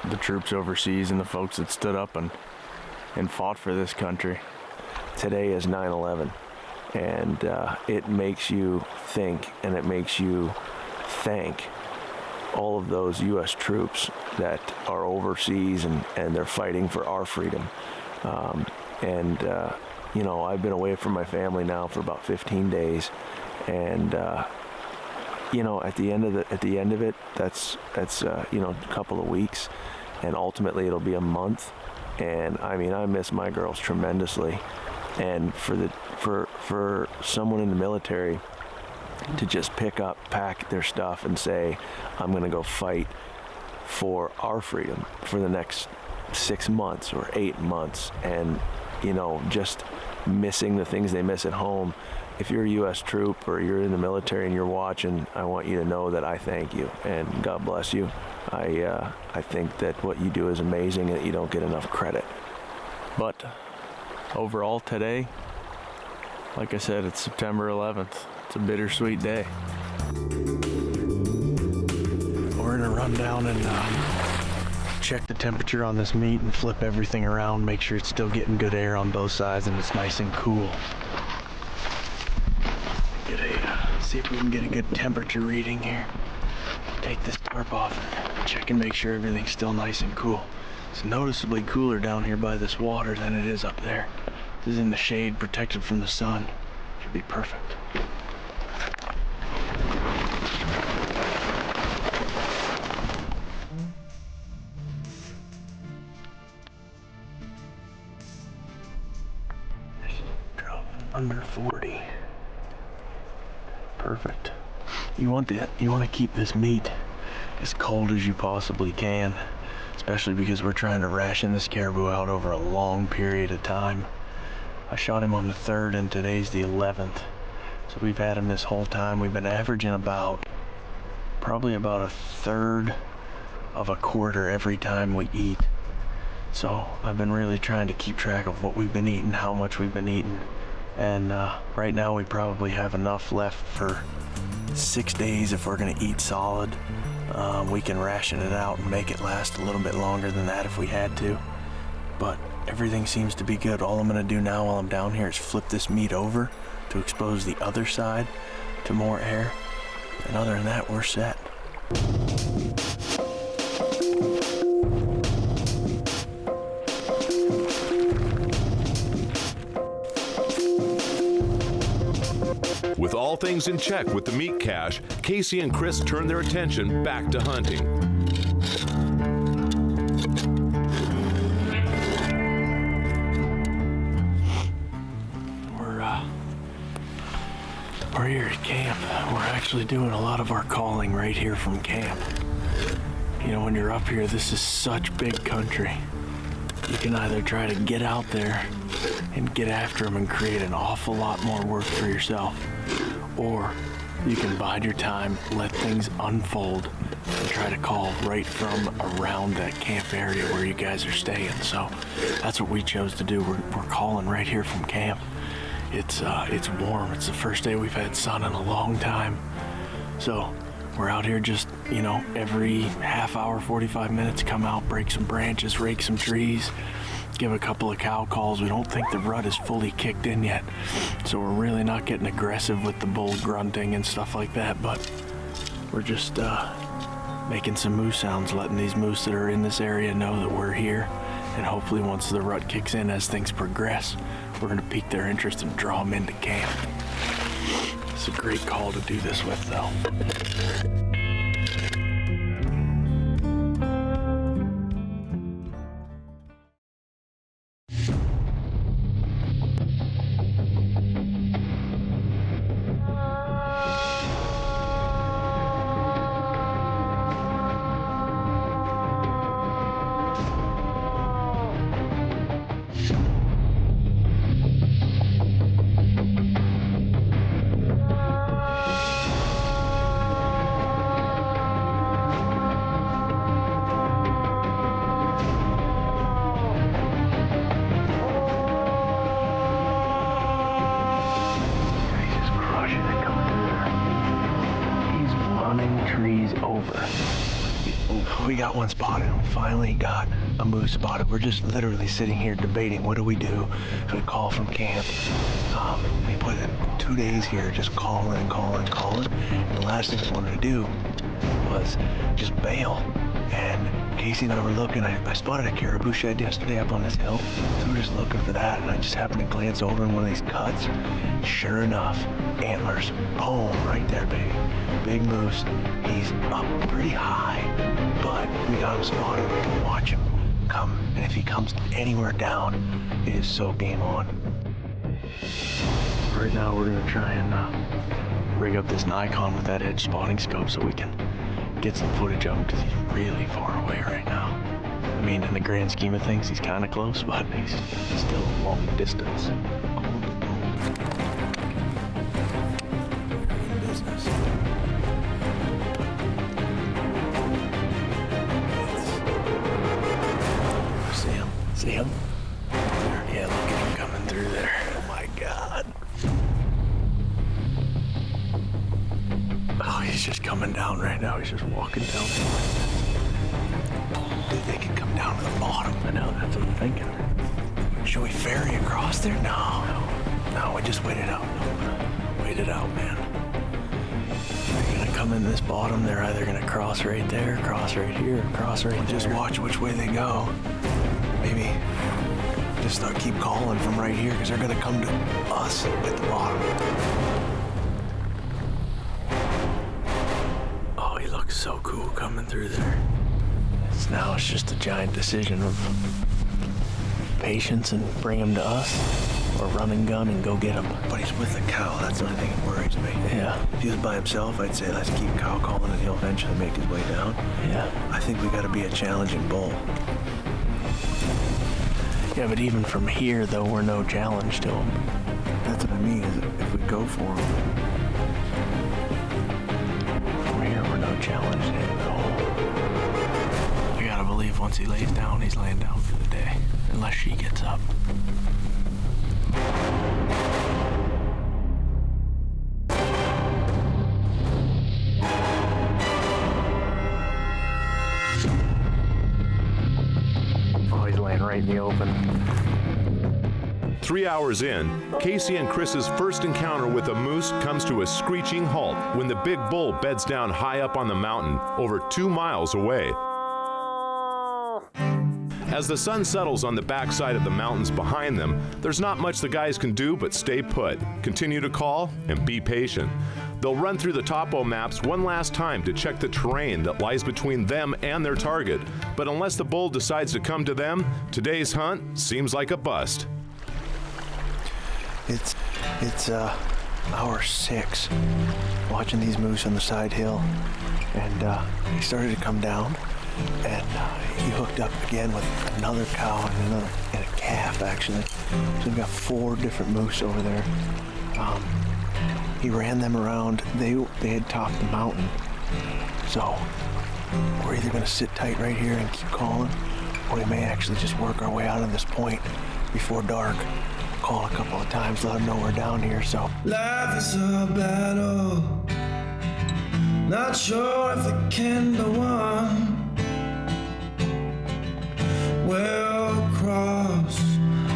the troops overseas and the folks that stood up and fought for this country. Today is 9/11, and it makes you think and it makes you thank all of those U.S. troops that are overseas and they're fighting for our freedom. You know, I've been away from my family now for about 15 days, and you know, at the end of it, that's you know, a couple of weeks, and ultimately it'll be a month. And I mean, I miss my girls tremendously, and for someone in the military to just pack their stuff and say, I'm gonna go fight for our freedom for the next 6 months or 8 months, and you know, just missing the things they miss at home. If you're a U.S. troop or you're in the military and you're watching, I want you to know that I thank you and God bless you. I think that what you do is amazing and that you don't get enough credit. But overall today, like I said, it's September 11th. It's a bittersweet day. We're gonna run down and check the temperature on this meat and flip everything around, make sure it's still getting good air on both sides and it's nice and cool. See if we can get a good temperature reading here. Take this tarp off and check and make sure everything's still nice and cool. It's noticeably cooler down here by this water than it is up there. This is in the shade, protected from the sun. Should be perfect. Drop under 40. Perfect. You want to keep this meat as cold as you possibly can, especially because we're trying to ration this caribou out over a long period of time. I shot him on the 3rd and today's the 11th. So we've had him this whole time. We've been averaging probably about a third of a quarter every time we eat. So I've been really trying to keep track of what we've been eating, how much we've been eating. And right now we probably have enough left for 6 days if we're gonna eat solid. We can ration it out and make it last a little bit longer than that if we had to. But everything seems to be good. All I'm gonna do now while I'm down here is flip this meat over to expose the other side to more air. And other than that, we're set. With all things in check with the meat cache, Casey and Chris turn their attention back to hunting. We're here at camp. We're actually doing a lot of our calling right here from camp. You know, when you're up here, this is such big country. You can either try to get out there and get after them and create an awful lot more work for yourself, or you can bide your time, let things unfold, and try to call right from around that camp area where you guys are staying. So that's what we chose to do. We're calling right here from camp. It's warm. It's the first day we've had sun in a long time. So we're out here just, every half hour, 45 minutes, come out, break some branches, rake some trees, give a couple of cow calls. We don't think the rut is fully kicked in yet, so we're really not getting aggressive with the bull grunting and stuff like that, but we're just making some moose sounds, letting these moose that are in this area know that we're here, and hopefully once the rut kicks in, as things progress, we're going to pique their interest and draw them into camp. It's a great call to do this with, though. We got one spotted. We finally got a moose spotted. We're just literally sitting here debating, what do we do? Should we call from camp? We put in 2 days here just calling. And the last thing we wanted to do was just bail. And Casey and I were looking. I spotted a caribou shed yesterday up on this hill. So we're just looking for that. And I just happened to glance over in one of these cuts. Sure enough, antlers, boom, right there, baby. Big moose. He's up pretty high, but we got him spotted. We can watch him come, and if he comes anywhere down, it is so game on. Right now, we're gonna try and rig up this Nikon with that edge spotting scope so we can get some footage of him, because he's really far away right now. I mean, in the grand scheme of things, he's kind of close, but he's still a long distance. See him? Yeah, look at him coming through there. Oh my God. Oh, he's just coming down right now. He's just walking down. Dude, they could come down to the bottom. I know, that's what I'm thinking. Should we ferry across there? No, we just wait it out. Wait it out, man. They're gonna come in this bottom. They're either gonna cross right there, cross right here, cross right there. Just watch which way they go. Maybe just keep calling from right here, because they're gonna come to us at the bottom. Oh, he looks so cool coming through there. Now it's just a giant decision of patience and bring him to us, or run and gun and go get him. But he's with a cow. That's the only thing that worries me. Yeah. If he was by himself, I'd say let's keep cow calling and he'll eventually make his way down. Yeah. I think we got to be a challenging bull. Yeah, but even from here, though, we're no challenge to him. That's what I mean, is if we go for him. From here, we're no challenge to him at all. I gotta believe once he lays down, he's laying down for the day. Unless she gets up. Right in the open. 3 hours in, Casey and Chris's first encounter with a moose comes to a screeching halt when the big bull beds down high up on the mountain, over 2 miles away. As the sun settles on the backside of the mountains behind them, there's not much the guys can do but stay put, continue to call, and be patient. They'll run through the topo maps one last time to check the terrain that lies between them and their target. But unless the bull decides to come to them, today's hunt seems like a bust. It's hour 6, watching these moose on the side hill, and he started to come down, and he hooked up again with another cow and a calf, actually. So we've got 4 different moose over there. He ran them around. They had topped the mountain. So we're either gonna sit tight right here and keep calling, or we may actually just work our way out of this point before dark. Call a couple of times, let them know we're down here, so. Life is a battle, not sure if it can be won. We'll cross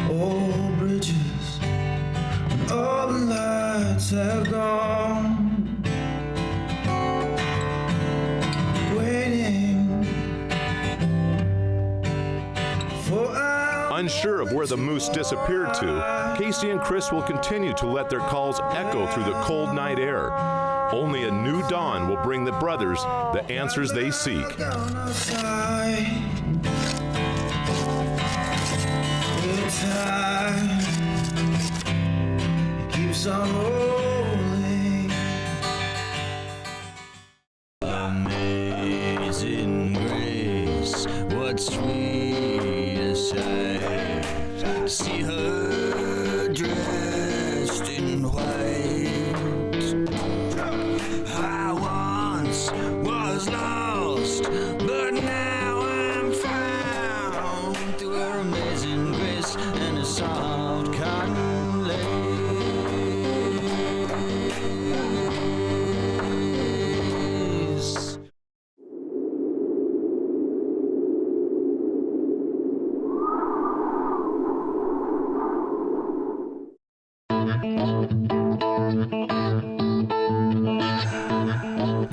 all bridges when all the lights have gone. Waiting for our Unsure of where the moose disappeared to, Casey and Chris will continue to let their calls echo through the cold night air. Only a new dawn will bring the brothers the answers they seek. Time keeps on rolling. Amazing grace, what sweet sight. See her dressed in white. I once was lost, but now I'm found through her amazing grace and a soft cotton lace.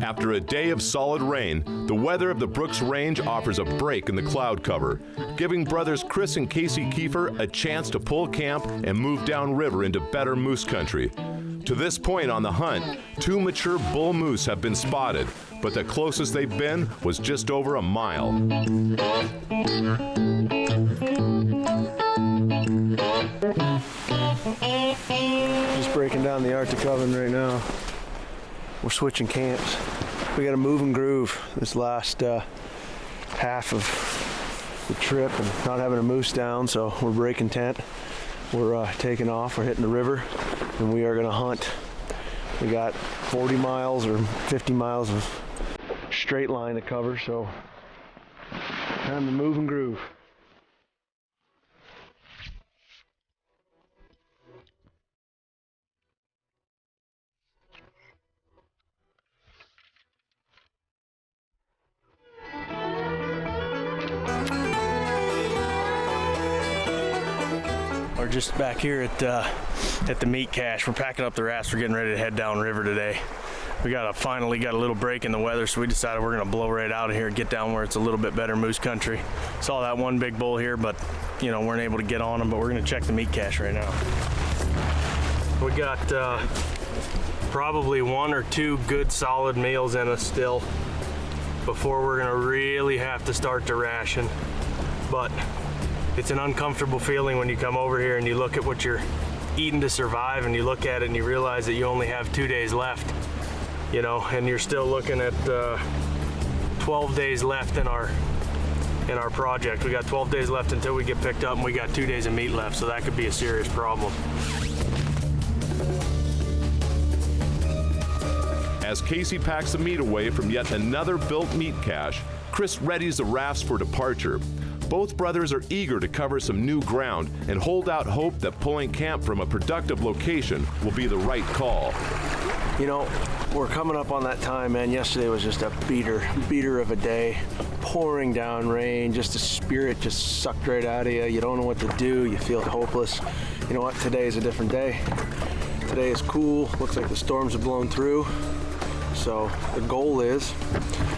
After a day of solid rain, the weather of the Brooks Range offers a break in the cloud cover, giving brothers Chris and Casey Keefer a chance to pull camp and move downriver into better moose country. To this point on the hunt, 2 mature bull moose have been spotted, but the closest they've been was just over a mile. Just breaking down the Arctic oven right now. We're switching camps. We got to move and groove this last half of the trip and not having a moose down, so we're breaking tent. We're taking off, we're hitting the river, and we are gonna hunt. We got 40 miles or 50 miles of straight line to cover, so time to move and groove. We're just back here at the meat cache. We're packing up the rafts. We're getting ready to head downriver today. We finally got a little break in the weather, so we decided we're gonna blow right out of here and get down where it's a little bit better moose country. Saw that one big bull here, but weren't able to get on him. But we're gonna check the meat cache right now. We got probably 1 or 2 good solid meals in us still before we're gonna really have to start to ration. But it's an uncomfortable feeling when you come over here and you look at what you're eating to survive, and you look at it and you realize that you only have 2 days left, and you're still looking at 12 days left in our project. We got 12 days left until we get picked up, and we got 2 days of meat left, so that could be a serious problem. As Casey packs the meat away from yet another built meat cache, Chris readies the rafts for departure. Both brothers are eager to cover some new ground and hold out hope that pulling camp from a productive location will be the right call. We're coming up on that time, man. Yesterday was just a beater of a day. Pouring down rain, just the spirit just sucked right out of you. You don't know what to do. You feel hopeless. You know what? Today is a different day. Today is cool. Looks like the storms have blown through. So the goal is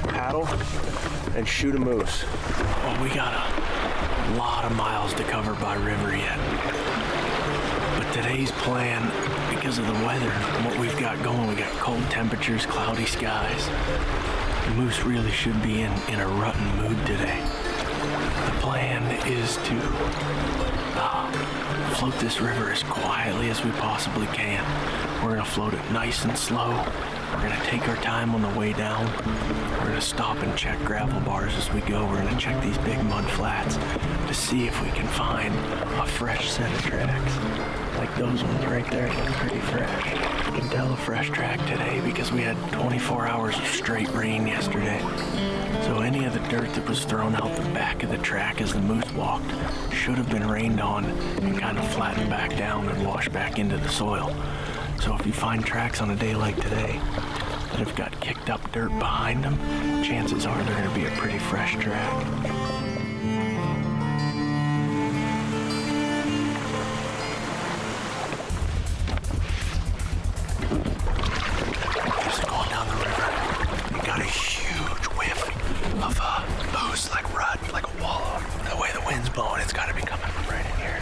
paddle and shoot a moose. Well, we got a lot of miles to cover by river yet. But today's plan, because of the weather and what we've got going, we got cold temperatures, cloudy skies. The moose really should be in a rutting mood today. The plan is to float this river as quietly as we possibly can. We're gonna float it nice and slow. We're gonna take our time on the way down. We're gonna stop and check gravel bars as we go. We're gonna check these big mud flats to see if we can find a fresh set of tracks. Like those ones right there look pretty fresh. You can tell a fresh track today because we had 24 hours of straight rain yesterday. So any of the dirt that was thrown out the back of the track as the moose walked should have been rained on and kind of flattened back down and washed back into the soil. So if you find tracks on a day like today that have got kicked up dirt behind them, chances are they're going to be a pretty fresh track. Just going down the river, we got a huge whiff of moose, like rut, like a wallow. The way the wind's blowing, it's got to be coming from right in here.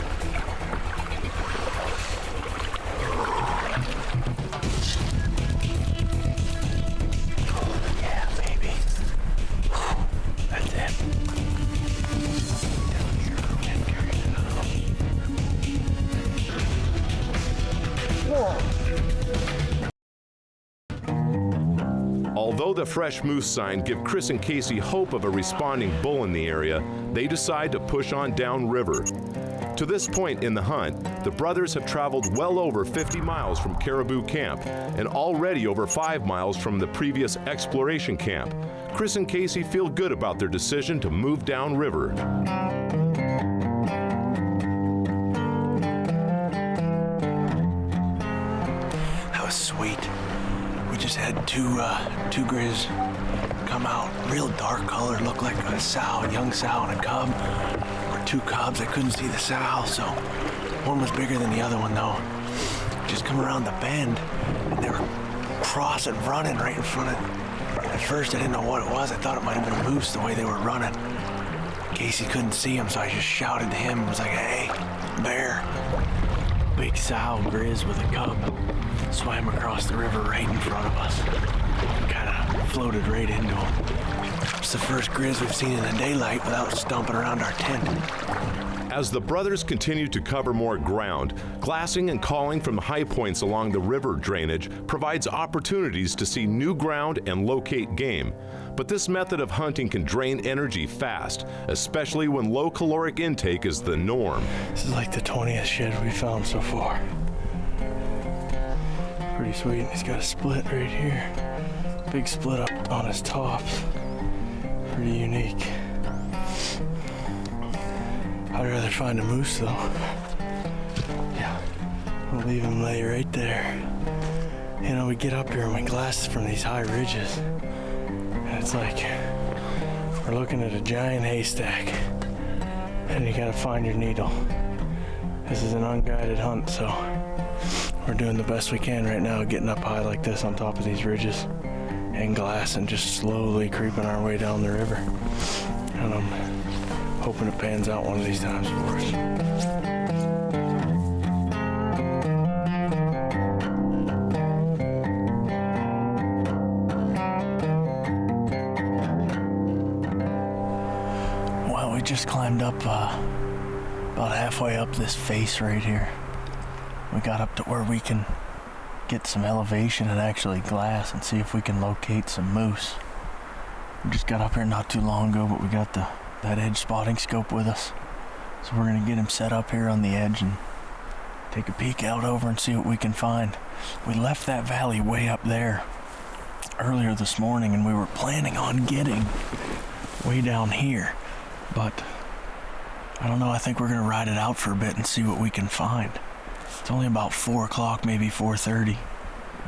Although the fresh moose sign give Chris and Casey hope of a responding bull in the area, they decide to push on downriver. To this point in the hunt, the brothers have traveled well over 50 miles from Caribou Camp and already over 5 miles from the previous exploration camp. Chris and Casey feel good about their decision to move downriver. That was sweet. We just had two grizz come out, real dark color, looked like a sow, a young sow and a cub. Or two cubs, I couldn't see the sow, so one was bigger than the other one though. Just come around the bend, and they were crossing, running right in front of. At first I didn't know what it was. I thought it might have been a moose the way they were running. Casey couldn't see him, so I just shouted to him and was like, "Hey, bear." Big sow grizz with a cub swam across the river right in front of us. Kind of floated right into him. It's the first grizz we've seen in the daylight without stomping around our tent. As the brothers continue to cover more ground, glassing and calling from high points along the river drainage provides opportunities to see new ground and locate game. But this method of hunting can drain energy fast, especially when low caloric intake is the norm. This is like the 20th shed we found so far. Pretty sweet. He's got a split right here. Big split up on his tops. Pretty unique. I'd rather find a moose though. Yeah, we'll leave him lay right there. You know, we get up here and we glass from these high ridges, and it's like we're looking at a giant haystack, and you gotta find your needle. This is an unguided hunt, so we're doing the best we can right now, getting up high like this on top of these ridges and glass and just slowly creeping our way down the river. And I'm hoping it pans out one of these times for us. Well, we just climbed up about halfway up this face right here. We got up to where we can get some elevation and actually glass and see if we can locate some moose. We just got up here not too long ago, but we got that edge spotting scope with us. So we're gonna get him set up here on the edge and take a peek out over and see what we can find. We left that valley way up there earlier this morning and we were planning on getting way down here, but I don't know, I think we're gonna ride it out for a bit and see what we can find. It's only about 4 o'clock, maybe 4:30.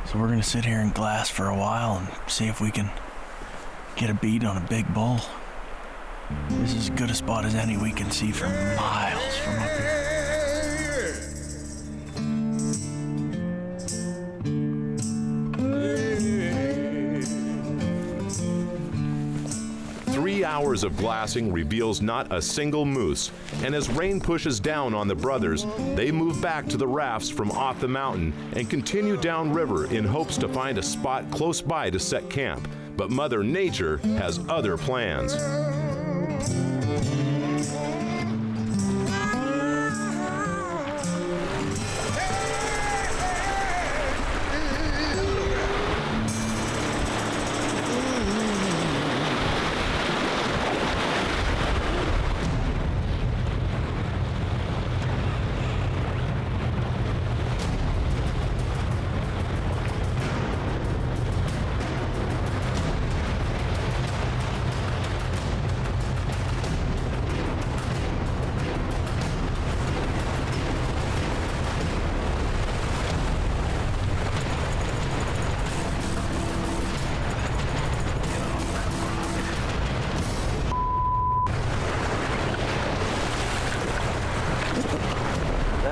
So we're gonna sit here and glass for a while and see if we can get a beat on a big bull. This is as good a spot as any we can see for miles from up here. 3 hours of glassing reveals not a single moose, and as rain pushes down on the brothers, they move back to the rafts from off the mountain and continue downriver in hopes to find a spot close by to set camp. But Mother Nature has other plans.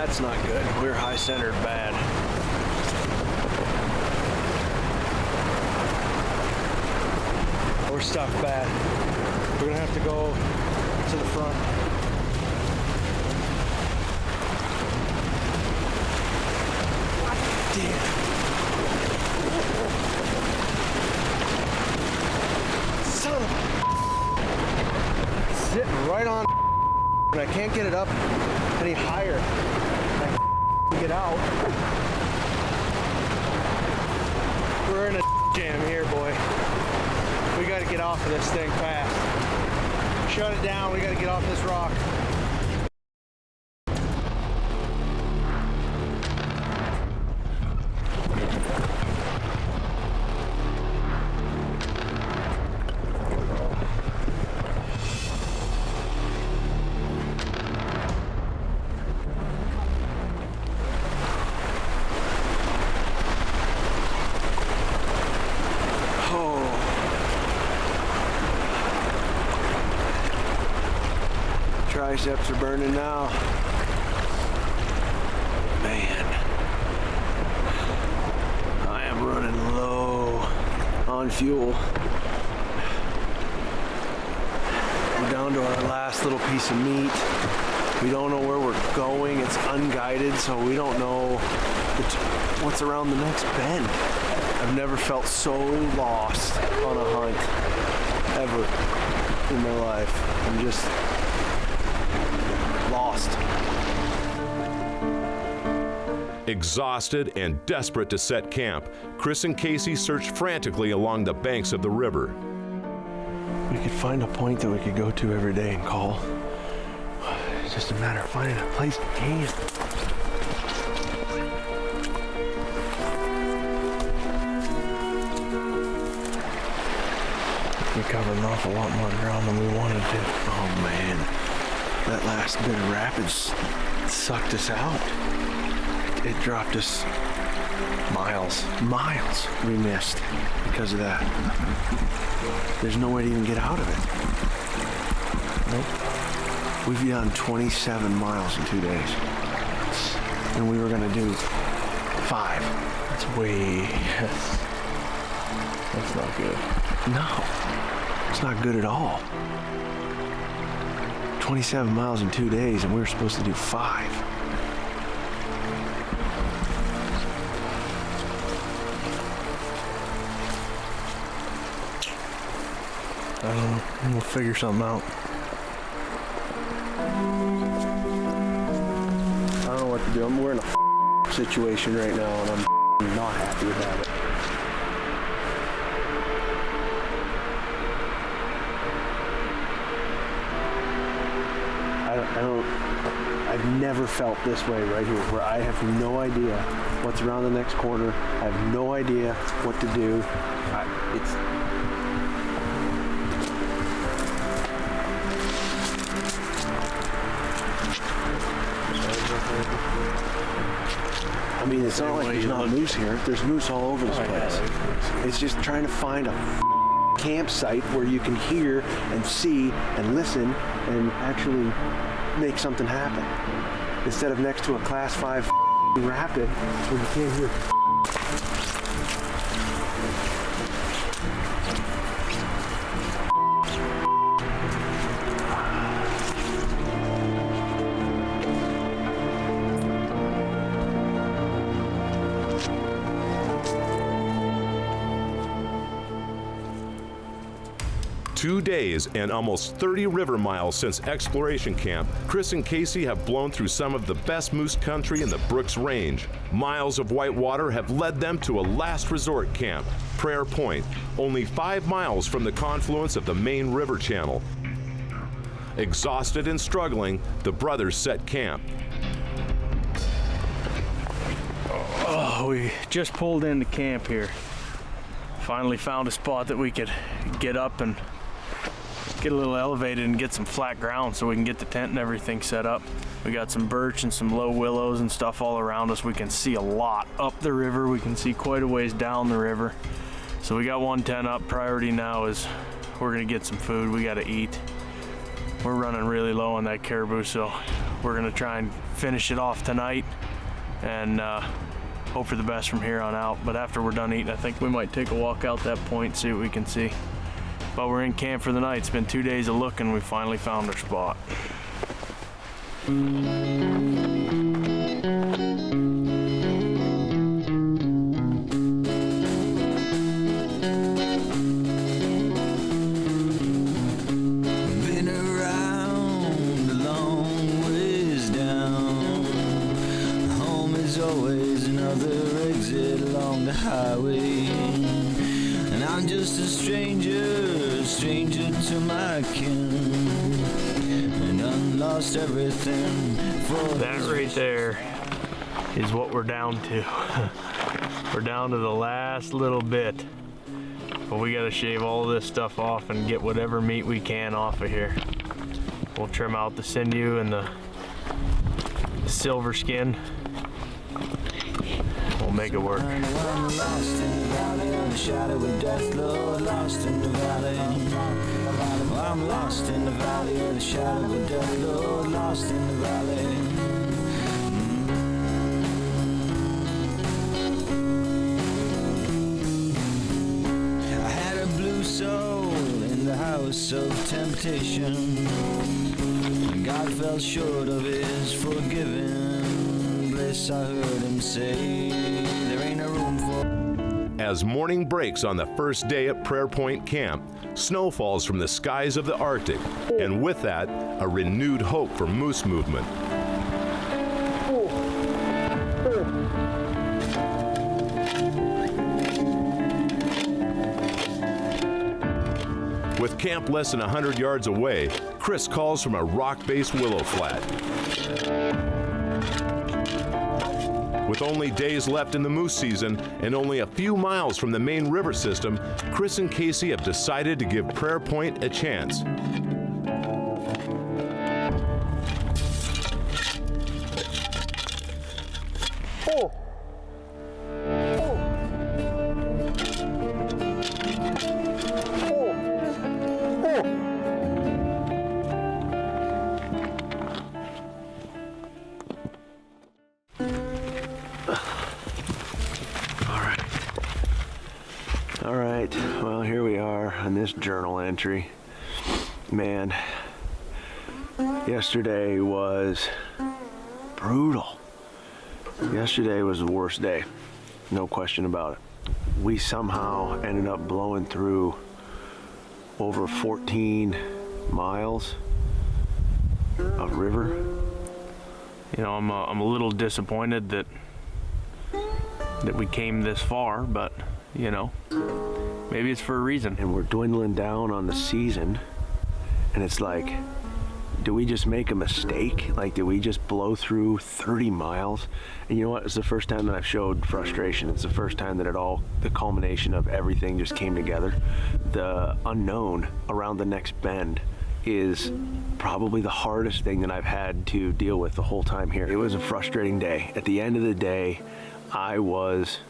That's not good. We're high centered bad. We're stuck bad. We're gonna have to go to the front. Damn. Son of a... Sitting right on, and I can't get it up any higher. I can get out. We're in a jam here, boy. We gotta get off of this thing fast. Shut it down, we gotta get off this rock. Triceps are burning now. Man, I am running low on fuel. We're down to our last little piece of meat. We don't know where we're going. It's unguided, so we don't know what's around the next bend. I've never felt so lost on a hunt ever in my life. I'm just lost. Exhausted and desperate to set camp, Chris and Casey searched frantically along the banks of the river. We could find a point that we could go to every day and call. It's just a matter of finding a place to camp. We covered an awful lot more ground than we wanted to. Oh man, that last bit of rapids sucked us out. It dropped us miles we missed because of that. There's no way to even get out of it. Nope. We've done 27 miles in 2 days. And we were gonna do 5. That's way, that's not good. No, it's not good at all. 27 miles in 2 days and we were supposed to do 5. I don't know. We'll figure something out. I don't know what to do. We're in a situation right now, and I'm not happy about it. I've never felt this way right here, where I have no idea what's around the next corner. I have no idea what to do. I mean, it's not like there's not moose here. There's moose all over this place. It's just trying to find a campsite where you can hear and see and listen and actually make something happen. Instead of next to a class 5 rapid where you can't hear. Two days and almost 30 river miles since exploration camp, Chris and Casey have blown through some of the best moose country in the Brooks Range. Miles of white water have led them to a last resort camp, Prayer Point, only 5 miles from the confluence of the main river channel. Exhausted and struggling, the brothers set camp. Oh, we just pulled into camp here. Finally found a spot that we could get up and get a little elevated and get some flat ground so we can get the tent and everything set up. We got some birch and some low willows and stuff all around us. We can see a lot up the river. We can see quite a ways down the river. So we got one tent up. Priority now is we're gonna get some food. We gotta eat. We're running really low on that caribou, so we're gonna try and finish it off tonight and hope for the best from here on out. But after we're done eating, I think we might take a walk out that point, see what we can see. But we're in camp for the night. It's been 2 days of looking. We finally found our spot. Been around a long ways down. Home is always another exit along the highway. And I'm just a stranger to my kin. And I lost everything for That right there is what we're down to. We're down to the last little bit. But we gotta shave all of this stuff off and get whatever meat we can off of here. We'll trim out the sinew and the silver skin. We'll make it work. I'm lost in the valley of the shadow of death, Lord, lost in the valley. I'm lost in the valley of the shadow of death, Lord, lost in the valley. I had a blue soul in the house of temptation. God fell short of his forgiving bliss. I heard him say, there ain't a room for. As morning breaks on the first day at Prayer Point Camp, snow falls from the skies of the Arctic, and with that, a renewed hope for moose movement. With camp less than 100 yards away, Chris calls from a rock-based willow flat. With only days left in the moose season and only a few miles from the main river system, Chris and Casey have decided to give Prayer Point a chance. All right, well, here we are on this journal entry. Man, yesterday was brutal. Yesterday was the worst day, no question about it. We somehow ended up blowing through over 14 miles of river. You know, I'm a little disappointed that we came this far, but you know, maybe it's for a reason. And we're dwindling down on the season, and it's like, do we just make a mistake? Like, did we just blow through 30 miles? And you know what? It's the first time that I've showed frustration. It's the first time that the culmination of everything just came together. The unknown around the next bend is probably the hardest thing that I've had to deal with the whole time here. It was a frustrating day. At the end of the day, I was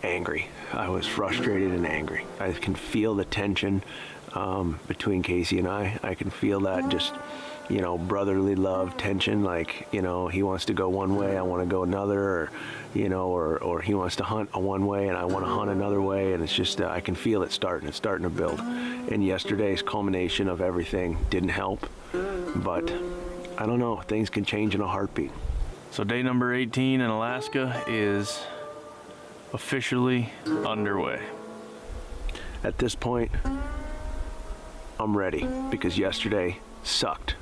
angry. I was frustrated and angry. I can feel the tension between Casey and I. I can feel that just, you know, brotherly love tension, like, you know, he wants to go one way, I want to go another, or, you know, or he wants to hunt a one way and I want to hunt another way, and it's just, I can feel it starting to build. And yesterday's culmination of everything didn't help, but I don't know, things can change in a heartbeat. So day number 18 in Alaska is officially underway. At this point, I'm ready, because yesterday sucked.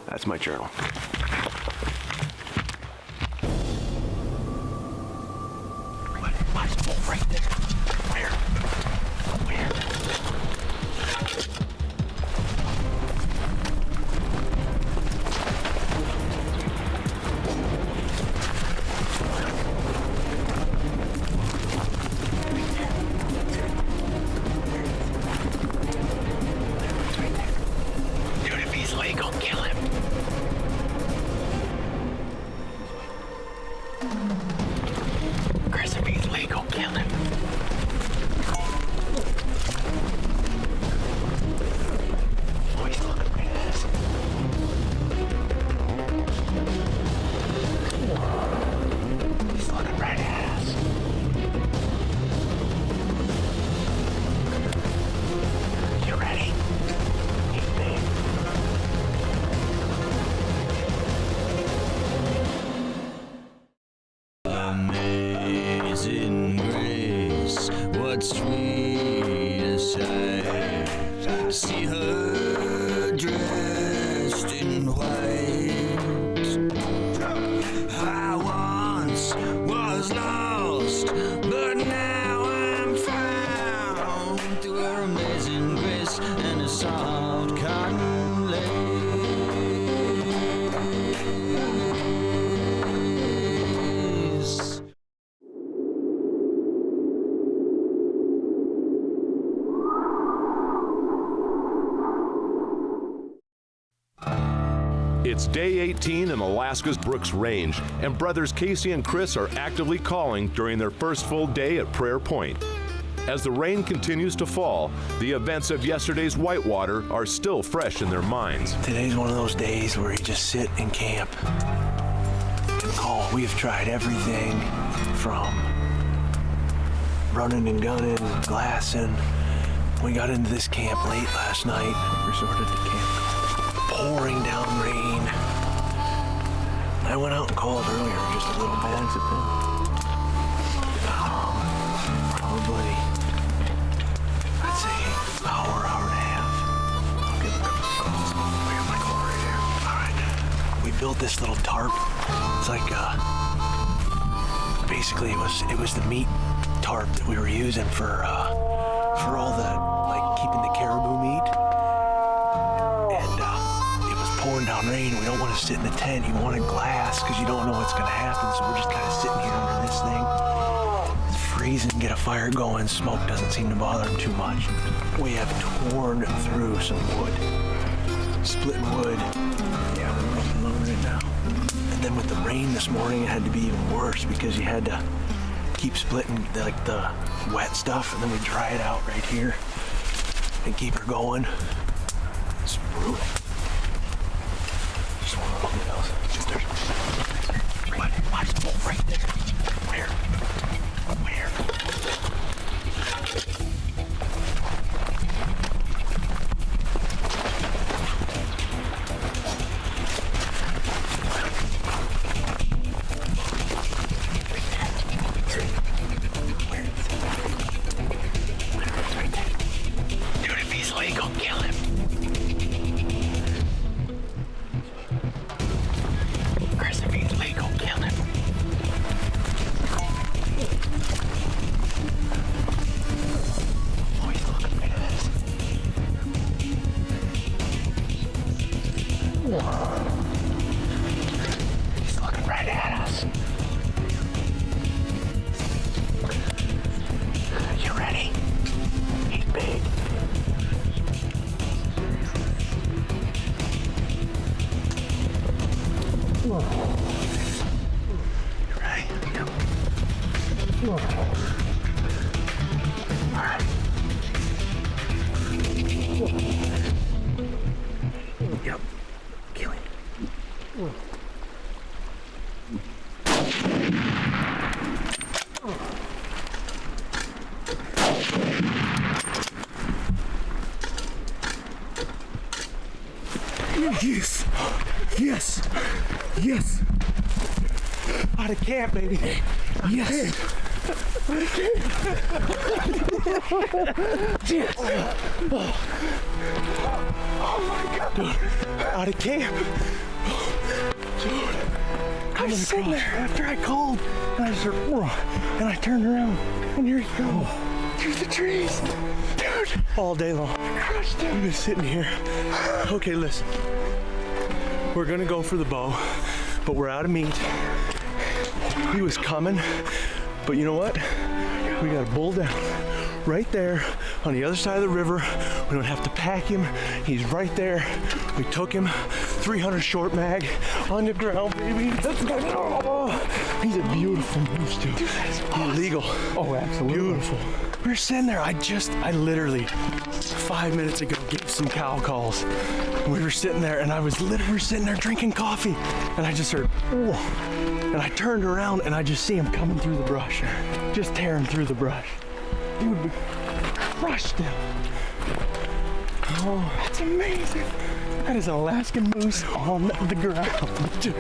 That's my journal. Right there. Where? Dude, if he's legal, kill him. Chris, if he's legal, kill him. Oh, he's looking right at us. see her dressed in white. I once was lost, but now I'm found through her amazing grace and a soft cotton lace. It's day 18 in Alaska's Brooks Range, and brothers Casey and Chris are actively calling during their first full day at Prayer Point. As the rain continues to fall, the events of yesterday's whitewater are still fresh in their minds. Today's one of those days where you just sit and camp and call. We've tried everything from running and gunning and glassing. We got into this camp late last night, resorted to camp. Pouring down rain. I went out and called earlier, just a little bad. Probably, I'd say hour and a half. I'll give them a call. I got my call right here. All right. We built this little tarp. It's like, basically it was the meat tarp that we were using for all the, like, keeping the caribou meat. Pouring down rain, we don't want to sit in the tent. You want a glass because you don't know what's going to happen. So we're just kind of sitting here under this thing. It's freezing, get a fire going. Smoke doesn't seem to bother him too much. We have torn through some wood, splitting wood. Yeah, we're loading it now. And then with the rain this morning, it had to be even worse because you had to keep splitting the wet stuff, and then we dry it out right here and keep her going. It's brutal. Right there. Where? Dude, if he's legal, kill him. Chris, if he's legal, kill him. Oh, he's looking right at us. He's looking right at us. You ready? He's big. You ready? Yep. All right. Yep. Kill him. Yes. Yes. Yes. Out of camp, baby. Yes. Out of camp. Yes. Oh my God. Dude, out of camp. Dude. I was sitting there after I called, and I just heard, and I turned around, and here you go. Through the trees. Dude. All day long. Crushed him. We've been sitting here. Okay, listen. We're gonna go for the bow, but we're out of meat. He was coming, but you know what? We got a bull down right there on the other side of the river. We don't have to pack him. He's right there. We took him, 300 short mag on the ground, baby. Let's go. Oh, he's a beautiful moose, dude. He's legal. Oh, absolutely. Beautiful. We were sitting there. I literally 5 minutes ago gave some cow calls. We were sitting there, and I was literally sitting there drinking coffee, and I just heard, whoa. And I turned around, and I just see him coming through the brush, just tearing through the brush. Dude, we crushed him. Oh, that's amazing. That is an Alaskan moose on the ground, dude.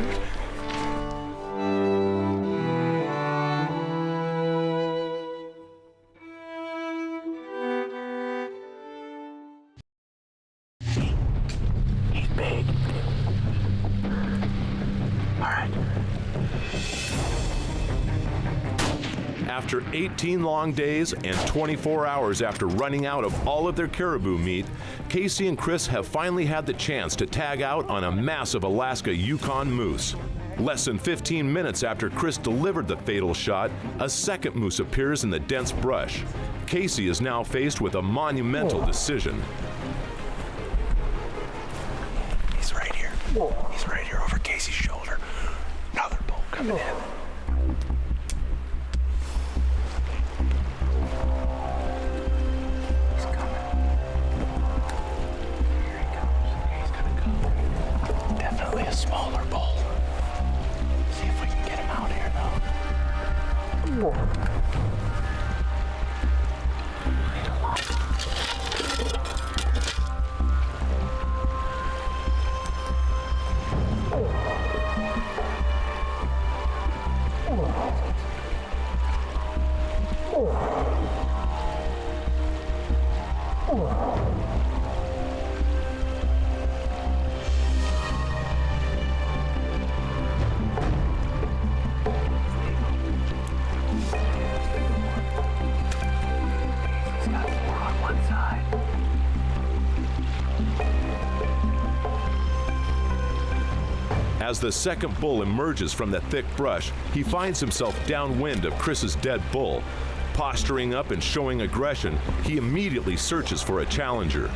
After 18 long days and 24 hours after running out of all of their caribou meat, Casey and Chris have finally had the chance to tag out on a massive Alaska Yukon moose. Less than 15 minutes after Chris delivered the fatal shot, a second moose appears in the dense brush. Casey is now faced with a monumental decision. He's right here. He's right here over Casey's shoulder. Another bull coming in. Definitely a smaller bull. See if we can get him out here, though. As the second bull emerges from the thick brush, he finds himself downwind of Chris's dead bull. Posturing up and showing aggression, he immediately searches for a challenger.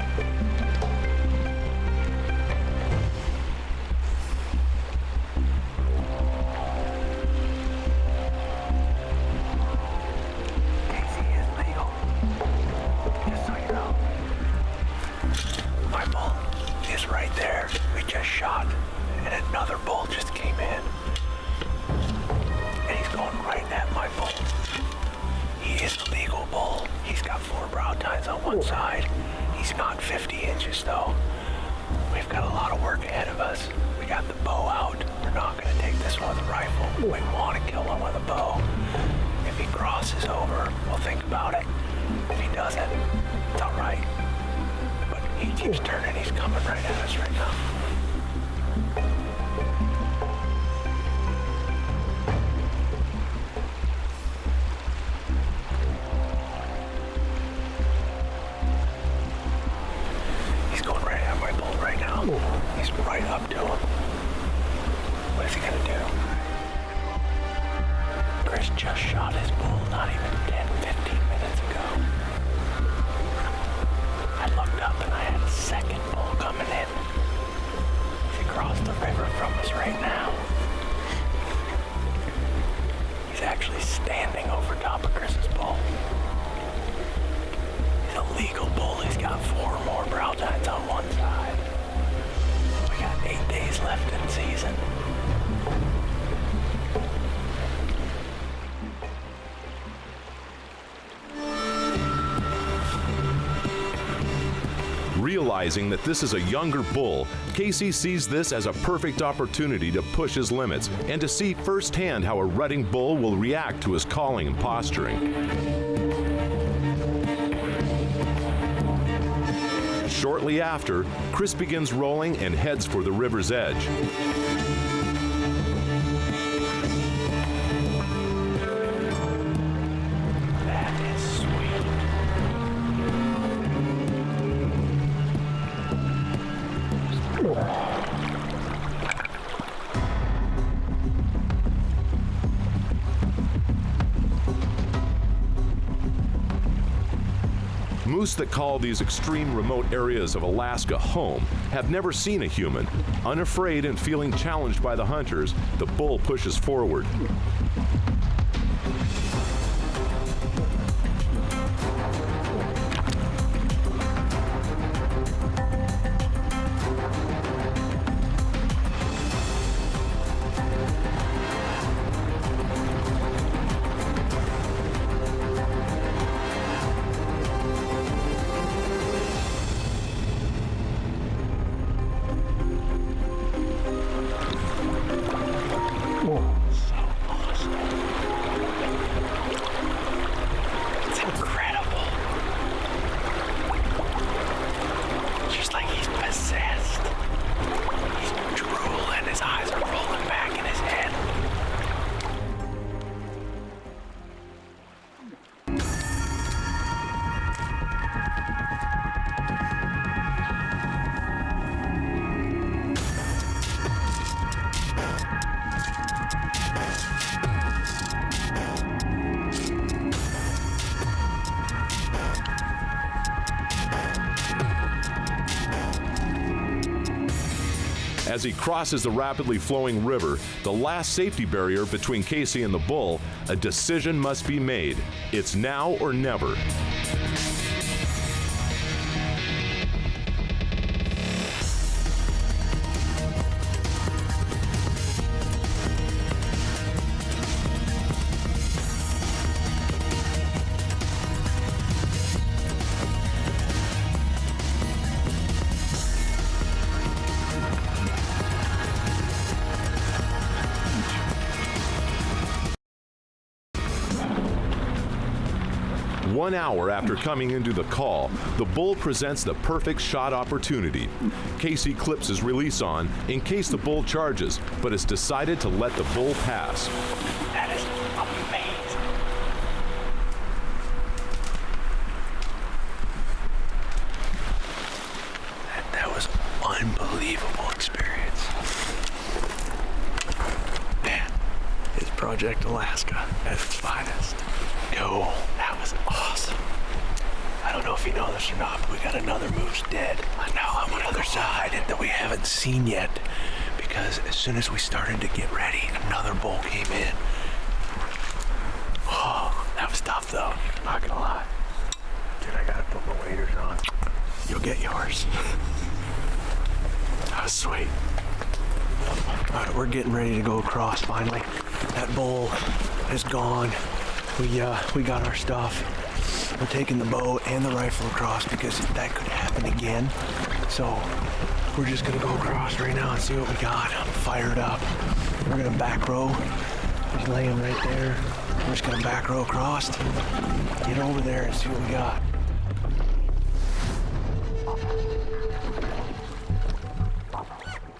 Casey is legal. Just so you know. My bull is right there. We just shot. And another bull just came in. And he's going right at my bull. He is a legal bull. He's got 4 brow tines on one side. He's not 50 inches though. We've got a lot of work ahead of us. We got the bow out. We're not gonna take this one with a rifle. We wanna kill him with a bow. If he crosses over, we'll think about it. If he doesn't, it's all right. But he keeps turning. He's coming right at us right now. He's right up to him. What is he gonna do? Chris just shot his bull not even 10, 15 minutes ago. I looked up and I had a second bull coming in. He's across the river from us right now. He's actually standing over top of Chris's bull. He's a legal bull. He's got 4 more brow tines on one side. 8 days left in season. Realizing that this is a younger bull, Casey sees this as a perfect opportunity to push his limits and to see firsthand how a rutting bull will react to his calling and posturing. Shortly after, Chris begins rolling and heads for the river's edge. That is sweet. Moose that call these extreme remote areas of Alaska home have never seen a human. Unafraid and feeling challenged by the hunters, the bull pushes forward. As he crosses the rapidly flowing river, the last safety barrier between Casey and the bull, a decision must be made. It's now or never. One hour after coming into the call, the bull presents the perfect shot opportunity. Casey clips his release on in case the bull charges, but has decided to let the bull pass. That is amazing. That was an unbelievable experience. Man, it's Project Alaska at its finest. Go. That was awesome. I don't know if you know this or not, but we got another moose dead. I know, on the other side that we haven't seen yet, because as soon as we started to get ready, another bull came in. Oh, that was tough though, not gonna lie. Dude, I gotta put my waders on. You'll get yours. That was sweet. All right, we're getting ready to go across finally. That bull is gone. We got our stuff. We're taking the bow and the rifle across because that could happen again. So we're just gonna go across right now and see what we got. I'm fired up. We're gonna back row. He's laying right there. We're just gonna back row across, get over there and see what we got.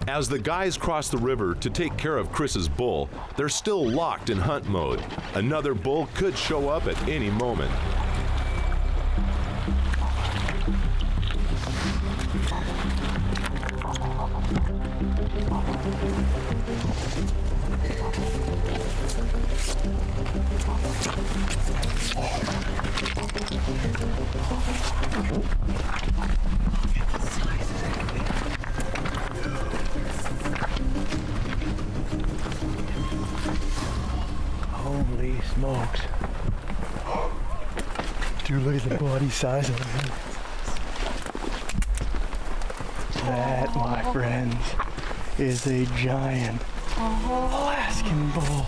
As the guys cross the river to take care of Chris's bull, they're still locked in hunt mode. Another bull could show up at any moment. Holy smokes. Dude, look at the body size of him. That, my friends, is a giant Alaskan bull.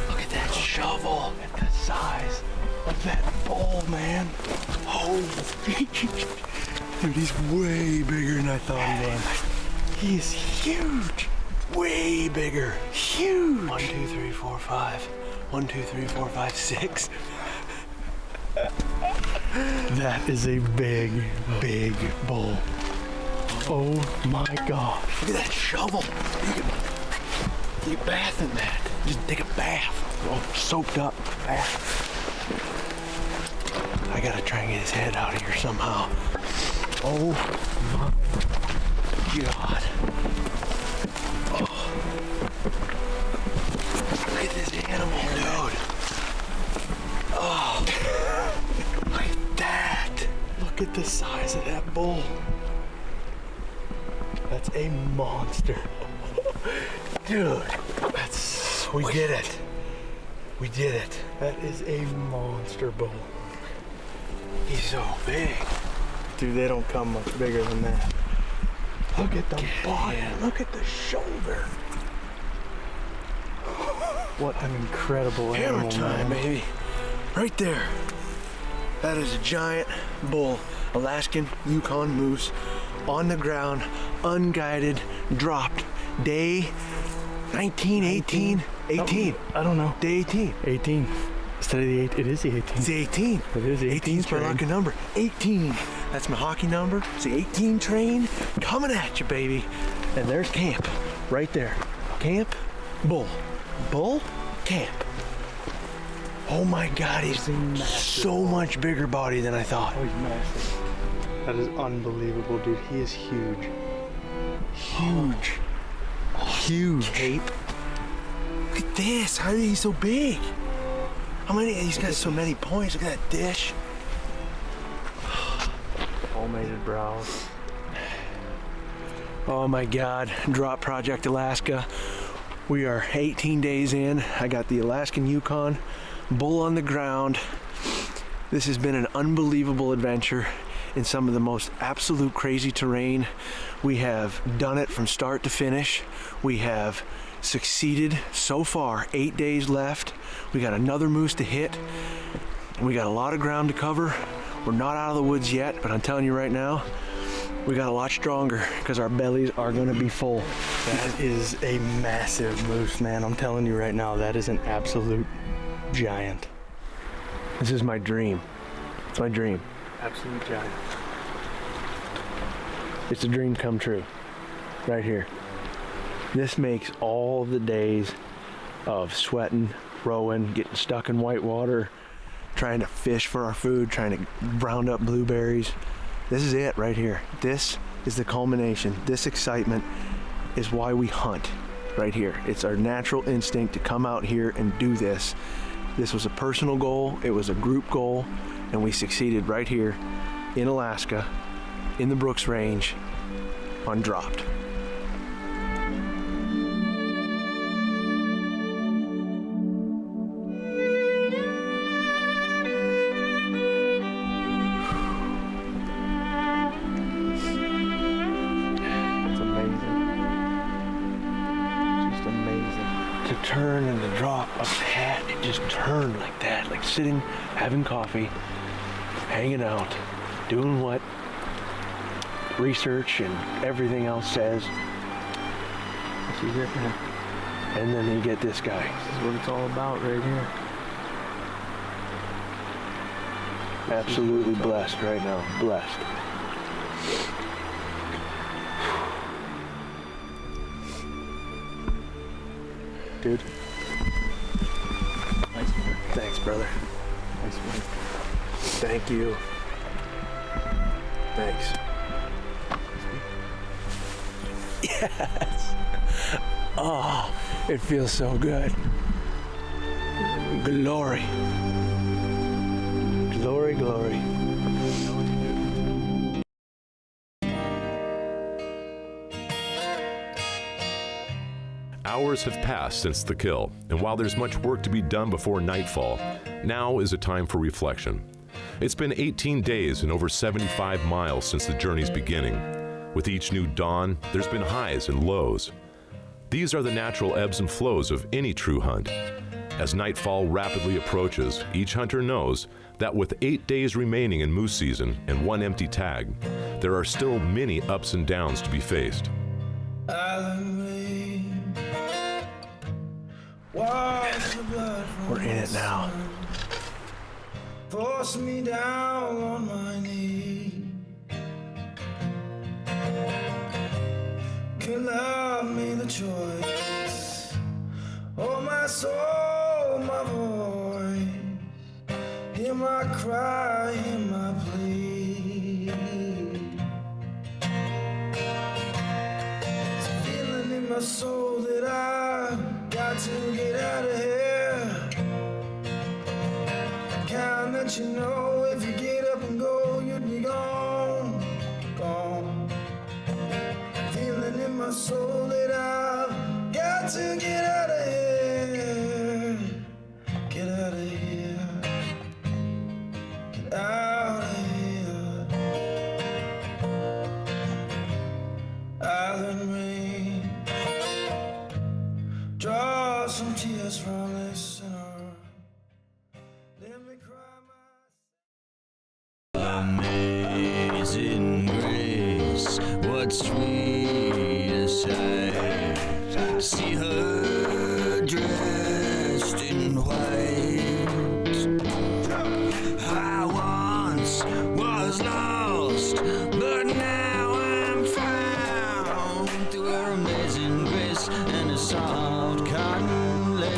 Look at that shovel and the size of that bull, man. Holy. Dude, he's way bigger than I thought he was. He is huge. Way bigger. Huge. 1, 2, 3, 4, 5. 1, 2, 3, 4, 5, 6. That is a big, big bull. Oh my gosh. Look at that shovel. You can bath in that. Just take a bath. Oh, soaked up bath. I gotta try and get his head out of here somehow. Oh my God. Oh. Look at this animal, dude. Oh. Look at that. Look at the size of that bull. That's a monster. Dude, we did it. We did it. That is a monster bull. He's so big. Dude, they don't come much bigger than that. Look at the body. Look at the shoulder. What an incredible animal, man. Baby. Right there. That is a giant bull, Alaskan Yukon moose, on the ground, unguided, dropped. Day 19, 18, 18. I don't know. Day 18. 18. Instead of the 8, it is the 18. It's the 18. It is the 18. 18's my lucky number. 18. That's my hockey number. It's the 18 train coming at you, baby. And there's camp right there. Camp, bull. Bull, camp. Oh my God, he's so much bigger body than I thought. Oh, he's massive. That is unbelievable, dude. He is huge. Huge. Huge. Cape. Look at this. How is he so big? How many? He's got so many points. Look at that dish. Palmated brows. Oh my God, Drop Project Alaska. We are 18 days in. I got the Alaskan Yukon, bull on the ground. This has been an unbelievable adventure in some of the most absolute crazy terrain. We have done it from start to finish. We have succeeded so far. 8 days left. We got another moose to hit. We got a lot of ground to cover. We're not out of the woods yet, but I'm telling you right now, we got a lot stronger because our bellies are gonna be full. That is a massive moose, man. I'm telling you right now, that is an absolute giant. This is my dream. It's my dream. Absolute giant. It's a dream come true, right here. This makes all the days of sweating, rowing, getting stuck in white water, trying to fish for our food, trying to round up blueberries. This is it right here. This is the culmination. This excitement is why we hunt right here. It's our natural instinct to come out here and do this. This was a personal goal, it was a group goal, and we succeeded right here in Alaska, in the Brooks Range, on Dropped. Turn and the drop of the hat, it just turned like that, like sitting, having coffee, hanging out, doing what research and everything else says. This is it, man. And then you get this guy. This is what it's all about right here. Absolutely blessed right now, blessed. Dude. Nice work. Thanks, brother. Nice work. Thank you. Thanks. Yes. Oh, it feels so good. Glory. Glory, glory. Hours have passed since the kill, and while there's much work to be done before nightfall, now is a time for reflection. It's been 18 days and over 75 miles since the journey's beginning. With each new dawn, there's been highs and lows. These are the natural ebbs and flows of any true hunt. As nightfall rapidly approaches, each hunter knows that with 8 days remaining in moose season and one empty tag, there are still many ups and downs to be faced. We're in it now. Force me down on my knees. Can love me the choice. Oh, my soul, my voice. Hear my cry, hear my plea. It's a feeling in my soul that I got to get out of here. Kind that you know if you get up and go, you'd be gone, gone. Feeling in my soul that I've got to get out of here. Get out of here. Get out of here. Island rain. Draw some tears from this sinner. Let me cry my amazing grace. What sweet sight. See her dressed in white. I once was lost, but now I'm found through her amazing grace and a soft cotton lace.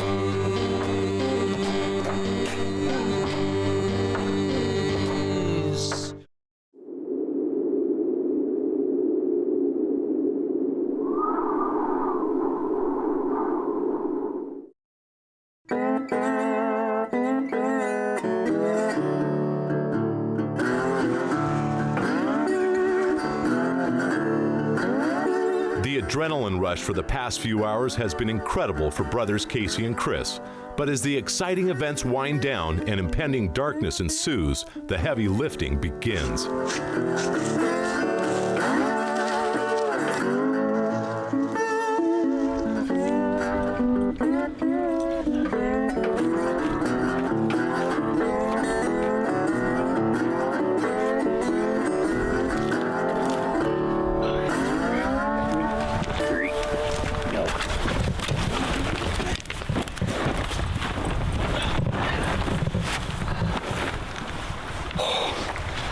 The adrenaline rush for the past few hours has been incredible for brothers Casey and Chris. But as the exciting events wind down and impending darkness ensues, the heavy lifting begins.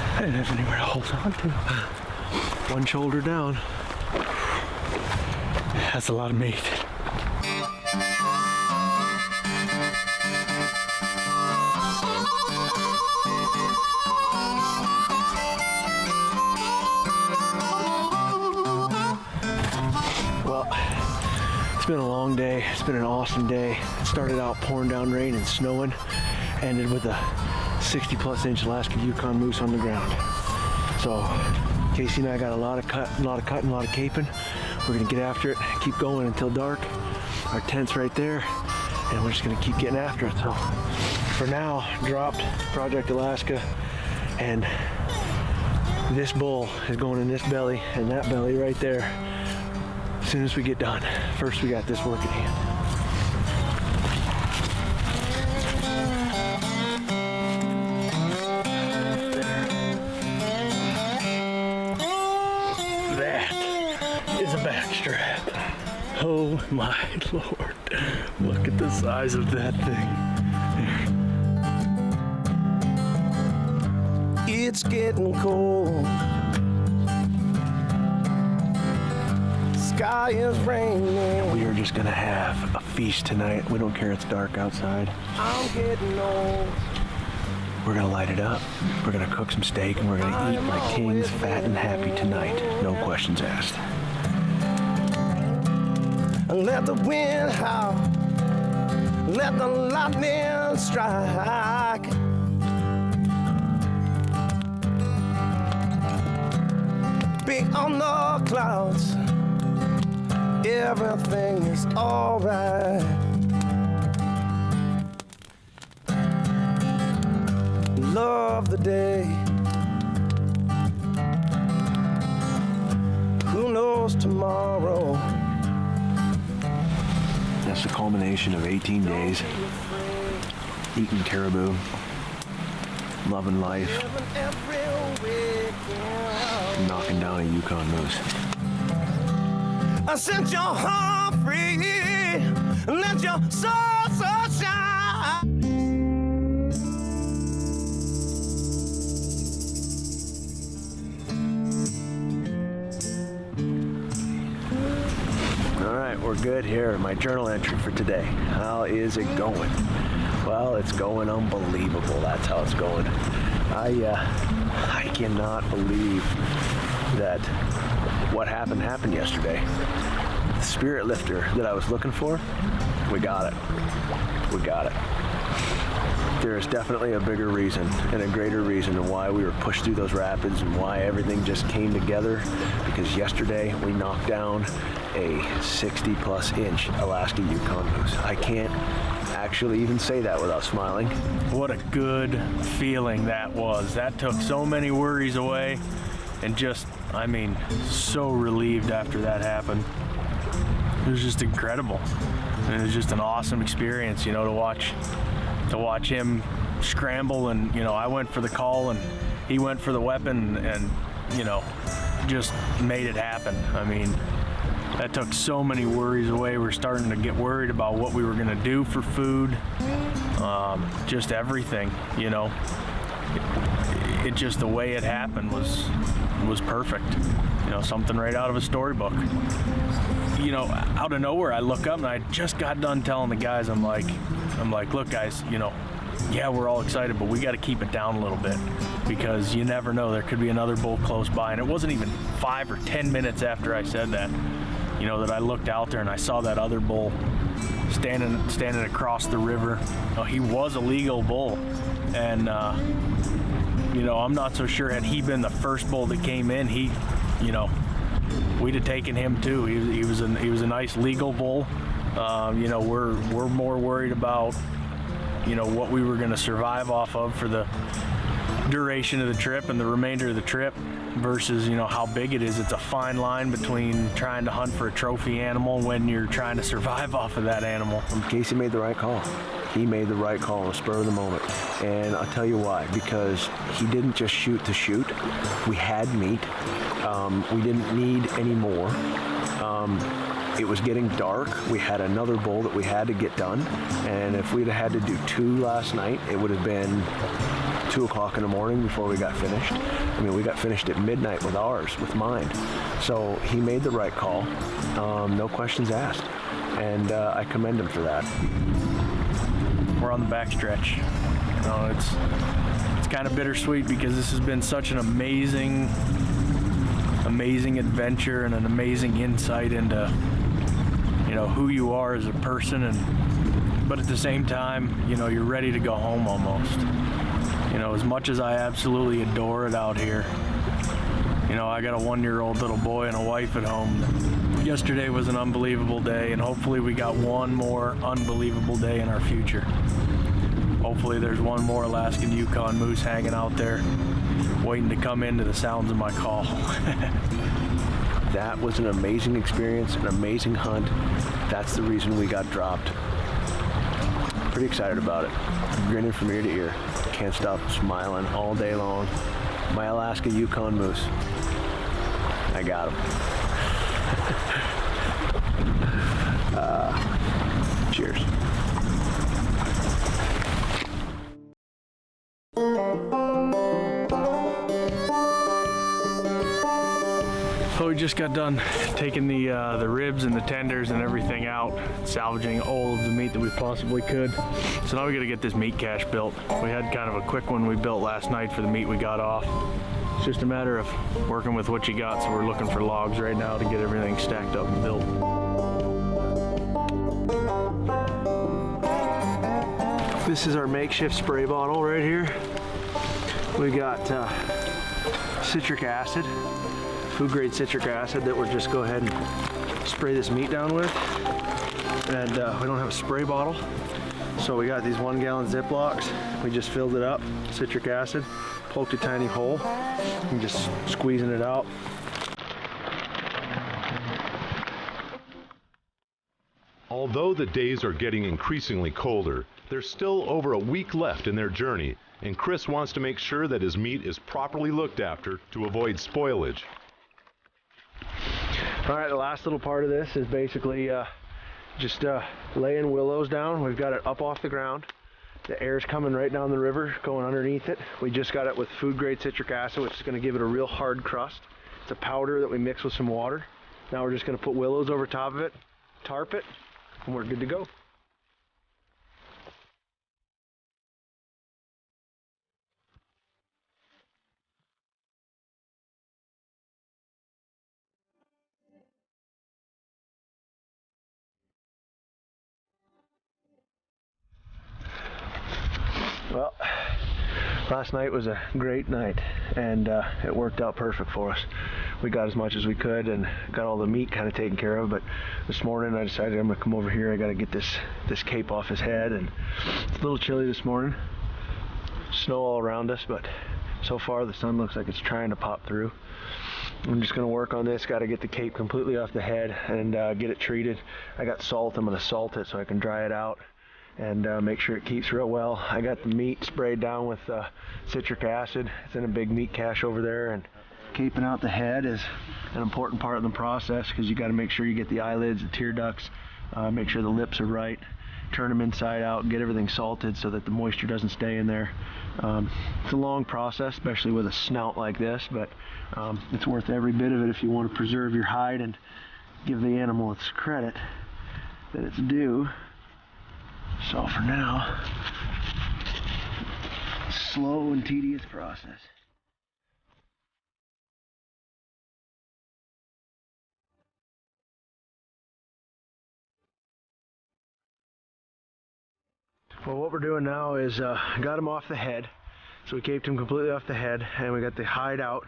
I didn't have anywhere to hold on to. One shoulder down. That's a lot of meat. Well, it's been a long day. It's been an awesome day. It started out pouring down rain and snowing, ended with a 60+ inch Alaska Yukon moose on the ground. So Casey and I got a lot of cutting, a lot of caping. We're gonna get after it, keep going until dark. Our tent's right there, and we're just gonna keep getting after it. So for now, dropped Project Alaska, and this bull is going in this belly and that belly right there as soon as we get done. First, we got this work at hand. Oh my Lord, look at the size of that thing. It's getting cold. Sky is raining. We are just gonna have a feast tonight. We don't care it's dark outside. I'm getting old. We're gonna light it up. We're gonna cook some steak and we're gonna eat like kings, fat and happy tonight. No questions asked. Let the wind howl, let the lightning strike. Beyond the clouds, everything is alright. Love the day. Who knows tomorrow? That's the culmination of 18 days, eating caribou, loving life, knocking down a Yukon moose. I set your heart free, let your soul so shine. We're good here. My journal entry for today. How is it going? Well, it's going unbelievable. That's how it's going. I cannot believe that what happened yesterday. The spirit lifter that I was looking for, we got it. We got it. There is definitely a bigger reason and a greater reason why we were pushed through those rapids and why everything just came together, because yesterday we knocked down a 60+ inch Alaska Yukon moose. I can't actually even say that without smiling. What a good feeling that was. That took so many worries away, and just, I mean, so relieved after that happened. It was just incredible. And it was just an awesome experience, you know, to watch him scramble, and, you know, I went for the call and he went for the weapon, and, you know, just made it happen. I mean, that took so many worries away. We're starting to get worried about what we were gonna do for food, just everything, you know. It just, the way it happened was perfect. You know, something right out of a storybook. You know, out of nowhere, I look up and I just got done telling the guys, I'm like, look guys, you know, yeah, we're all excited, but we got to keep it down a little bit, because you never know, there could be another bull close by. And it wasn't even 5 or 10 minutes after I said that, you know, that I looked out there and I saw that other bull standing across the river. He was a legal bull, and you know, I'm not so sure, had he been the first bull that came in, he, you know, we'd have taken him too. He was a nice legal bull. You know, we're more worried about, you know, what we were going to survive off of for the duration of the trip and the remainder of the trip versus, you know, how big it is. It's a fine line between trying to hunt for a trophy animal when you're trying to survive off of that animal. Casey made the right call. He made the right call on the spur of the moment. And I'll tell you why. Because he didn't just shoot to shoot. We had meat. We didn't need any more. It was getting dark. We had another bull that we had to get done. And if we'd have had to do 2 last night, it would have been 2 o'clock in the morning before we got finished. I mean, we got finished at midnight with ours, with mine. So he made the right call. No questions asked. And I commend him for that. We're on the backstretch. You know, it's kind of bittersweet because this has been such an amazing adventure and an amazing insight into, you know, who you are as a person, but at the same time, you know, you're ready to go home almost. You know, as much as I absolutely adore it out here, you know, I got a 1-year-old little boy and a wife at home. Yesterday was an unbelievable day, and hopefully we got one more unbelievable day in our future. Hopefully there's one more Alaskan Yukon moose hanging out there waiting to come into the sounds of my call. That was an amazing experience, an amazing hunt. That's the reason we got dropped. Pretty excited about it. Grinning from ear to ear. Can't stop smiling all day long. My Alaska Yukon moose. I got him. Cheers. So we just got done taking the ribs and the tenders and everything out, salvaging all of the meat that we possibly could. So now we got to get this meat cache built. We had kind of a quick one we built last night for the meat we got off. It's just a matter of working with what you got, so we're looking for logs right now to get everything stacked up and built. This is our makeshift spray bottle right here. We got citric acid, food grade citric acid that we'll just go ahead and spray this meat down with. And we don't have a spray bottle, so we got these 1 gallon Ziplocs. We just filled it up, citric acid, poked a tiny hole, and just squeezing it out. Although the days are getting increasingly colder, there's still over a week left in their journey, and Chris wants to make sure that his meat is properly looked after to avoid spoilage. All right, the last little part of this is basically just laying willows down. We've got it up off the ground. The air's coming right down the river, going underneath it. We just got it with food grade citric acid, which is going to give it a real hard crust. It's a powder that we mix with some water. Now we're just going to put willows over top of it, tarp it, and we're good to go. Well, last night was a great night, and it worked out perfect for us. We got as much as we could and got all the meat kind of taken care of, but this morning I decided I'm going to come over here. I got to get this cape off his head, and it's a little chilly this morning. Snow all around us, but so far the sun looks like it's trying to pop through. I'm just going to work on this. Got to get the cape completely off the head and get it treated. I got salt. I'm going to salt it so I can dry it out and make sure it keeps real well. I got the meat sprayed down with citric acid. It's in a big meat cache over there, and caping out the head is an important part of the process because you got to make sure you get the eyelids, the tear ducts, make sure the lips are right, turn them inside out, get everything salted so that the moisture doesn't stay in there. It's a long process, especially with a snout like this, but it's worth every bit of it if you want to preserve your hide and give the animal its credit that it's due. So for now, slow and tedious process. Well, what we're doing now is got him off the head. So we caped him completely off the head, and we got the hide out.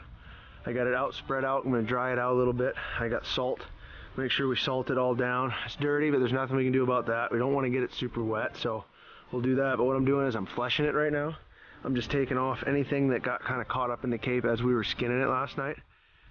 I got it out, spread out. I'm gonna dry it out a little bit. I got salt. Make sure we salt it all down. It's dirty, but there's nothing we can do about that. We don't want to get it super wet, so we'll do that. But what I'm doing is I'm fleshing it right now. I'm just taking off anything that got kind of caught up in the cape as we were skinning it last night.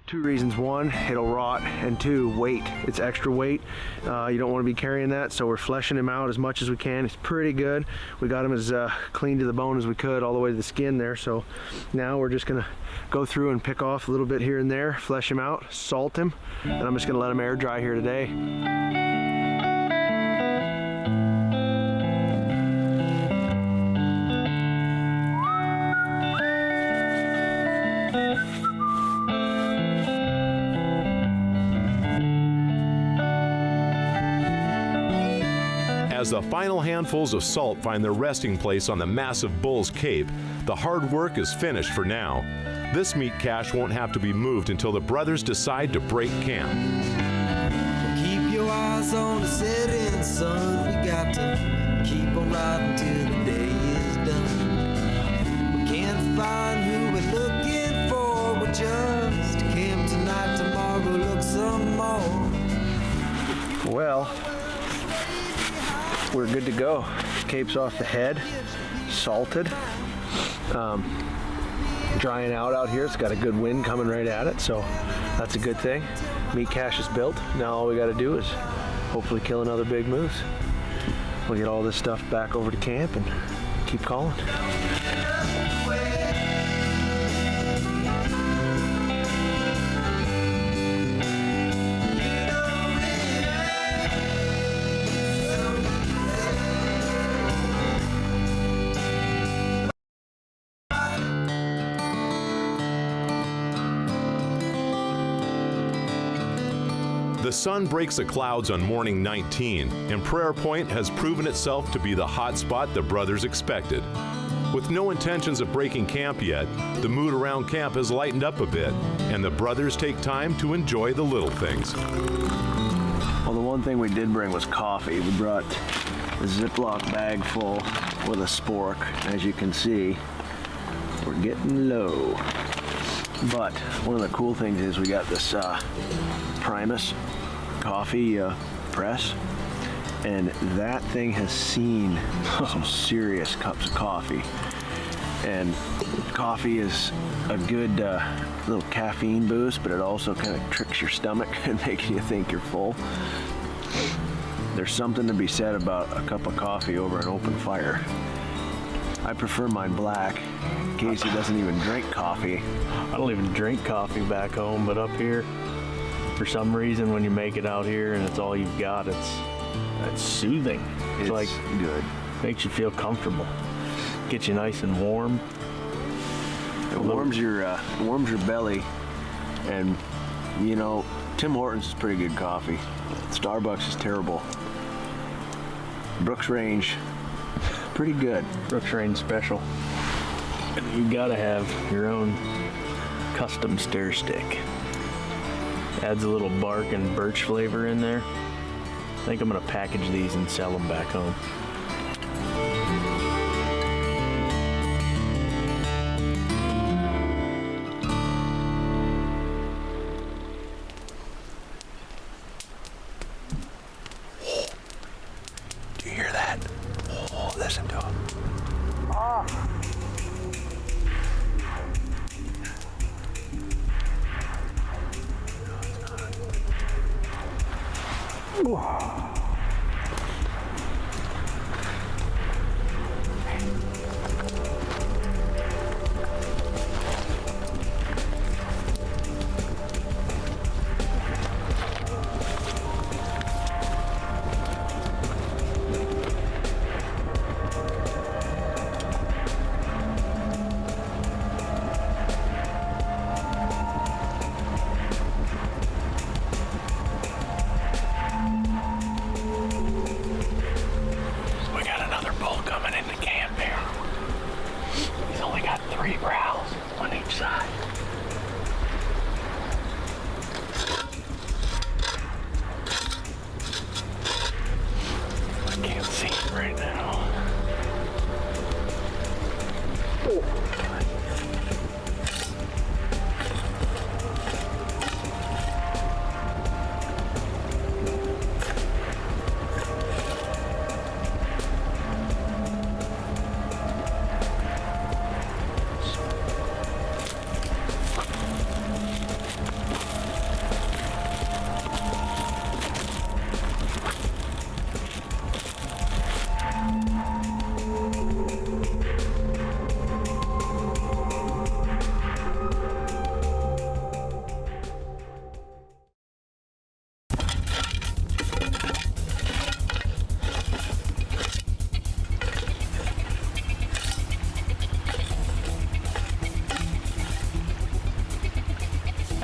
2 reasons. 1, it'll rot, and 2, weight. It's extra weight. You don't want to be carrying that, so we're fleshing him out as much as we can. He's pretty good. We got him as clean to the bone as we could, all the way to the skin there. So now we're just gonna go through and pick off a little bit here and there, flesh him out, salt him, and I'm just gonna let him air dry here today. As the final handfuls of salt find their resting place on the massive bull's cape, the hard work is finished for now. This meat cache won't have to be moved until the brothers decide to break camp. Keep your eyes on the setting sun. We got to keep on riding till the day is done. We can't find who we're looking for. We just camp tonight, tomorrow look some more. Well, we're good to go. Cape's off the head, salted, drying out here. It's got a good wind coming right at it, so that's a good thing. Meat cache is built. Now all we got to do is hopefully kill another big moose. We'll get all this stuff back over to camp and keep calling. The sun breaks the clouds on morning 19, and Prayer Point has proven itself to be the hot spot the brothers expected. With no intentions of breaking camp yet, the mood around camp has lightened up a bit, and the brothers take time to enjoy the little things. Well, the one thing we did bring was coffee. We brought a Ziploc bag full with a spork. As you can see, we're getting low. But one of the cool things is we got this Primus coffee press, and that thing has seen some serious cups of coffee. And coffee is a good little caffeine boost, but it also kind of tricks your stomach and makes you think you're full. There's something to be said about a cup of coffee over an open fire. I prefer mine black. Casey doesn't even drink coffee. I don't even drink coffee back home, but up here, for some reason, when you make it out here and it's all you've got, it's soothing. It's like good. Makes you feel comfortable. Gets you nice and warm. It warms your belly, and you know, Tim Hortons is pretty good coffee. Starbucks is terrible. Brooks Range, pretty good. Brooks Range special. And you gotta have your own custom stir stick. Adds a little bark and birch flavor in there. I think I'm gonna package these and sell them back home. Do you hear that? Oh, listen to him.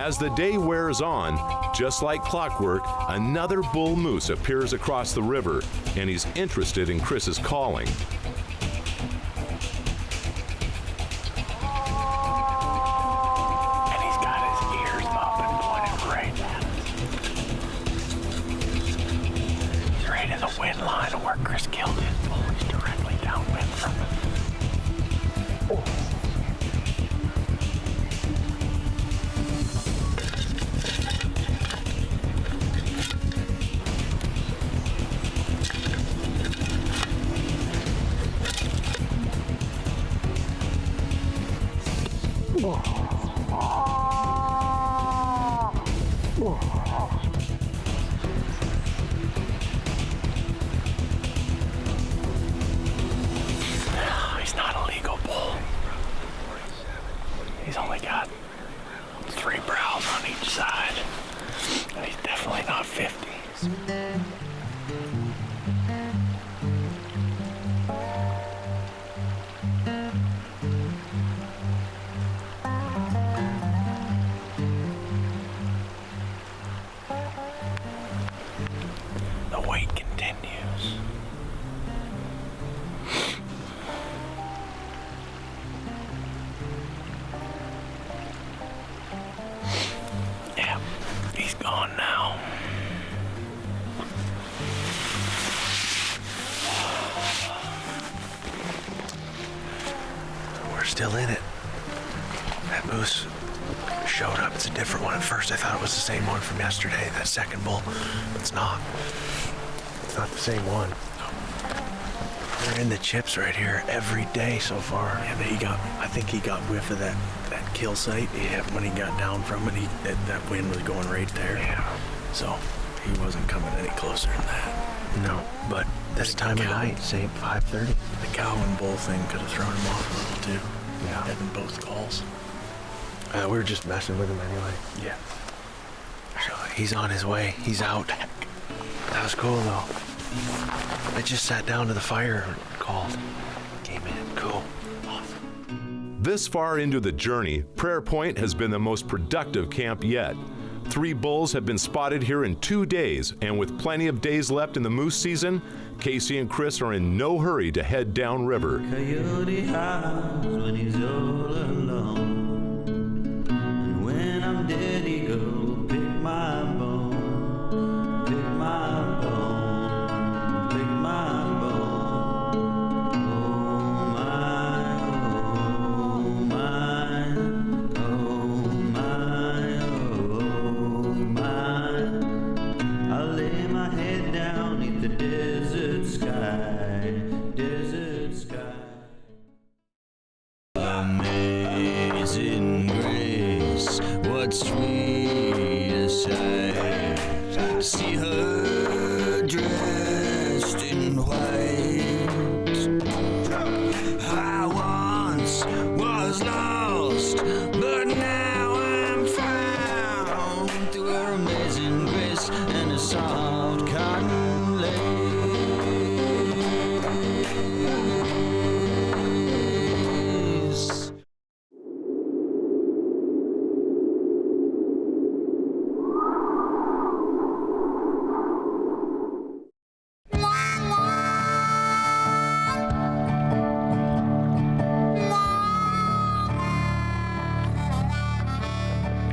As the day wears on, just like clockwork, another bull moose appears across the river, and he's interested in Chris's calling. And he's got his ears up and pointed right at us. He's right in the wind line of where Chris killed his bull. He's directly downwind from it. He's not a legal bull. He's only got 3 brows on each side. And he's definitely not 50. The wait continues. Yeah, he's gone now. We're still in it. That moose showed up. It's a different one. At first I thought it was the same one from yesterday, that second bull. But it's not. It's not the same one. They're in the chips right here every day so far. Yeah, I think he got whiff of that kill site. Yeah, when he got down from it, that wind was going right there. Yeah. So he wasn't coming any closer than that. No, but this time of night, say 5:30. The cow and bull thing could have thrown him off a little too. Yeah. Having both calls. We were just messing with him anyway. Yeah. So he's on his way. He's out. That was cool though. I just sat down to the fire and called. Came in. Cool. Awesome. This far into the journey, Prayer Point has been the most productive camp yet. 3 bulls have been spotted here in 2 days, and with plenty of days left in the moose season, Casey and Chris are in no hurry to head downriver. Coyote howls when he's all alone, and when I'm dead he go pick my bone, pick my bone, pick my bone. Oh my, oh my, oh my, oh my. I lay my head down neath the desert sky, desert sky. Amazing grace, what sweet sight. See her dressed in white. I once was lost, but now I'm found through her amazing grace and a soft cotton lace.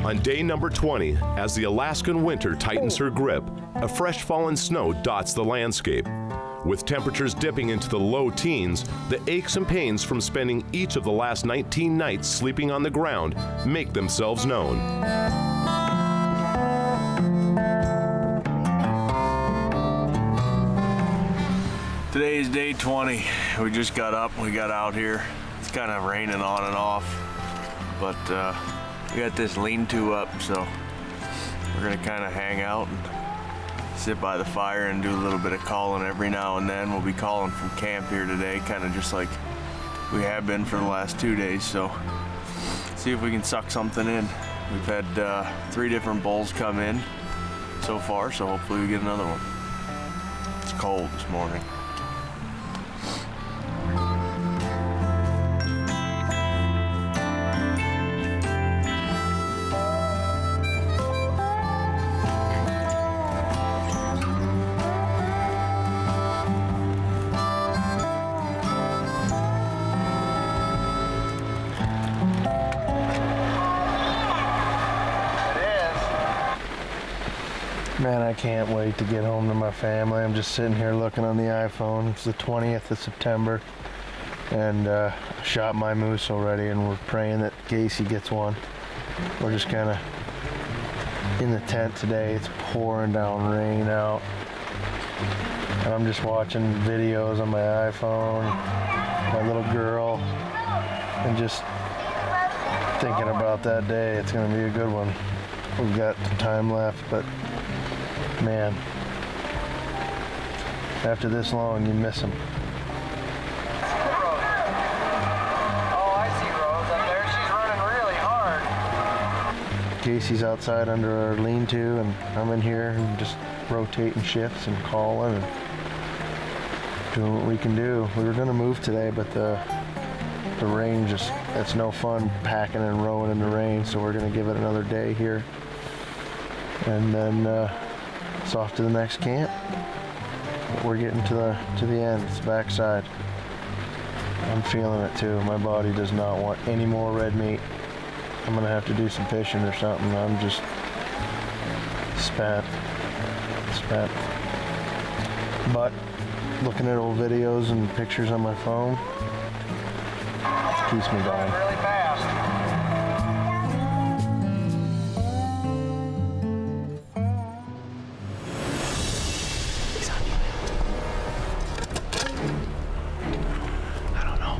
On day number 20, as the Alaskan winter tightens her grip, a fresh fallen snow dots the landscape. With temperatures dipping into the low teens, the aches and pains from spending each of the last 19 nights sleeping on the ground make themselves known. Today is day 20. We just got up, we got out here. It's kind of raining on and off, but we got this lean-to up, so we're gonna kind of hang out and sit by the fire and do a little bit of calling every now and then. We'll be calling from camp here today, kind of just like we have been for the last 2 days, so see if we can suck something in. We've had 3 different bulls come in so far, so hopefully we get another one. It's cold this morning. Man, I can't wait to get home to my family. I'm just sitting here looking on the iPhone. It's the 20th of September, and I shot my moose already, and we're praying that Casey gets one. We're just kind of in the tent today. It's pouring down rain out, and I'm just watching videos on my iPhone, my little girl, and just thinking about that day. It's going to be a good one. We've got some time left, but man, after this long, you miss them. Oh, I see Rose up there. She's running really hard. Casey's outside under our lean-to, and I'm in here and just rotating shifts and calling and doing what we can do. We were going to move today, but the rain just, it's no fun packing and rowing in the rain, so we're going to give it another day here. And then it's off to the next camp. But we're getting to the end. It's the backside. I'm feeling it too. My body does not want any more red meat. I'm gonna have to do some fishing or something. I'm just spent. But looking at old videos and pictures on my phone keeps me going. Really fast. I don't know.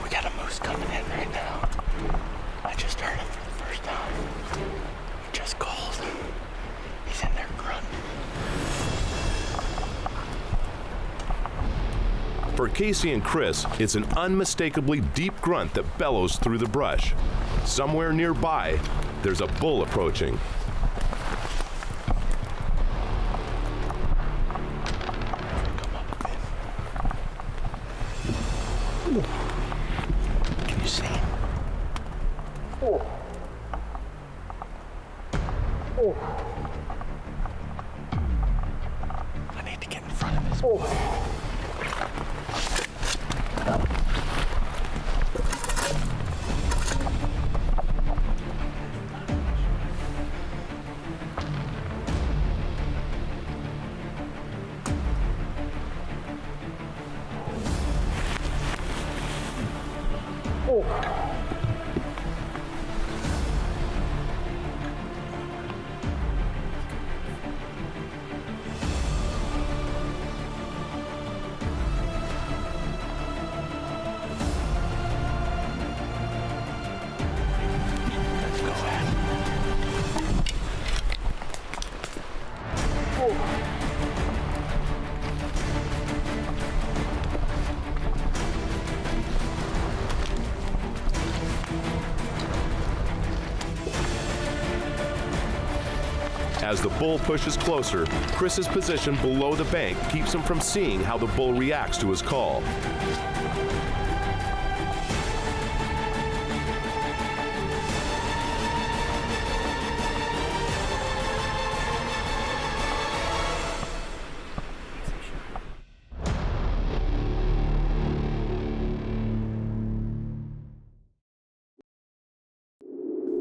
We got a moose coming in right now. I just heard him for the first time. He just called. He's in there grunting. For Casey and Chris, it's an unmistakably deep grunt that bellows through the brush. Somewhere nearby, there's a bull approaching. Can you see him? I need to get in front of this. As the bull pushes closer, Chris's position below the bank keeps him from seeing how the bull reacts to his call.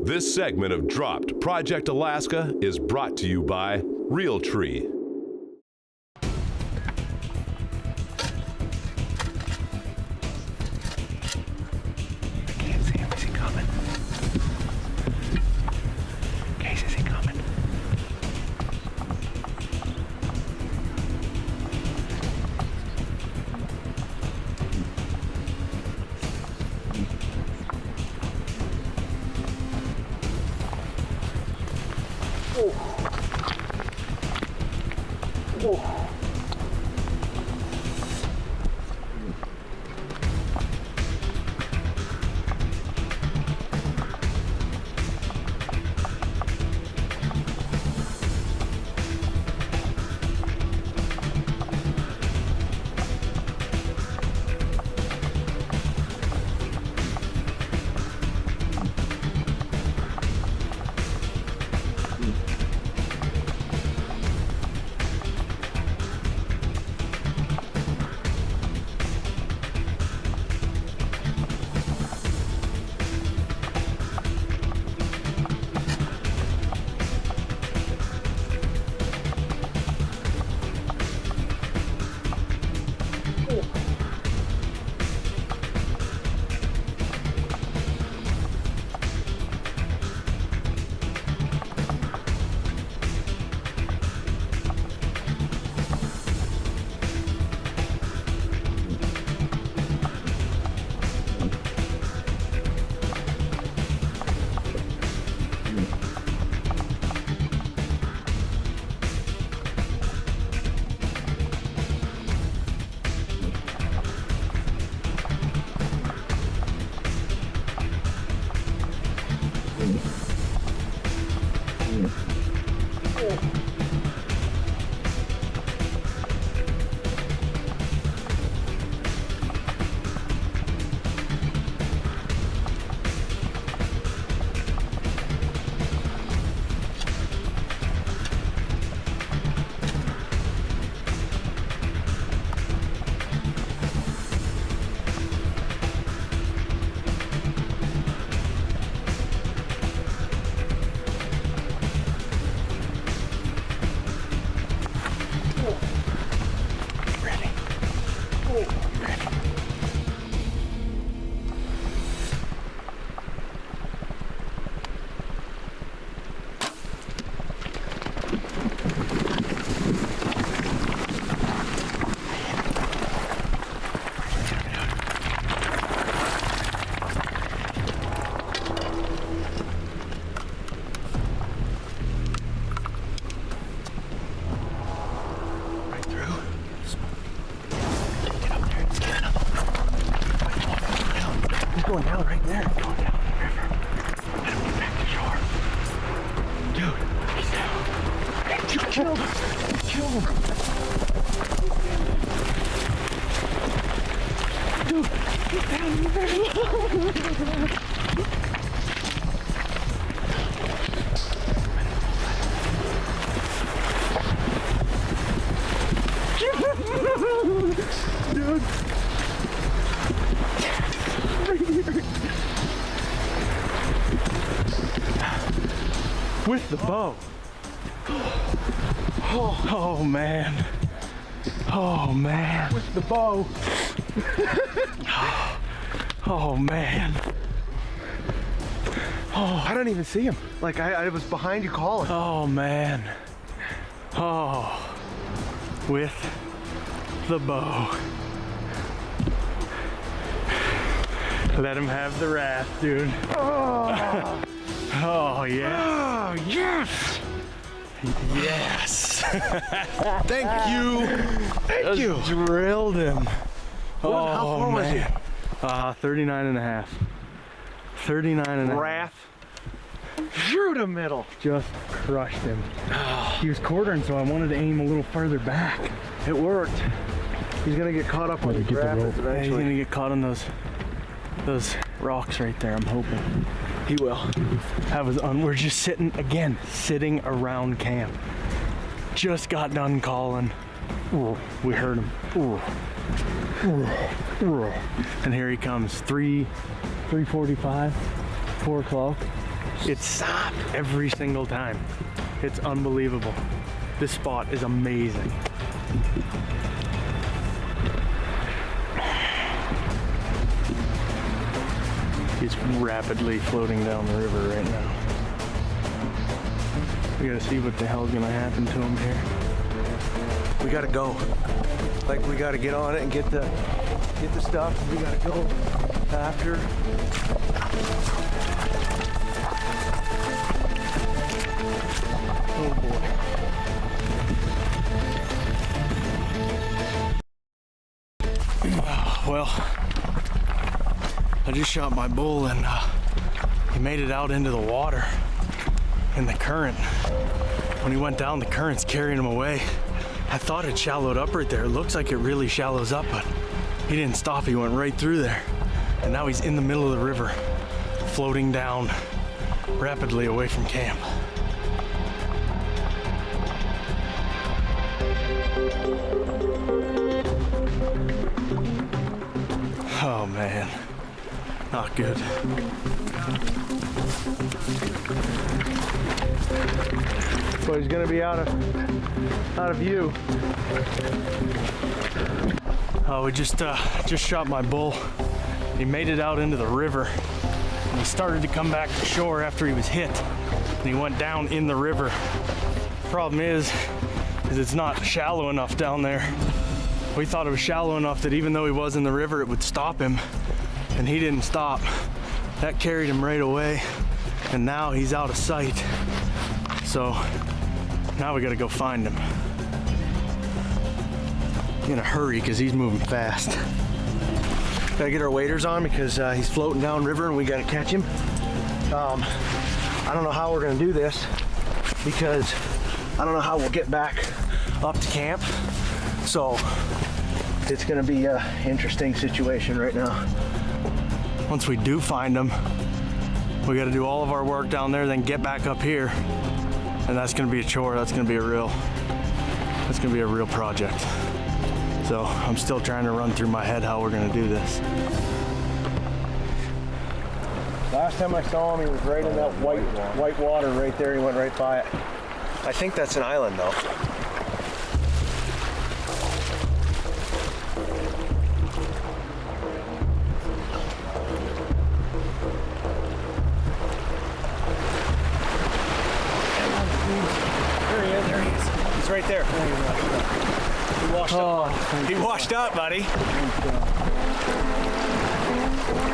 This segment of Dropped Project Alaska is brought to you by Realtree. I can't see him. Is he coming? Case, is he coming? Going down right there. Going down the river. Let him get back to shore. Dude, he's down. You killed him. Kill him. Dude, get down in the river. Dude. With the bow. Oh man. Oh man. With the bow. Oh man. Oh, I don't even see him. Like I was behind you calling. oh man. Oh. With the bow. Let him have the wrath, dude. Oh. Oh, yeah. Oh, yes. Yes. Thank you. Thank you. Drilled him. How far was he? 39 and a half. 39 and a half. Wrath. Through the middle. Just crushed him. He was quartering, so I wanted to aim a little further back. It worked. He's gonna get caught up on the rapids He's eventually. gonna get caught on those rocks right there, I'm hoping. He will. We're just sitting around camp. Just got done calling. Ooh, we heard him. Ooh. Ooh. Ooh. And here he comes. 3:45, 4 o'clock. It's stopped every single time. It's unbelievable. This spot is amazing. He's rapidly floating down the river right now. We gotta see what the hell's gonna happen to him here. We gotta go. Like we gotta get on it and get the stuff. We gotta go after. Oh boy. Well, I just shot my bull and he made it out into the water in the current. When he went down, the current's carrying him away. I thought it shallowed up right there. It looks like it really shallows up, but he didn't stop. He went right through there. And now he's in the middle of the river, floating down rapidly away from camp. Oh man, not good. So he's gonna be out of view. Oh, we just shot my bull. He made it out into the river. And he started to come back to shore after he was hit. And he went down in the river. Problem is it's not shallow enough down there. We thought it was shallow enough that even though he was in the river, it would stop him. And he didn't stop. That carried him right away. And now he's out of sight. So now we gotta go find him. In a hurry, because he's moving fast. Gotta get our waders on because he's floating down river and we gotta catch him. I don't know how we're gonna do this because I don't know how we'll get back up to camp. So it's gonna be an interesting situation right now. Once we do find them, we got to do all of our work down there, then get back up here, and that's gonna be a chore. That's gonna be a real project. So I'm still trying to run through my head how we're gonna do this. Last time I saw him, he was right in that white water right there. He went right by it. I think that's an island though. There he is. He's right there. He washed up. He washed up, buddy.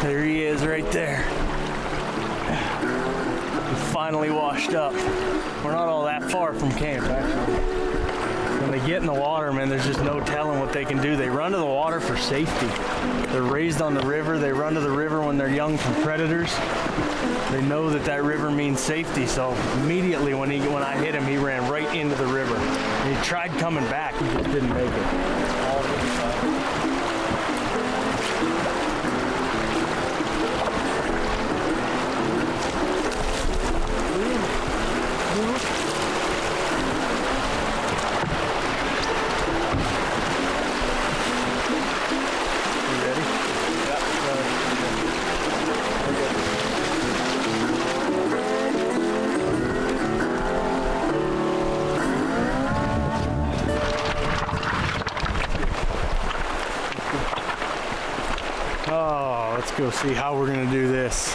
There he is right there. He finally washed up. We're not all that far from camp, actually. When they get in the water, man, there's just no telling what they can do. They run to the water for safety. They're raised on the river. They run to the river when they're young from predators. They know that that river means safety, so immediately when I hit him, he ran right into the river. And he tried coming back, he just didn't make it. Oh, let's go see how we're gonna do this.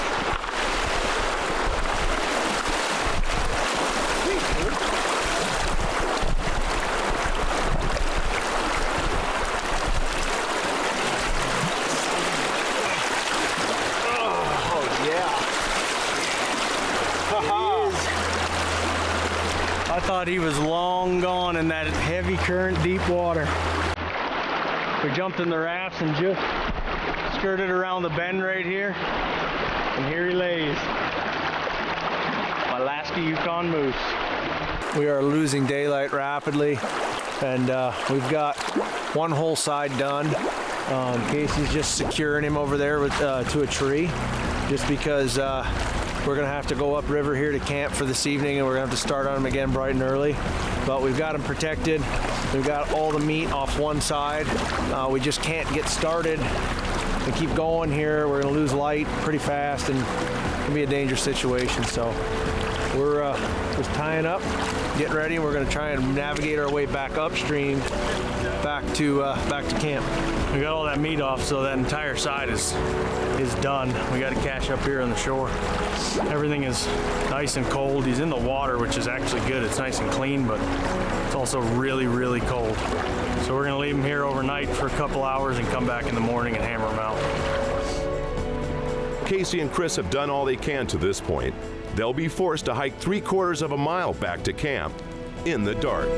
Oh yeah. I thought he was long gone in that heavy current, deep water. We jumped in the rafts and just skirted around the bend right here, and here he lays. My Alaska Yukon moose. We are losing daylight rapidly, and we've got one whole side done. Casey's just securing him over there with, to a tree, just because we're gonna have to go upriver here to camp for this evening, and we're gonna have to start on him again bright and early. But we've got him protected. We've got all the meat off one side. We just can't get started and keep going here. We're gonna lose light pretty fast, and it can be a dangerous situation. So we're just tying up, getting ready, and we're gonna try and navigate our way back upstream, back to camp. We got all that meat off, so that entire side is done. We got to cache up here on the shore. Everything is nice and cold. He's in the water, which is actually good. It's nice and clean, but it's also really, really cold. So we're gonna leave him here overnight for a couple hours and come back in the morning and hammer him out. Casey and Chris have done all they can to this point. They'll be forced to hike 3/4 of a mile back to camp in the dark.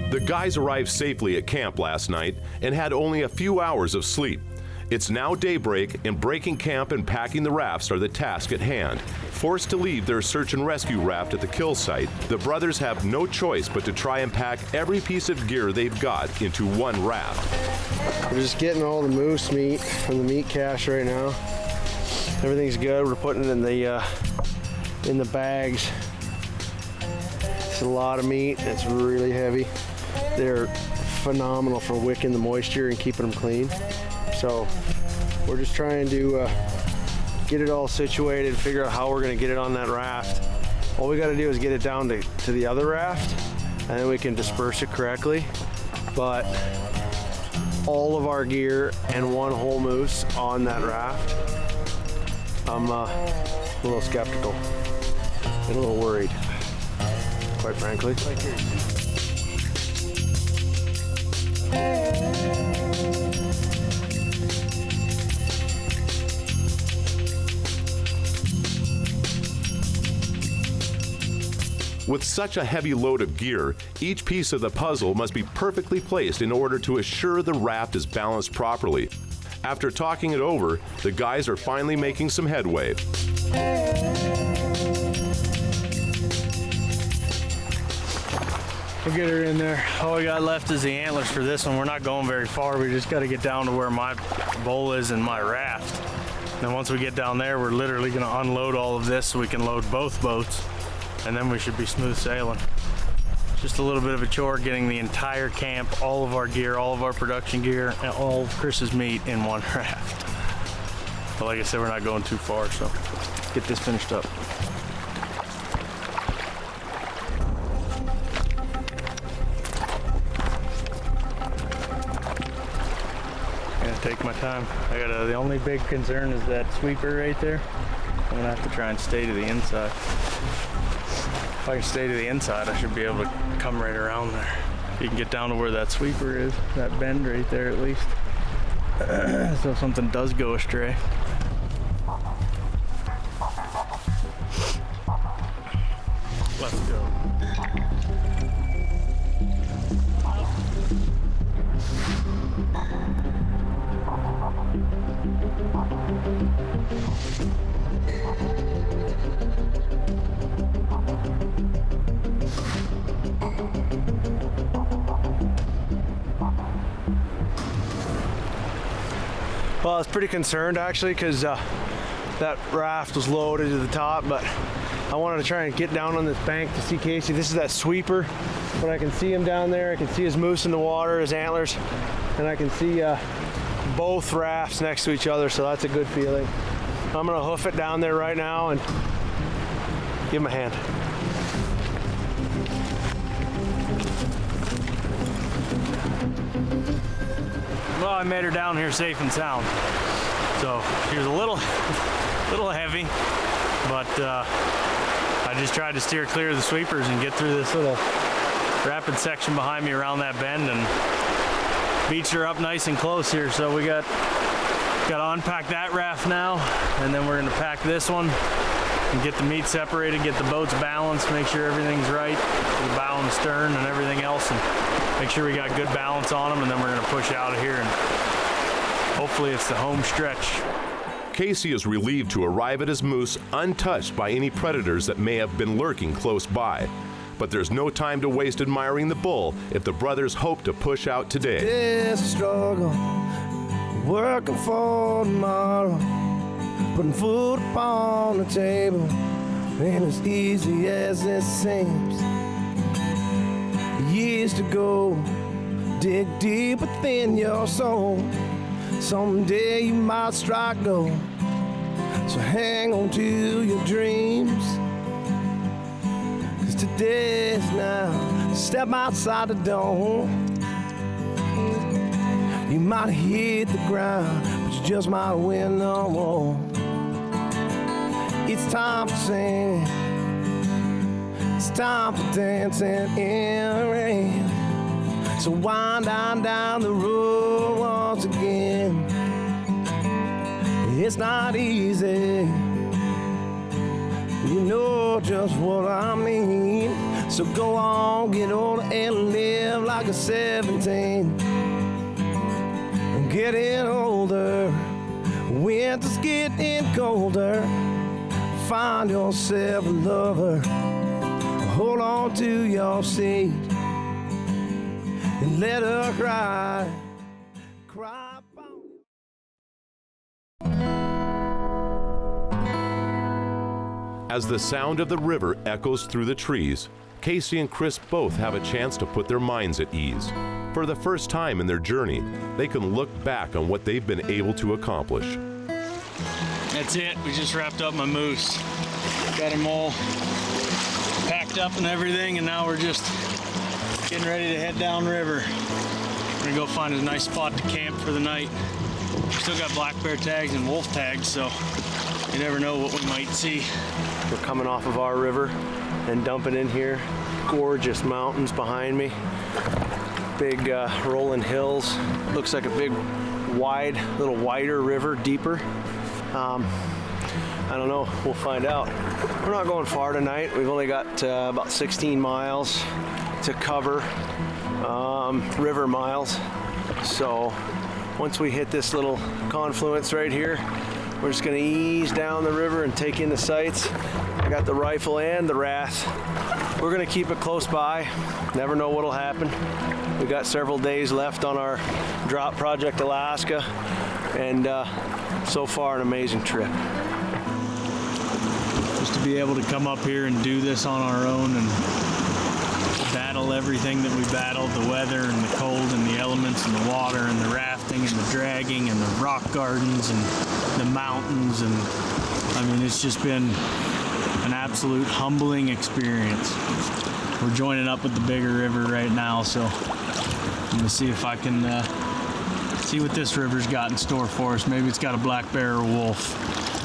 The guys arrived safely at camp last night and had only a few hours of sleep. It's now daybreak, and breaking camp and packing the rafts are the task at hand. Forced to leave their search and rescue raft at the kill site, the brothers have no choice but to try and pack every piece of gear they've got into one raft. We're just getting all the moose meat from the meat cache right now. Everything's good. We're putting it in the bags. It's a lot of meat, and it's really heavy. They're phenomenal for wicking the moisture and keeping them clean. So we're just trying to get it all situated, figure out how we're gonna get it on that raft. All we gotta do is get it down to the other raft, and then we can disperse it correctly. But all of our gear and one whole moose on that raft, I'm a little skeptical and a little worried, quite frankly. With such a heavy load of gear, each piece of the puzzle must be perfectly placed in order to assure the raft is balanced properly. After talking it over, the guys are finally making some headway. We'll get her in there. All we got left is the antlers for this one. We're not going very far. We just got to get down to where my bowl is and my raft. And then once we get down there, we're literally going to unload all of this so we can load both boats. And then we should be smooth sailing. Just a little bit of a chore getting the entire camp, all of our gear, all of our production gear, and all of Chris's meat in one raft. But like I said, we're not going too far, so let's get this finished up. Take my time. I got the only big concern is that sweeper right there. I'm gonna have to try and stay to the inside. If I can stay to the inside, I should be able to come right around there. If you can get down to where that sweeper is, that bend right there at least. So if something does go astray. Let's go. Well, I was pretty concerned actually because that raft was loaded to the top, but I wanted to try and get down on this bank to see Casey. This is that sweeper, but I can see him down there. I can see his moose in the water, his antlers, and I can see both rafts next to each other, so that's a good feeling. I'm gonna hoof it down there right now and give him a hand. Well, I made her down here safe and sound. So she was a little heavy, but I just tried to steer clear of the sweepers and get through this little rapid section behind me around that bend and beached her up nice and close here. So we got to unpack that raft now, and then we're gonna pack this one and get the meat separated, get the boats balanced, make sure everything's right, the bow and the stern and everything else, and make sure we got good balance on them, and then we're gonna push out of here and hopefully it's the home stretch. Casey is relieved to arrive at his moose untouched by any predators that may have been lurking close by. But there's no time to waste admiring the bull if the brothers hope to push out today. It's a struggle, working for tomorrow, putting food upon the table, ain't as easy as it seems. Years to go, dig deep within your soul. Someday you might strike gold, so hang on to your dreams. 'Cause today's now, step outside the door. You might hit the ground, but you just might win no more. It's time for singing, it's time for dancing in the rain. So wind on down the road once again. It's not easy, you know just what I mean. So go on, get older and live like a 17. I'm getting older, winter's getting colder. Find yourself a lover, hold on to your seat and let her cry. Cry about As the sound of the river echoes through the trees, Casey and Chris both have a chance to put their minds at ease. For the first time in their journey, they can look back on what they've been able to accomplish. That's it, we just wrapped up my moose. Got him all packed up and everything, and now we're just getting ready to head downriver. We're gonna go find a nice spot to camp for the night. Still got black bear tags and wolf tags, so you never know what we might see. We're coming off of our river and dumping in here. Gorgeous mountains behind me. Big rolling hills. Looks like a big, wide, little wider river, deeper. I don't know, we'll find out. We're not going far tonight. We've only got about 16 miles to cover, river miles. So once we hit this little confluence right here, We're just gonna ease down the river and take in the sights. I got the rifle and the Wrath. We're gonna keep it close by. Never know what'll happen. We got several days left on our drop project Alaska, and so far an amazing trip. Just to be able to come up here and do this on our own and battle everything that we battled, the weather and the cold and the elements and the water and the rafting and the dragging and the rock gardens and the mountains, and I mean, it's just been an absolute humbling experience. We're joining up with the bigger river right now, so I'm gonna see if I can see what this river's got in store for us. Maybe it's got a black bear or wolf.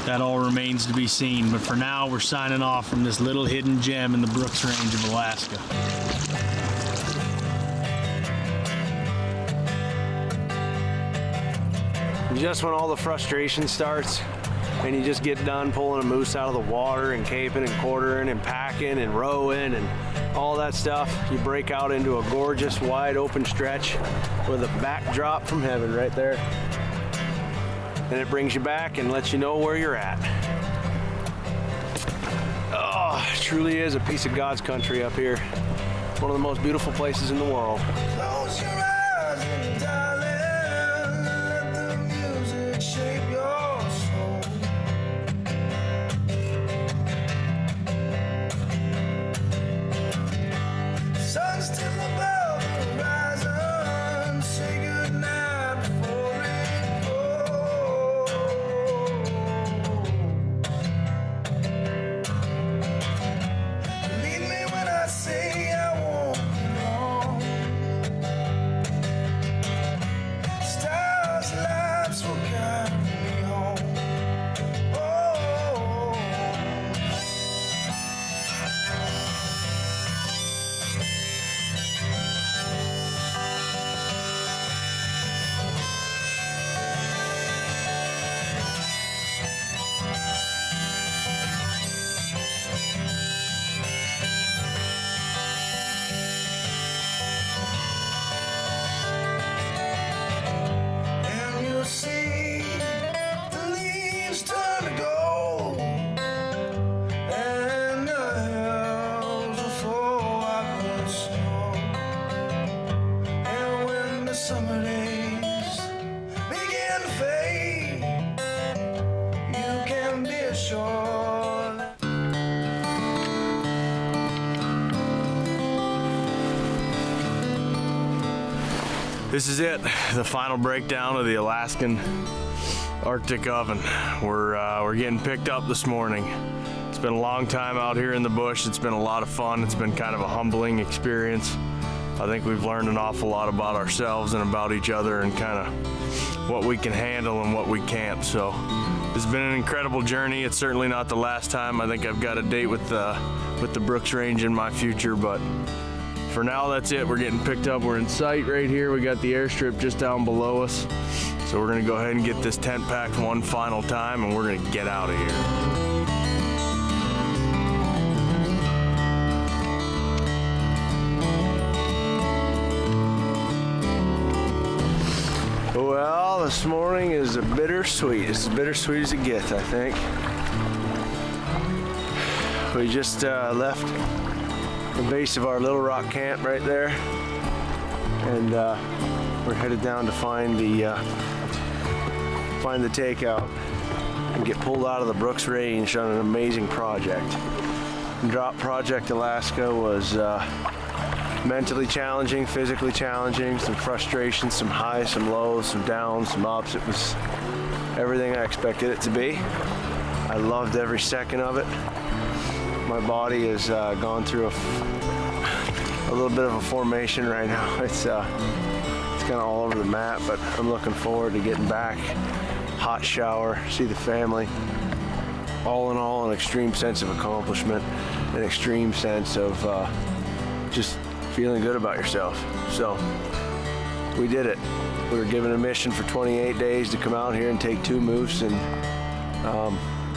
That all remains to be seen, but for now we're signing off from this little hidden gem in the Brooks Range of Alaska. Just when all the frustration starts and you just get done pulling a moose out of the water and caping and quartering and packing and rowing and all that stuff, you break out into a gorgeous wide open stretch with a backdrop from heaven right there. And it brings you back and lets you know where you're at. Oh, it truly is a piece of God's country up here. One of the most beautiful places in the world. Close your eyes and darling, let the music shape your soul. Sun's still above the horizon, say goodnight before it goes. Believe me when I say I won't be long. Stars, lights will guide me home. Oh. And you'll see the leaves turn to gold, and the hills will throw out the snow. And when the summer days begin to fade, you can be assured that This is it, the final breakdown of the Alaskan Arctic oven. We're getting picked up this morning. It's been a long time out here in the bush. It's been a lot of fun. It's been kind of a humbling experience. I think we've learned an awful lot about ourselves and about each other and kind of what we can handle and what we can't. So it's been an incredible journey. It's certainly not the last time. I think I've got a date with the Brooks Range in my future, but for now, that's it. We're getting picked up. We're in sight right here. We got the airstrip just down below us. So we're gonna go ahead and get this tent packed one final time, and we're gonna get out of here. Well, this morning is a bittersweet. It's as bittersweet as it gets, I think. We just left the base of our Little Rock camp right there, and we're headed down to find the takeout and get pulled out of the Brooks Range on an amazing project. Drop Project Alaska was mentally challenging, physically challenging, some frustration, some highs, some lows, some downs, some ups. It was everything I expected it to be. I loved every second of it. My body has gone through a little bit of a formation right now. It's kind of all over the map, but I'm looking forward to getting back. Hot shower, see the family. All in all, an extreme sense of accomplishment, an extreme sense of just feeling good about yourself. So we did it. We were given a mission for 28 days to come out here and take 2 moose, and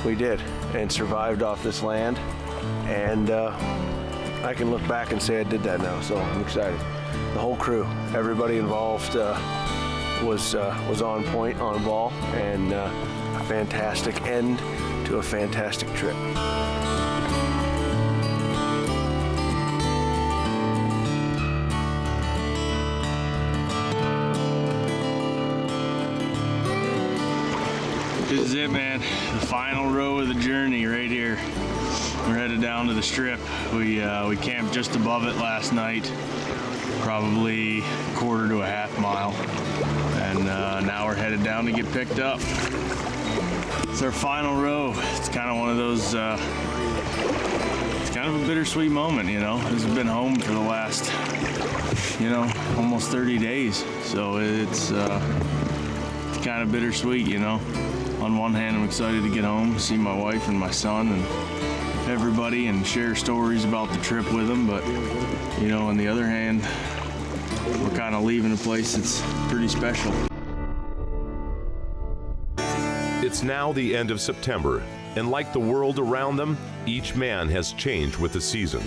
we did, and survived off this land. And I can look back and say I did that now, so I'm excited. The whole crew, everybody involved was on point, on ball, and a fantastic end to a fantastic trip. This is it, man. The final row of the journey right here. We're headed down to the strip. We camped just above it last night, probably a quarter to a half mile, and now we're headed down to get picked up. It's our final row. It's kind of one of those, it's kind of a bittersweet moment, you know. This has been home for the last, you know, almost 30 days, so it's kind of bittersweet, you know. On one hand, I'm excited to get home, see my wife and my son and everybody, and share stories about the trip with them. But, you know, on the other hand, we're kind of leaving a place that's pretty special. It's now the end of September, and like the world around them, each man has changed with the season.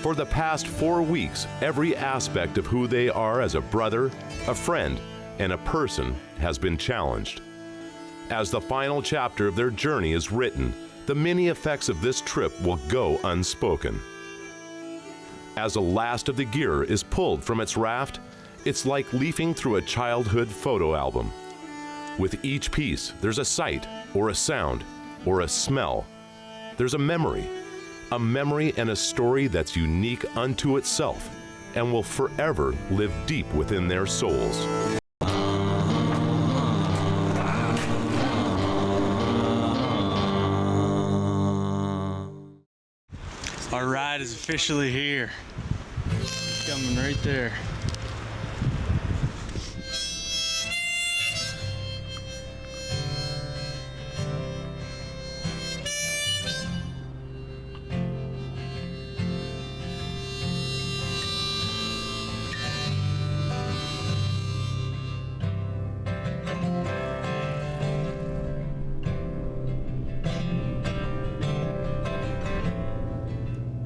For the past 4 weeks, every aspect of who they are as a brother, a friend, and a person has been challenged. As the final chapter of their journey is written, the many effects of this trip will go unspoken. As the last of the gear is pulled from its raft, it's like leafing through a childhood photo album. With each piece, there's a sight, or a sound, or a smell. There's a memory and a story that's unique unto itself and will forever live deep within their souls. Our ride is officially here. It's coming right there.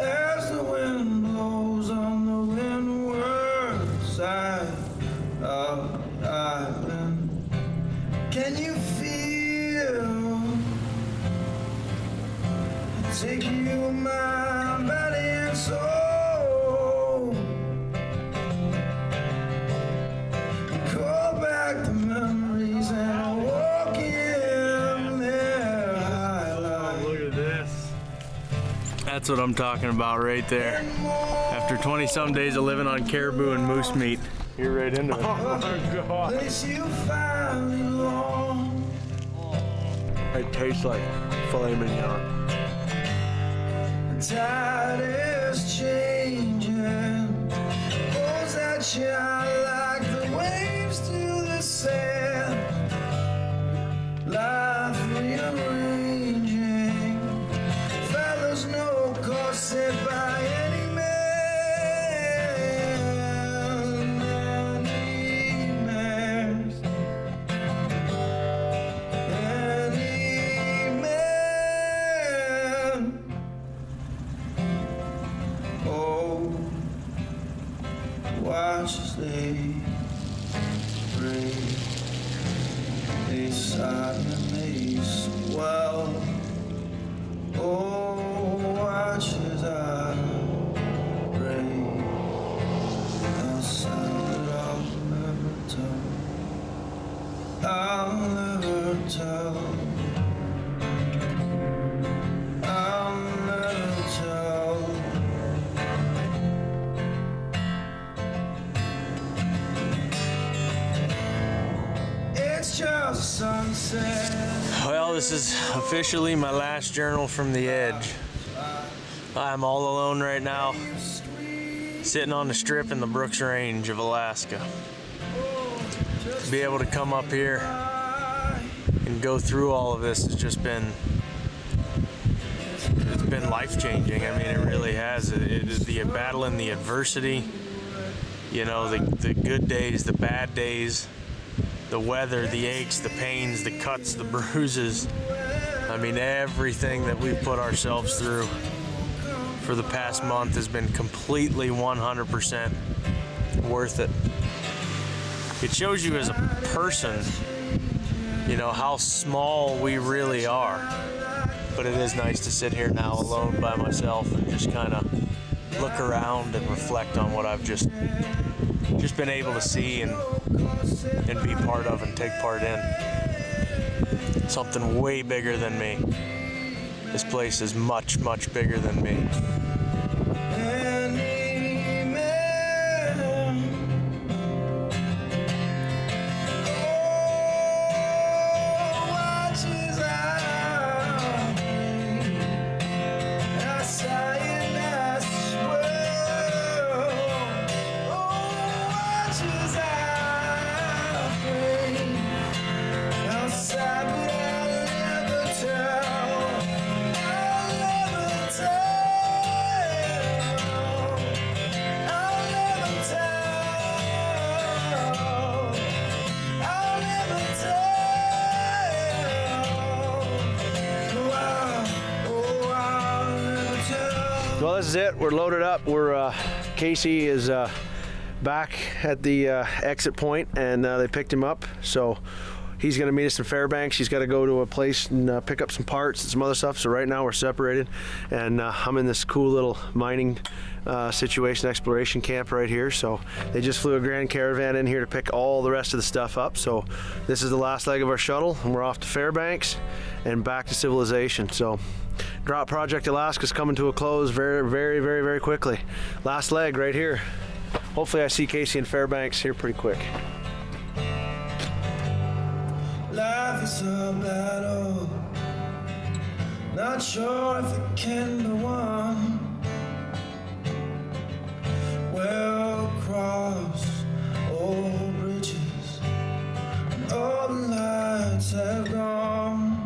As the wind blows on the windward side of the island, can you feel it take you, my body and soul? Call back the memories and walk in their highlight. Look at this. That's what I'm talking about right there. After 20-some days of living on caribou and moose meat, you're right into it. Oh God. Place you finally long. It tastes like filet mignon. The tide is changing. Pulls that child like the waves to the sand. Life rearranging. Fellas, no course set by any man. Any man. Any man. Oh, watch as they break. They sigh and they swell. Oh, watch as I break. A sound that I'll never tell. I'll never tell. I'll never tell. It's just sunset. Well, this is officially my last journal from the edge. I'm all alone right now, sitting on the strip in the Brooks Range of Alaska. To be able to come up here and go through all of this has just been, it's been life-changing. I mean, it really has. It is the battling the adversity, you know, the good days, the bad days, the weather, the aches, the pains, the cuts, the bruises. I mean, everything that we've put ourselves through for the past month has been completely 100% worth it. It shows you as a person you know, how small we really are. But it is nice to sit here now alone by myself and just kind of look around and reflect on what I've just been able to see and be part of and take part in. Something way bigger than me. This place is much, much bigger than me. Well, this is it. We're loaded up. Casey is back at the exit point, and they picked him up. So he's going to meet us in Fairbanks. He's got to go to a place and pick up some parts and some other stuff. So right now we're separated, and I'm in this cool little mining situation, exploration camp right here. So they just flew a Grand Caravan in here to pick all the rest of the stuff up. So this is the last leg of our shuttle, and we're off to Fairbanks and back to civilization. So Drop Project Alaska's coming to a close very, very, very, very quickly. Last leg right here. Hopefully I see Casey in Fairbanks here pretty quick. Life is a battle, not sure if it can be won. We'll cross old bridges, and all the lights have gone.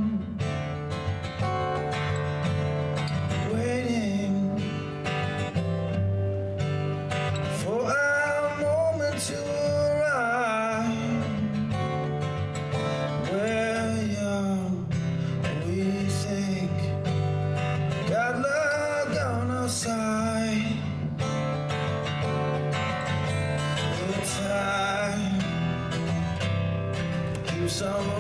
Waiting for our moment to arrive. We're young, we think, got luck on our side. In time, keep some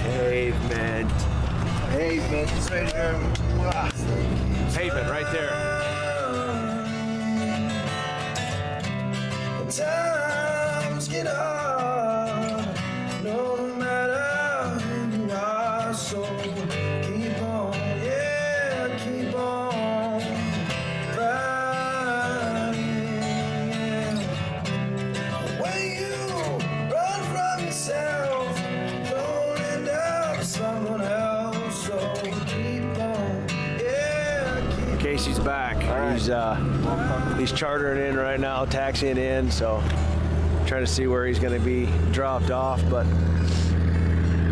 Pavement. Pavement. It's right here. Wow. Pavement right there. Times get hard, no matter who you are, so keep on, yeah, keep on fighting, yeah. When you run from yourself, don't end up someone else, so keep on, yeah, keep Casey's back. He's chartering in right now, taxiing in, so trying to see where he's going to be dropped off, but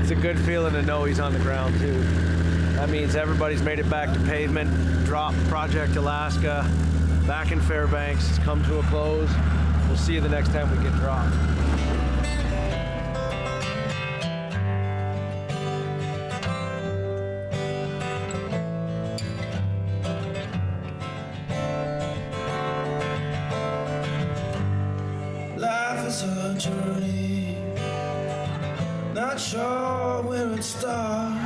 it's a good feeling to know he's on the ground too. That means everybody's made it back to pavement. Drop Project Alaska back in Fairbanks has come to a close. We'll see you the next time we get dropped. Life is a journey, not sure where it starts.